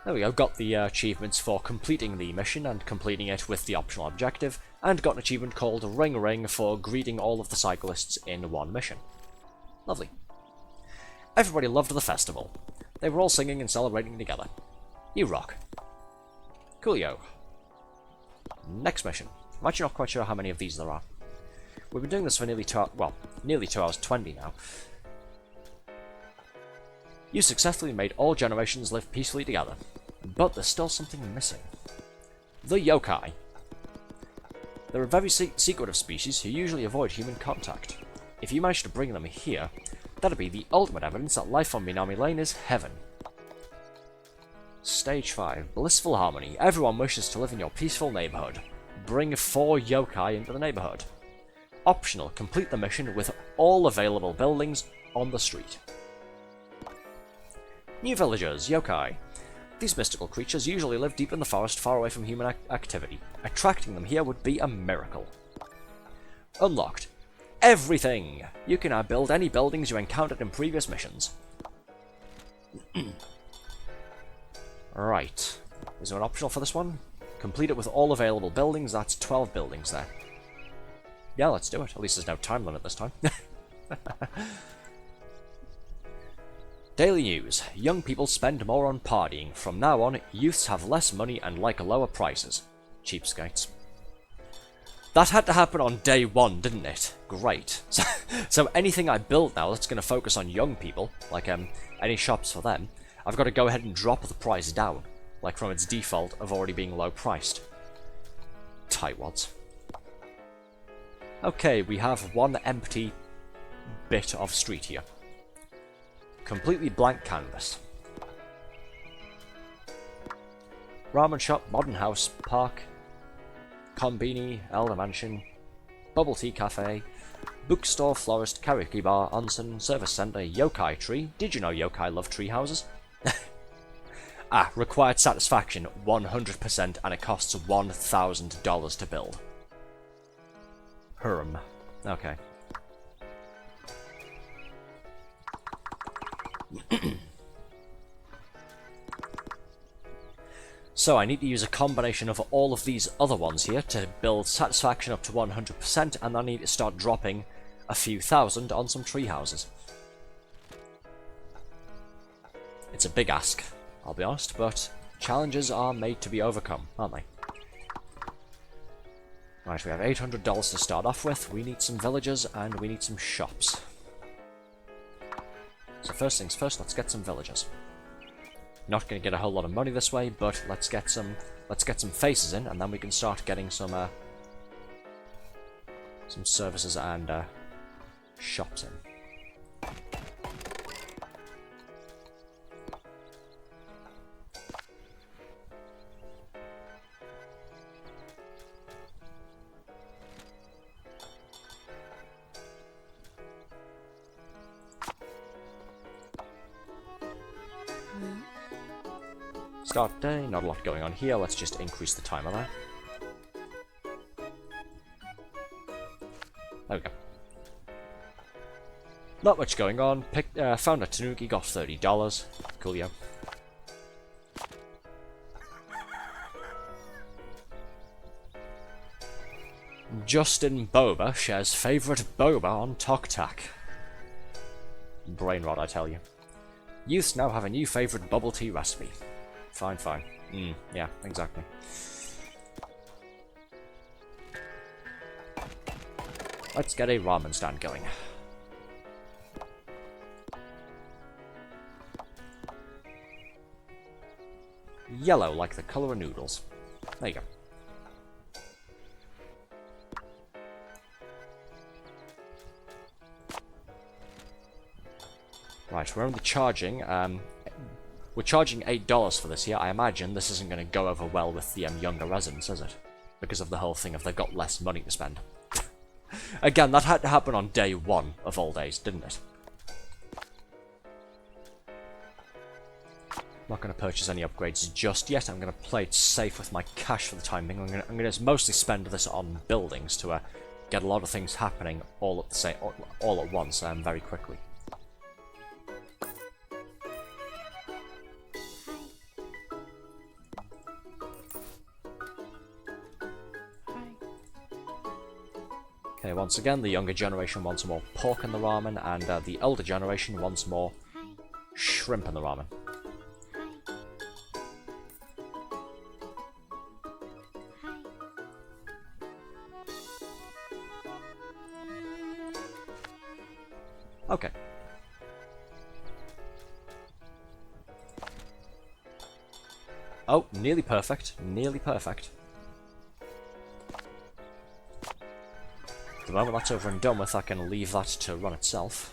There we go, got the achievements for completing the mission and completing it with the optional objective, and got an achievement called Ring Ring for greeting all of the cyclists in one mission. Lovely. Everybody loved the festival. They were all singing and celebrating together. You rock. Coolio. Next mission. I'm actually not quite sure how many of these there are. We've been doing this for nearly 2 hours 20 now. You successfully made all generations live peacefully together. But there's still something missing. The yokai. They're a very secretive species who usually avoid human contact. If you manage to bring them here, that'd be the ultimate evidence that life on Minami Lane is heaven. Stage 5. Blissful Harmony. Everyone wishes to live in your peaceful neighborhood. Bring 4 yokai into the neighborhood. Optional. Complete the mission with all available buildings on the street. New villagers. Yokai. These mystical creatures usually live deep in the forest far away from human activity. Attracting them here would be a miracle. Unlocked. Everything! You can now build any buildings you encountered in previous missions. Right. Is there an optional for this one? Complete it with all available buildings. That's 12 buildings there. Yeah, let's do it. At least there's no time limit this time. Daily news. Young people spend more on partying. From now on, youths have less money and like lower prices. Cheapskates. That had to happen on day 1, didn't it? Great. So anything I build now that's going to focus on young people, like any shops for them, I've got to go ahead and drop the price down, like from its default of already being low priced. Tightwads. Okay, we have one empty bit of street here. Completely blank canvas. Ramen shop, modern house, park, konbini, elder mansion, bubble tea cafe, bookstore, florist, karaoke bar, onsen, service center, yokai tree. Did you know yokai love tree houses? Required satisfaction 100% and it costs $1,000 to build. Okay. So I need to use a combination of all of these other ones here to build satisfaction up to 100%, and I need to start dropping a few thousand on some tree houses. It's a big ask, I'll be honest, but challenges are made to be overcome, aren't they? Right, we have $800 to start off with. We need some villagers and we need some shops. So first things first, let's get some villagers. Not going to get a whole lot of money this way, but let's get some faces in, and then we can start getting some services and shops in. Start day, not a lot going on here, let's just increase the timer there. There we go. Not much going on, found a tanuki, got $30. Coolio. Justin Boba shares favourite boba on TokTak. Brain rot, I tell you. Youths now have a new favourite bubble tea recipe. Fine, fine. Yeah, exactly. Let's get a ramen stand going. Yellow, like the colour of noodles. There you go. Right, we're only charging, we're charging $8 for this here. I imagine this isn't going to go over well with the younger residents, is it? Because of the whole thing of they've got less money to spend. Again, that had to happen on day 1 of all days, didn't it? Not going to purchase any upgrades just yet. I'm going to play it safe with my cash for the time being. I'm going to mostly spend this on buildings to get a lot of things happening all at once very quickly. Okay, once again, the younger generation wants more pork in the ramen, and the older generation wants more shrimp in the ramen. Okay. Oh, nearly perfect. Nearly perfect. The moment that's over and done with, I can leave that to run itself.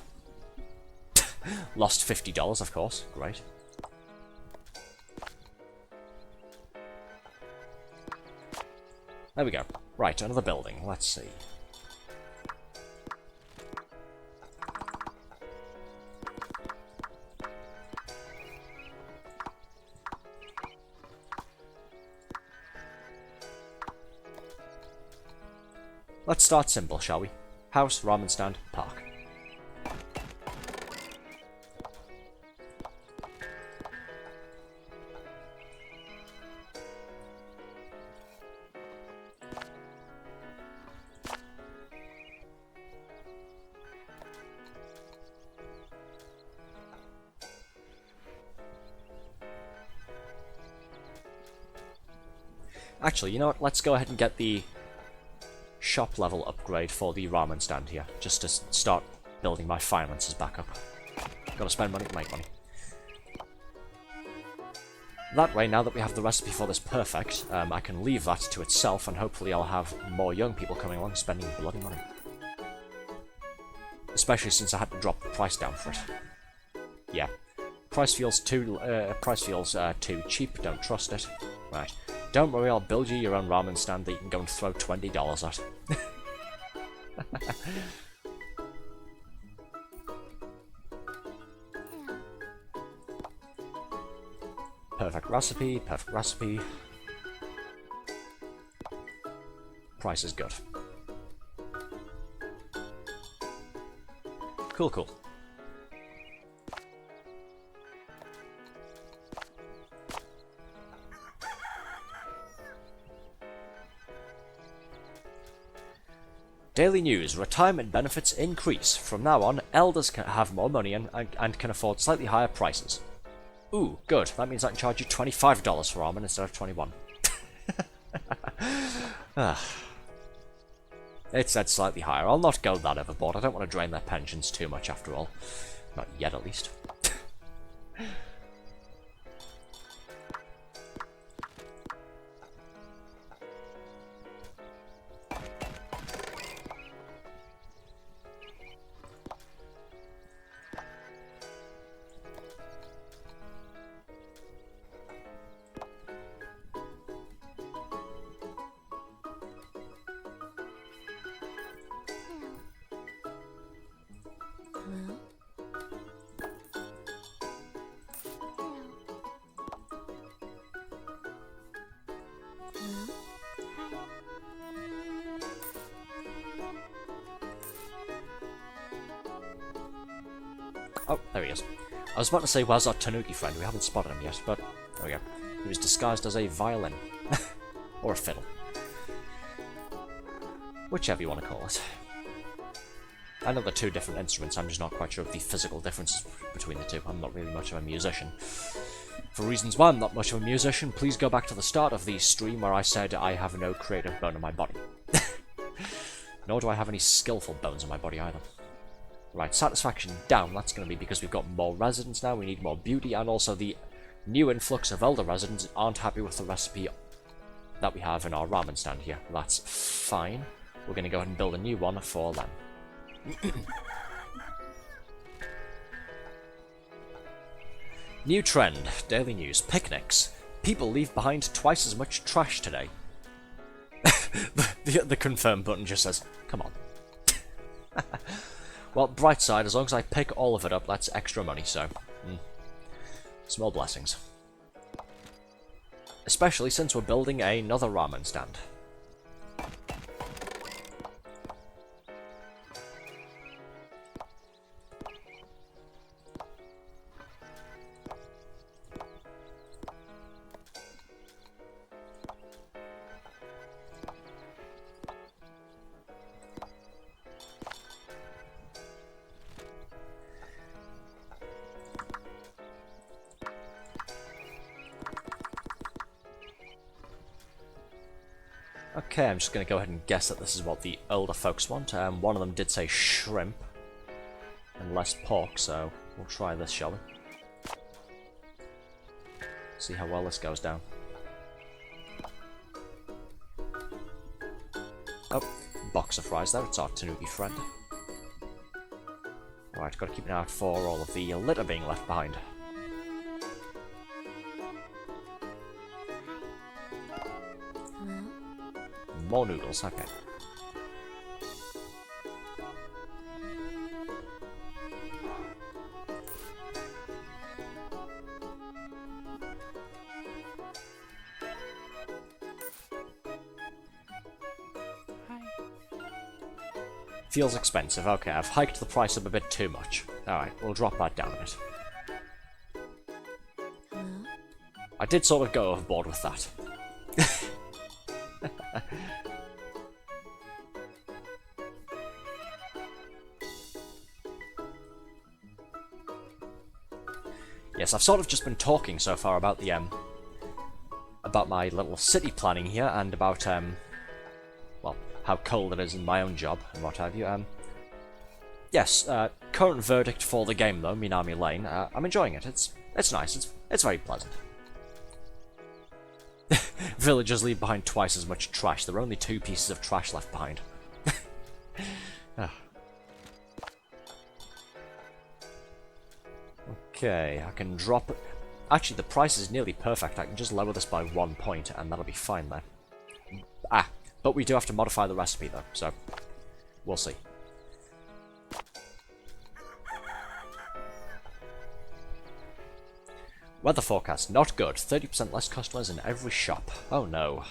Lost $50, of course. Great. There we go. Right, another building. Let's see. Let's start simple, shall we? House, ramen stand, park. Actually, you know what? Let's go ahead and get the shop level upgrade for the ramen stand here, just to start building my finances back up. Gotta spend money to make money. That way, now that we have the recipe for this perfect, I can leave that to itself, and hopefully I'll have more young people coming along spending bloody money. Especially since I had to drop the price down for it. Yeah. Price feels too cheap, don't trust it. Right. Don't worry, I'll build you your own ramen stand that you can go and throw $20 at. Perfect recipe, perfect recipe. Price is good. Cool, cool. Daily news. Retirement benefits increase. From now on, elders can have more money and can afford slightly higher prices. Ooh, good. That means I can charge you $25 for ramen instead of 21. It said slightly higher. I'll not go that overboard. I don't want to drain their pensions too much after all. Not yet, at least. Oh, there he is. I was about to say, where's our Tanuki friend? We haven't spotted him yet, but there we go. He was disguised as a violin. Or a fiddle. Whichever you want to call it. I know they're two different instruments, I'm just not quite sure of the physical differences between the two. I'm not really much of a musician. For reasons why I'm not much of a musician, please go back to the start of the stream where I said I have no creative bone in my body. Nor do I have any skillful bones in my body either. Right, satisfaction down. That's going to be because we've got more residents now, we need more beauty, and also the new influx of elder residents aren't happy with the recipe that we have in our ramen stand here. That's fine. We're going to go ahead and build a new one for them. New trend, daily news, picnics. People leave behind twice as much trash today. the confirm button just says, come on. Well, bright side, as long as I pick all of it up, that's extra money, so... small blessings. Especially since we're building another ramen stand. Okay, I'm just going to go ahead and guess that this is what the older folks want. One of them did say shrimp and less pork, so we'll try this, shall we? See how well this goes down. box of fries there. It's our Tanuki friend. Alright, gotta keep an eye out for all of the litter being left behind. More noodles, okay. Feels expensive. Okay, I've hiked the price up a bit too much. Alright, we'll drop that down a bit. I did sort of go overboard with that. Yes, I've sort of just been talking so far about the, about my little city planning here, and about, well, how cold it is in my own job, and what have you. Yes, current verdict for the game, though, Minami Lane. I'm enjoying it. It's nice. It's very pleasant. Villagers leave behind twice as much trash. There are only 2 pieces of trash left behind. Okay, I can drop it. Actually, the price is nearly perfect. I can just lower this by 1 point, and that'll be fine then. But we do have to modify the recipe, though, so we'll see. Weather forecast, not good. 30% less customers in every shop. Oh no.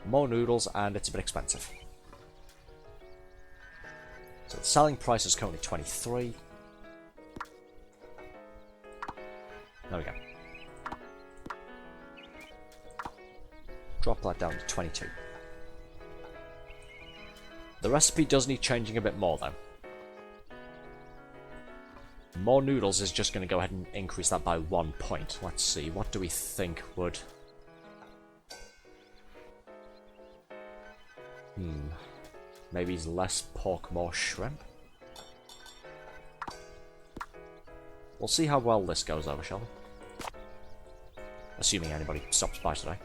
More noodles, and it's a bit expensive. So the selling price is currently 23. There we go. Drop that down to 22. The recipe does need changing a bit more, though. More noodles is just going to go ahead and increase that by 1 point. Let's see, what do we think would... Maybe less pork, more shrimp? We'll see how well this goes over, shall we? Assuming anybody stops by today.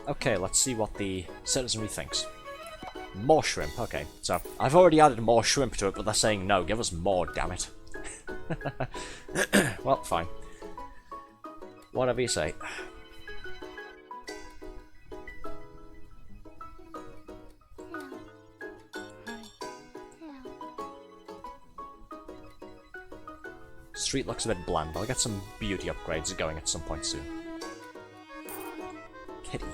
Okay, let's see what the citizenry thinks. More shrimp, okay. So, I've already added more shrimp to it, but they're saying no, give us more, damn it. Well, fine. Whatever you say. Street looks a bit bland, but I'll get some beauty upgrades going at some point soon. Kitty.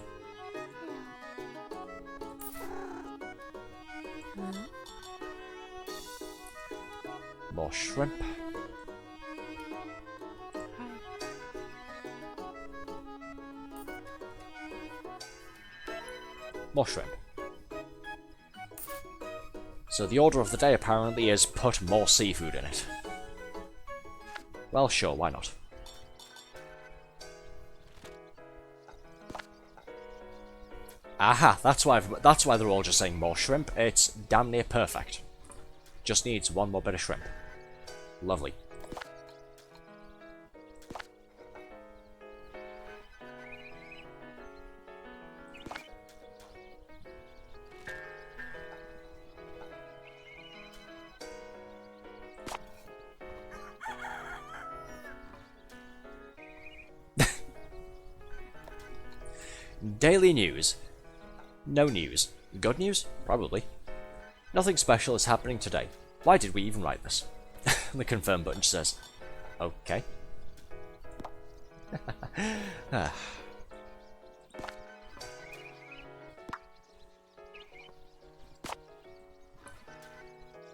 More shrimp. More shrimp. So the order of the day apparently is put more seafood in it. Well, sure, why not? Aha, that's why they're all just saying more shrimp. It's damn near perfect. Just needs 1 more bit of shrimp. Lovely. Daily news. No news. Good news? Probably. Nothing special is happening today. Why did we even write this? The confirm button says, okay. There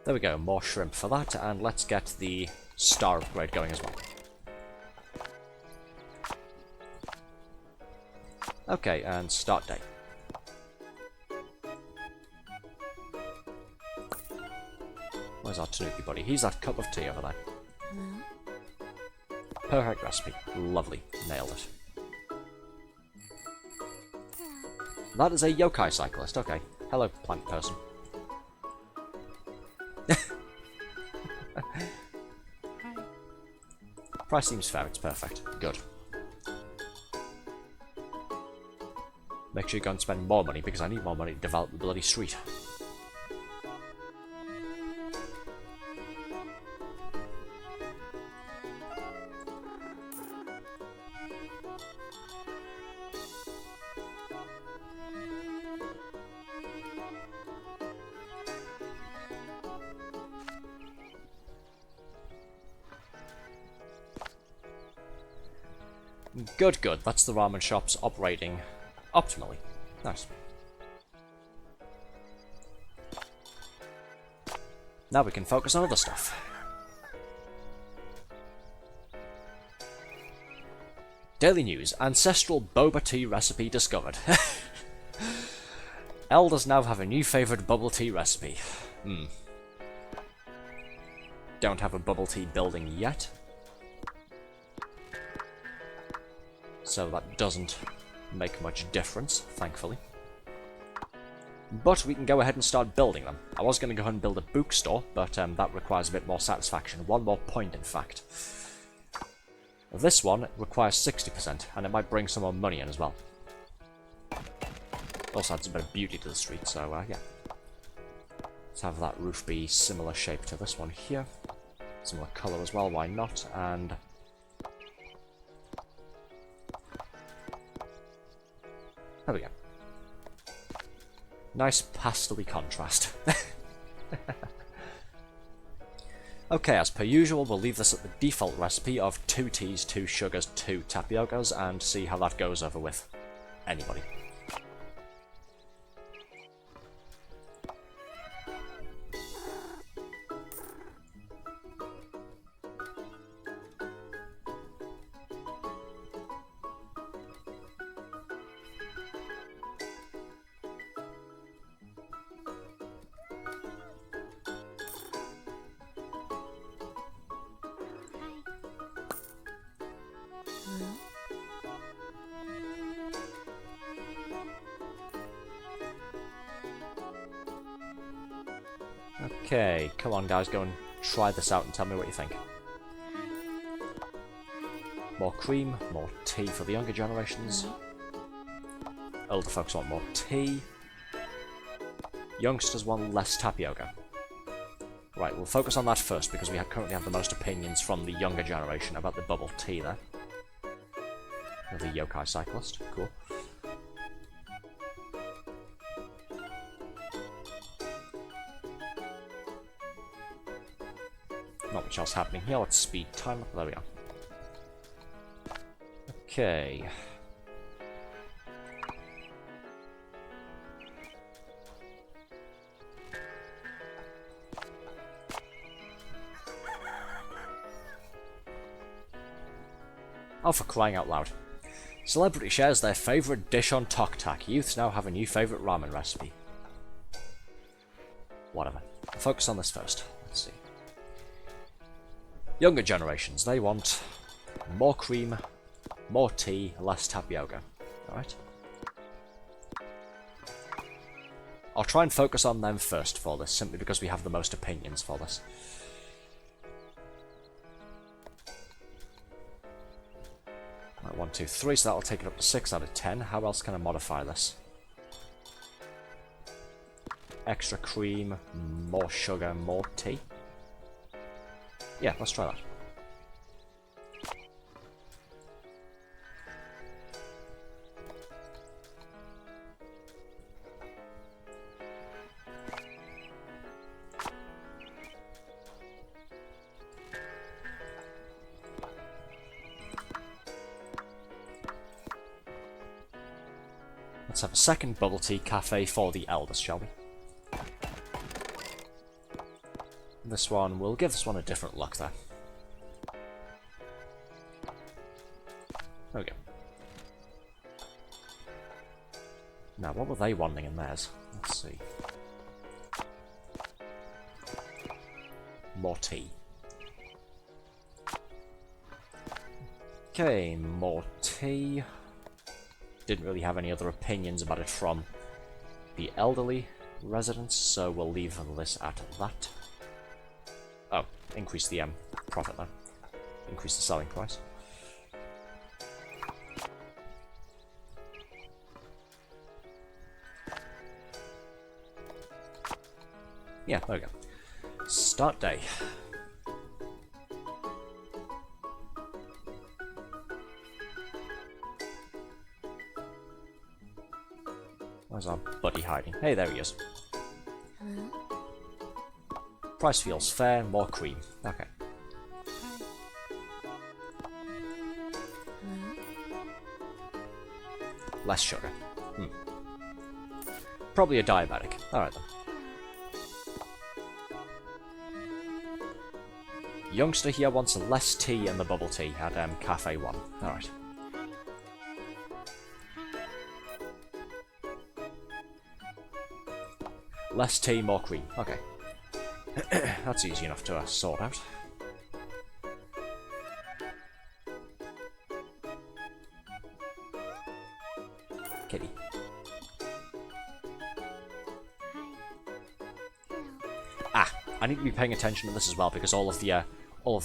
we go, more shrimp for that, and let's get the star upgrade going as well. Okay, and start day. Where's our Tanuki buddy? He's that cup of tea over there. Perfect recipe. Lovely. Nailed it. That is a yokai cyclist. Okay. Hello, plant person. Price seems fair. It's perfect. Good. Make sure you go and spend more money, because I need more money to develop the bloody street. Good, good. That's the ramen shops operating optimally. Nice. Now we can focus on other stuff. Daily news. Ancestral boba tea recipe discovered. Elders now have a new favourite bubble tea recipe. Don't have a bubble tea building yet. So that doesn't make much difference, thankfully. But we can go ahead and start building them. I was going to go ahead and build a bookstore, but that requires a bit more satisfaction. 1 more point, in fact. This one requires 60%, and it might bring some more money in as well. Also adds a bit of beauty to the street, so yeah. Let's have that roof be similar shape to this one here. Similar colour as well, why not? And there we go. Nice pastel-y contrast. Okay, as per usual, we'll leave this at the default recipe of 2 teas, 2 sugars, 2 tapiokas, and see how that goes over with anybody. Okay, come on guys, go and try this out and tell me what you think. More cream, more tea for the younger generations. Older folks want more tea. Youngsters want less tapioca. Right, we'll focus on that first because we currently have the most opinions from the younger generation about the bubble tea there. The yokai cyclist, cool. Not much else happening here. Let's speed time up. There we are. Okay. Oh, for crying out loud. Celebrity shares their favourite dish on TokTok. Youths now have a new favourite ramen recipe. Whatever. I'll focus on this first. Let's see. Younger generations, they want more cream, more tea, less tapioca. Alright? I'll try and focus on them first for this, simply because we have the most opinions for this. Right, 1, 2, 3, so that'll take it up to 6 out of 10. How else can I modify this? Extra cream, more sugar, more tea. Yeah, let's try that. Let's have a second bubble tea cafe for the elders, shall we? This one, we'll give this one a different look there. There we go. Now, what were they wanting in theirs? Let's see. More tea. Okay, more tea. Didn't really have any other opinions about it from the elderly residents, so we'll leave this at that. Oh, increase the profit then. Increase the selling price. Yeah, there we go. Start day. Where's our buddy hiding? Hey, there he is. Hello? Price feels fair, more cream. Okay. Hello? Less sugar. Probably a diabetic. Alright then. Youngster here wants less tea and the bubble tea at Cafe 1. Alright. Less tea, more cream. Okay. That's easy enough to sort out. Kitty. Ah, I need to be paying attention to this as well because all of the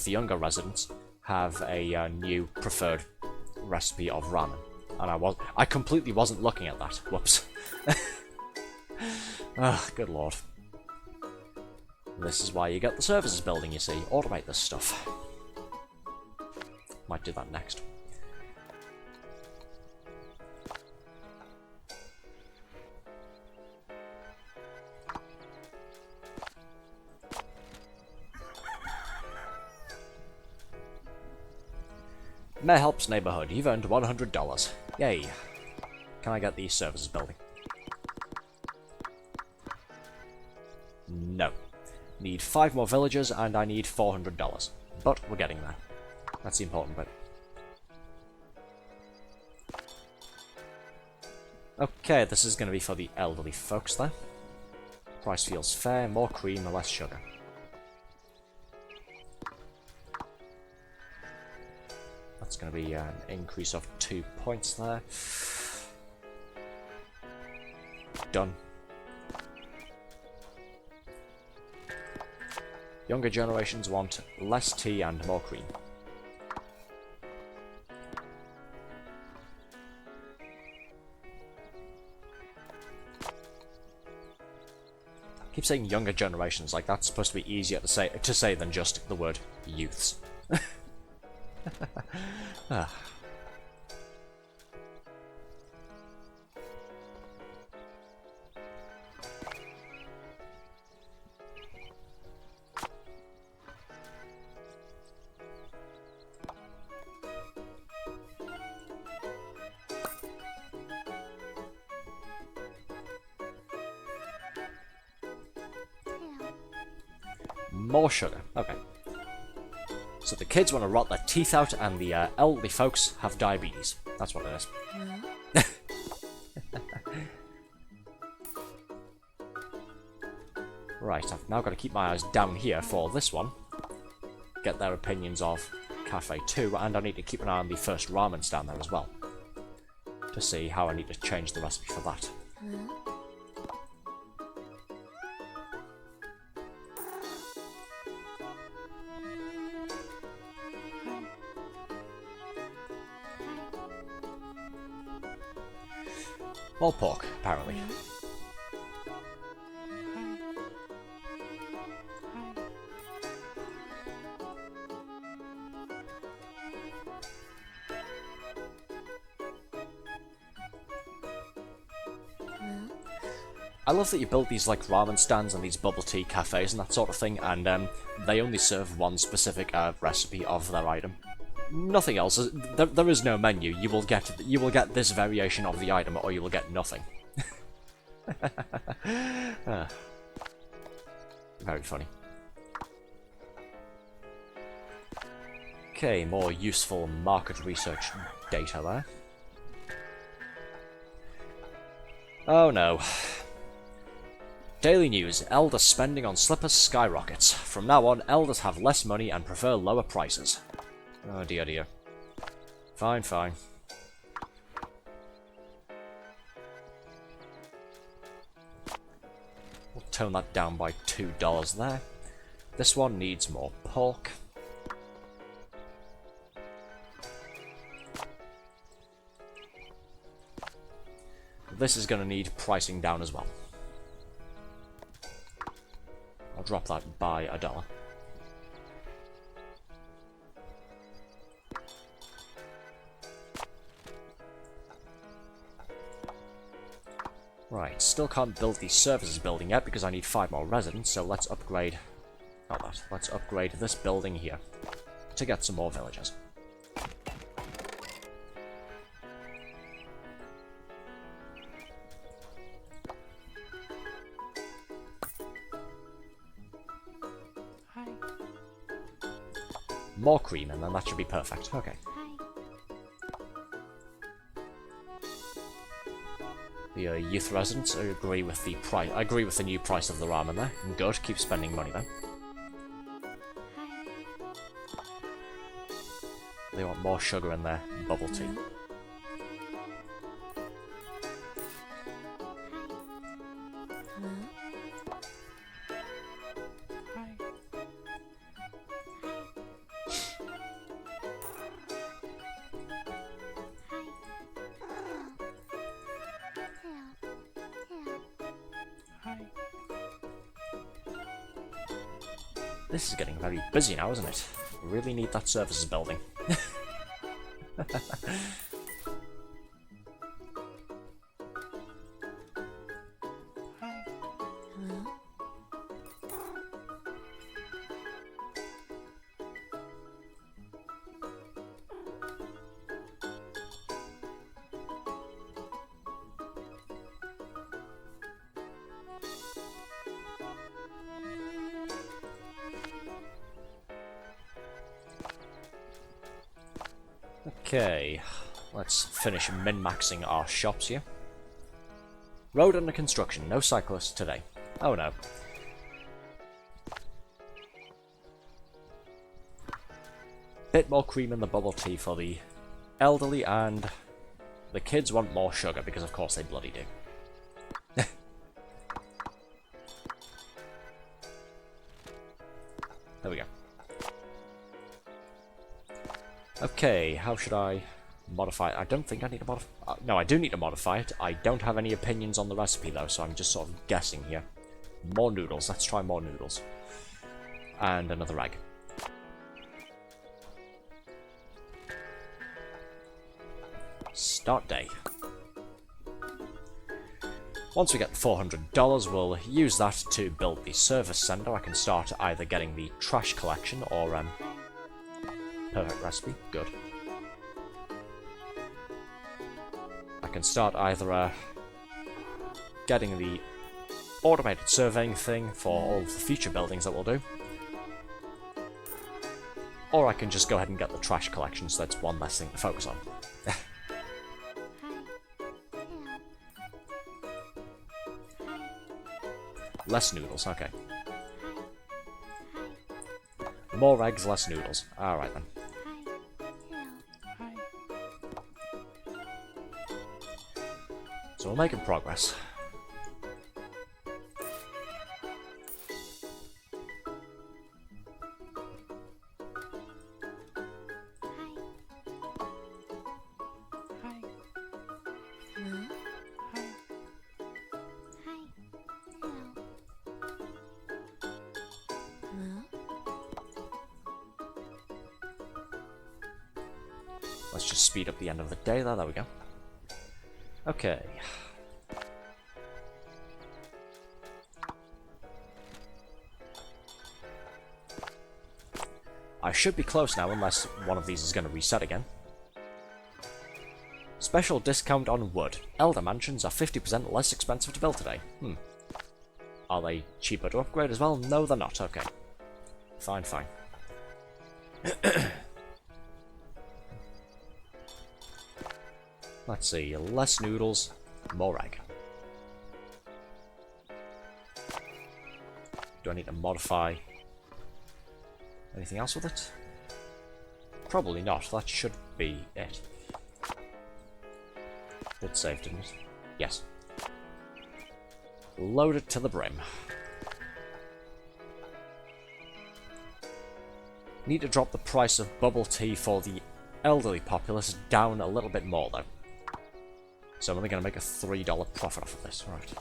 younger residents have a new preferred recipe of ramen, and I completely wasn't looking at that. Whoops. Ah, good lord. This is why you get the services building, you see. Automate this stuff. Might do that next. Mayor helps neighborhood. You've earned $100. Yay. Can I get the services building? No. Need 5 more villagers and I need $400. But we're getting there. That's the important bit. Okay, this is going to be for the elderly folks there. Price feels fair, more cream, less sugar. That's going to be an increase of 2 points there. Done. Younger generations want less tea and more cream. I keep saying younger generations, like that's supposed to be easier to say than just the word youths. Ah. More sugar. Okay. So the kids want to rot their teeth out, and the elderly folks have diabetes. That's what it is. Right, I've now got to keep my eyes down here for this one. Get their opinions of Cafe 2, and I need to keep an eye on the first ramen stand there as well. To see how I need to change the recipe for that. More pork, apparently. I love that you build these like ramen stands and these bubble tea cafes and that sort of thing, and they only serve one specific recipe of their item. Nothing else. There is no menu. You will get this variation of the item, or you will get nothing. Very funny. Okay, more useful market research data there. Oh no. Daily news. Elder spending on slippers skyrockets. From now on, elders have less money and prefer lower prices. Oh dear dear. Fine, fine. We'll tone that down by $2 there. This one needs more pork. This is going to need pricing down as well. I'll drop that by $1. Right, still can't build the services building yet because I need 5 more residents, so let's upgrade... Not that, let's upgrade this building here to get some more villagers. Hi. More cream, and then that should be perfect. Okay. The youth residents agree with the price. I agree with the new price of the ramen there. Good, keep spending money then. They want more sugar in their bubble tea. This is getting very busy now, isn't it? Really need that services building. Okay, let's finish min-maxing our shops here. Road under construction, no cyclists today. Oh no. Bit more cream in the bubble tea for the elderly, and the kids want more sugar because of course they bloody do. There we go. Okay, how should I modify it? I don't think I need to modify... no, I do need to modify it. I don't have any opinions on the recipe, though, so I'm just sort of guessing here. More noodles. Let's try more noodles. And another egg. Start day. Once we get $400, we'll use that to build the service center. I can start either getting the trash collection or... perfect recipe. Good. I can start either getting the automated surveying thing for all of the future buildings that we'll do, or I can just go ahead and get the trash collection, so that's one less thing to focus on. Less noodles, okay. More eggs, less noodles. Alright then. So we're making progress. Let's just speed up the end of the day there, there we go. Okay. I should be close now, unless one of these is going to reset again. Special discount on wood. Elder mansions are 50% less expensive to build today. Are they cheaper to upgrade as well? No, they're not. Okay. Fine, fine. Let's see. Less noodles, more egg. Do I need to modify anything else with it? Probably not. That should be it. Did save, didn't it? Yes. Load it to the brim. Need to drop the price of bubble tea for the elderly populace down a little bit more, though. So I'm only going to make a $3 profit off of this. Right.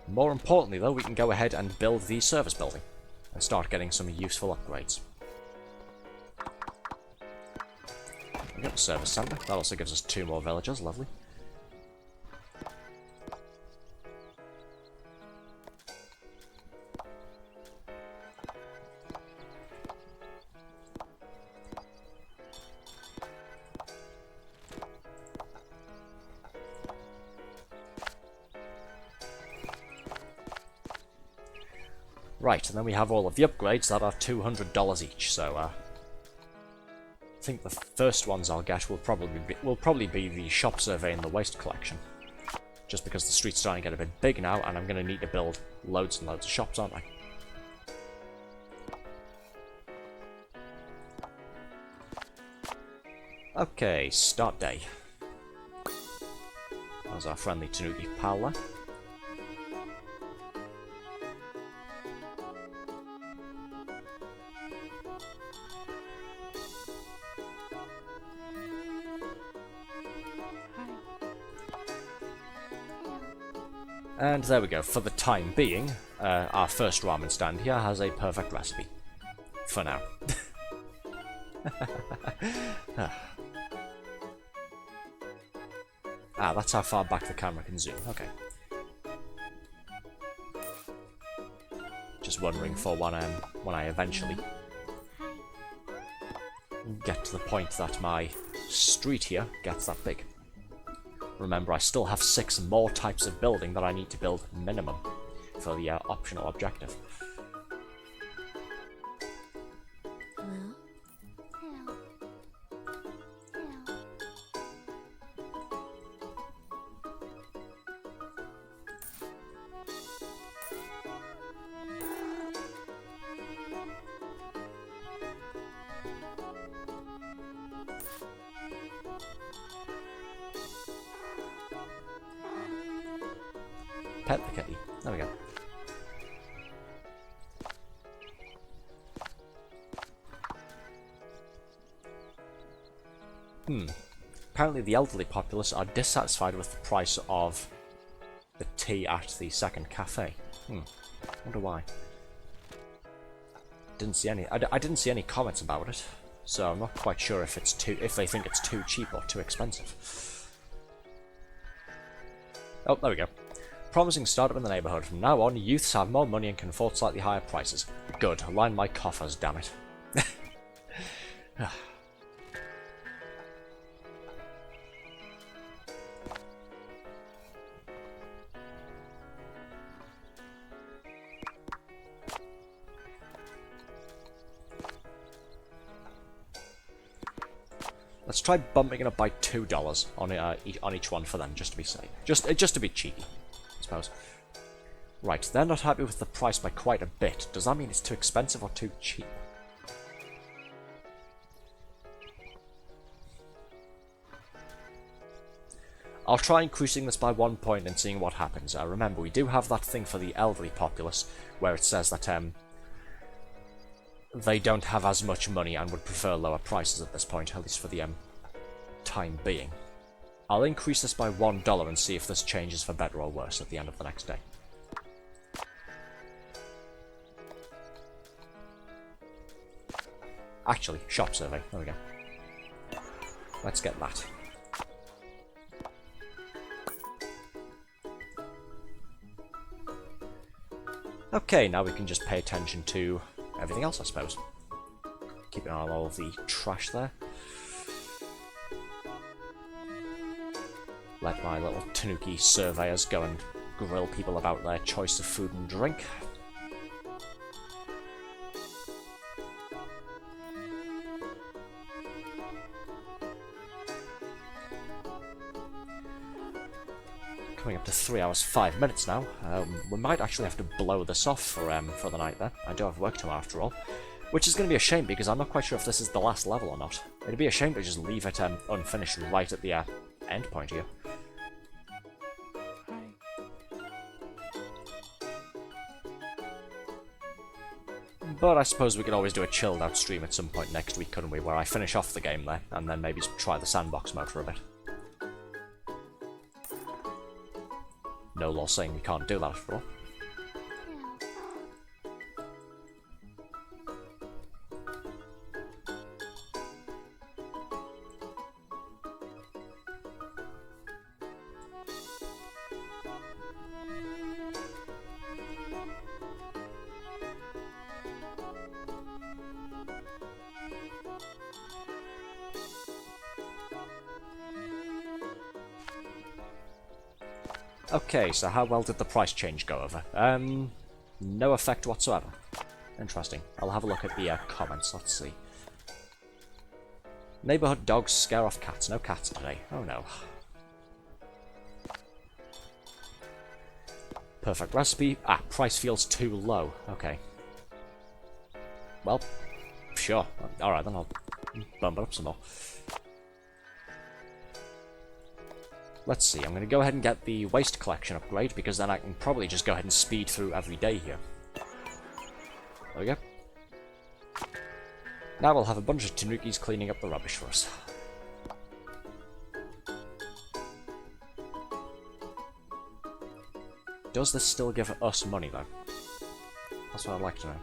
More importantly, though, we can go ahead and build the service building and start getting some useful upgrades. We got a service centre. That also gives us 2 more villagers. Lovely. Right, and then we have all of the upgrades that are $200 each, so I think the first ones I'll get will probably be the shop survey and the waste collection. Just because the street's starting to get a bit big now, and I'm going to need to build loads and loads of shops, aren't I? Okay, start day. There's our friendly Tanuki pal there. And there we go. For the time being, our first ramen stand here has a perfect recipe. For now. That's how far back the camera can zoom. Okay. Just wondering for when I eventually get to the point that my street here gets that big. Remember, I still have 6 more types of building that I need to build minimum for the optional objective. Pet the kitty. There we go. Apparently the elderly populace are dissatisfied with the price of the tea at the second cafe. Wonder why. Didn't see any. I didn't see any comments about it, so I'm not quite sure if they think it's too cheap or too expensive. Oh, there we go. Promising startup in the neighbourhood. From now on, youths have more money and can afford slightly higher prices. Good. Line my coffers, damn it. Let's try bumping it up by $2 on each one for them, just to be safe. Just to be cheeky, I suppose. Right, they're not happy with the price by quite a bit. Does that mean it's too expensive or too cheap? I'll try increasing this by 1 point and seeing what happens. Remember, we do have that thing for the elderly populace, where it says that they don't have as much money and would prefer lower prices at this point, at least for the time being. I'll increase this by $1 and see if this changes for better or worse at the end of the next day. Actually, shop survey. There we go. Let's get that. Okay, now we can just pay attention to everything else, I suppose. Keep an eye on all of the trash there. Let my little Tanuki surveyors go and grill people about their choice of food and drink. coming up to 3 hours 5 minutes now. We might actually have to blow this off for the night then. I do have work tomorrow after all. Which is going to be a shame because I'm not quite sure if this is the last level or not. It'd be a shame to just leave it unfinished right at the end point here. Hi. But I suppose we could always do a chilled out stream at some point next week, couldn't we? Where I finish off the game there, and then maybe try the sandbox mode for a bit. No law saying we can't do that after all. Okay, so how well did the price change go over? No effect whatsoever. Interesting. I'll have a look at the comments, let's see. Neighborhood dogs scare off cats. No cats today. Oh no. Perfect recipe. Ah, price feels too low. Okay. Well, sure. Alright then, I'll bump it up some more. Let's see, I'm going to go ahead and get the waste collection upgrade, because then I can probably just go ahead and speed through every day here. There we go. Now we'll have a bunch of Tanukis cleaning up the rubbish for us. Does this still give us money, though? That's what I'd like to know.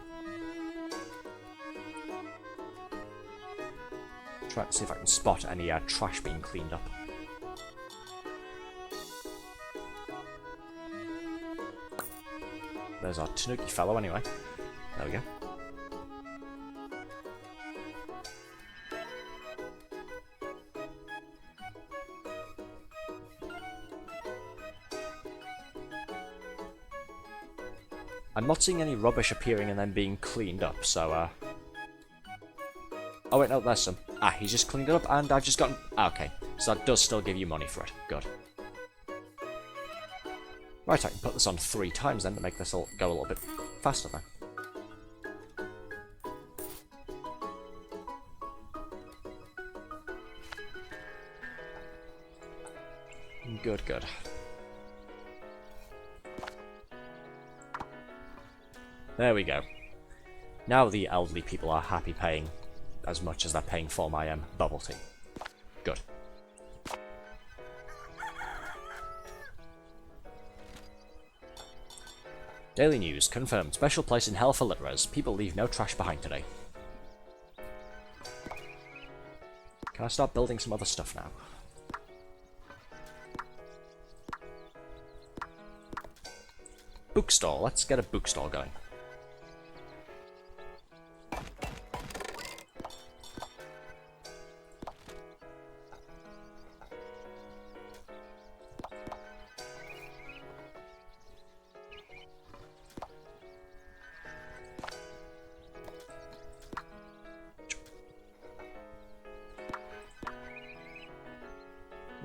Try to see if I can spot any trash being cleaned up. There's our Tanuki fellow, anyway. There we go. I'm not seeing any rubbish appearing and then being cleaned up, so, Oh wait, no, there's some. Ah, he's just cleaned it up, and I've just gotten... Ah, okay, so that does still give you money for it. Good. Right, I can put this on 3 times then to make this all go a little bit faster then. Good, good. There we go. Now the elderly people are happy paying as much as they're paying for my bubble tea. Good. Daily news confirmed. Special place in hell for litterers. People leave no trash behind today. Can I start building some other stuff now? Bookstore. Let's get a bookstore going.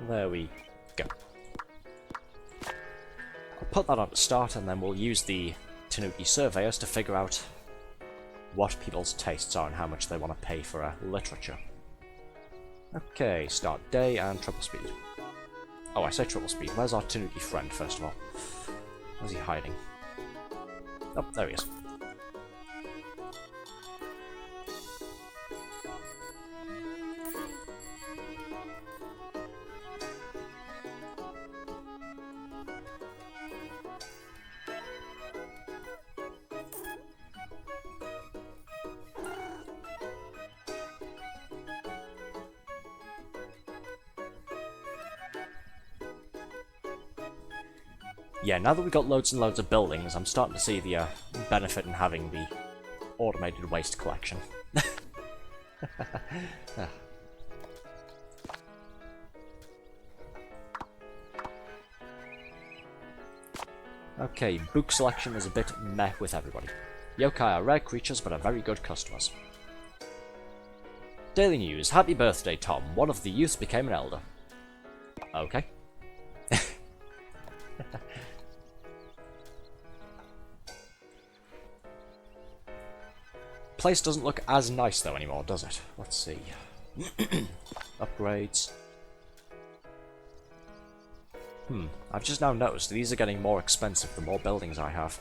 There we go. I'll put that on to start, and then we'll use the Tanuki surveyors to figure out what people's tastes are and how much they want to pay for literature. Okay, start day and triple speed. Oh, I say triple speed. Where's our Tanuki friend, first of all? Where's he hiding? Oh, there he is. Yeah, now that we've got loads and loads of buildings, I'm starting to see the benefit in having the automated waste collection. Okay, book selection is a bit meh with everybody. Yokai are rare creatures but are very good customers. Daily news. Happy birthday, Tom. One of the youth became an elder. Okay. Place doesn't look as nice though anymore, does it? Let's see. Upgrades. I've just now noticed these are getting more expensive the more buildings I have.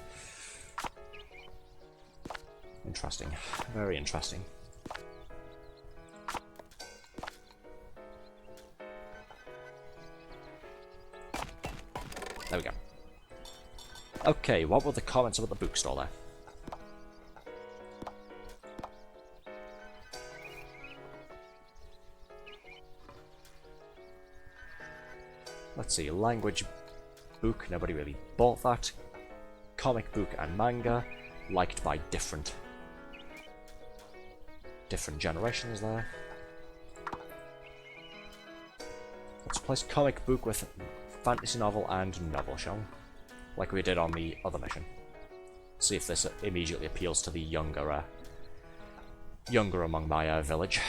Interesting. Very interesting. There we go. Okay, what were the comments about the bookstore there? Let's see, language book, nobody really bought that. Comic book and manga, liked by different generations there. Let's replace comic book with fantasy novel and novel, shall we? Like we did on the other mission. See if this immediately appeals to the younger among my village.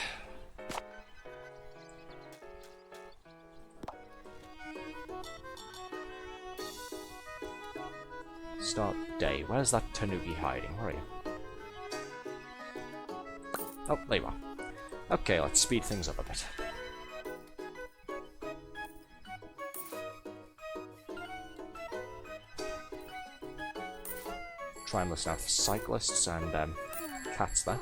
Start day. Where's that Tanuki hiding? Where are you? Oh, there you are. Okay, let's speed things up a bit. Try and listen out for cyclists and cats there.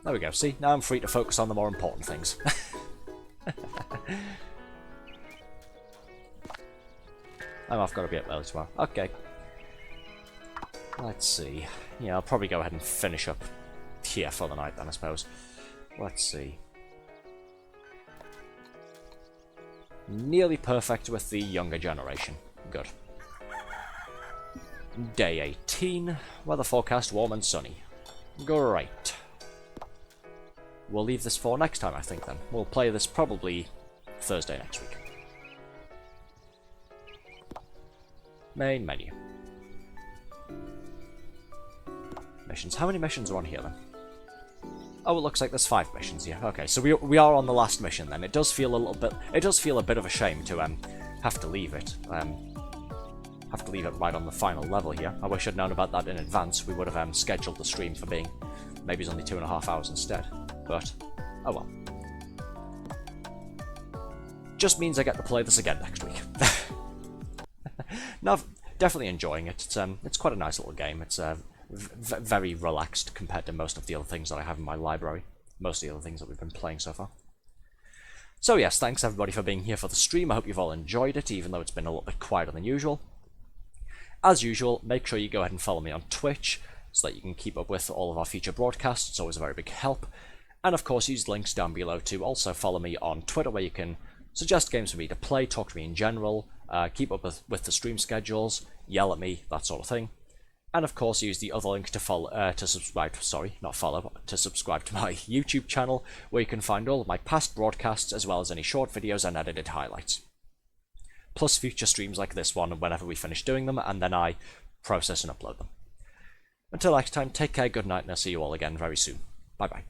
There we go, see? Now I'm free to focus on the more important things. I've got to be up early tomorrow. Okay. Let's see. Yeah, I'll probably go ahead and finish up here for the night then, I suppose. Let's see. Nearly perfect with the younger generation. Good. Day 18. Weather forecast warm and sunny. Great. We'll leave this for next time, I think, then. We'll play this probably Thursday next week. Main menu. Missions. How many missions are on here, then? Oh, it looks like there's 5 missions here. Okay, so we are on the last mission, then. It does feel a little bit... It does feel a bit of a shame to have to leave it. Have to leave it right on the final level here. I wish I'd known about that in advance. We would have scheduled the stream for being... Maybe it's only 2.5 hours instead. But, oh well. Just means I get to play this again next week. No, definitely enjoying it. It's quite a nice little game. It's very relaxed compared to most of the other things that I have in my library. Most of the other things that we've been playing so far. So yes, thanks everybody for being here for the stream. I hope you've all enjoyed it, even though it's been a little bit quieter than usual. As usual, make sure you go ahead and follow me on Twitch, so that you can keep up with all of our future broadcasts. It's always a very big help. And of course, use links down below to also follow me on Twitter, where you can suggest games for me to play, talk to me in general, keep up with the stream schedules, yell at me, that sort of thing. And of course, use the other link to subscribe to my YouTube channel, where you can find all of my past broadcasts, as well as any short videos and edited highlights. Plus future streams like this one, whenever we finish doing them, and then I process and upload them. Until next time, take care, good night, and I'll see you all again very soon. Bye bye.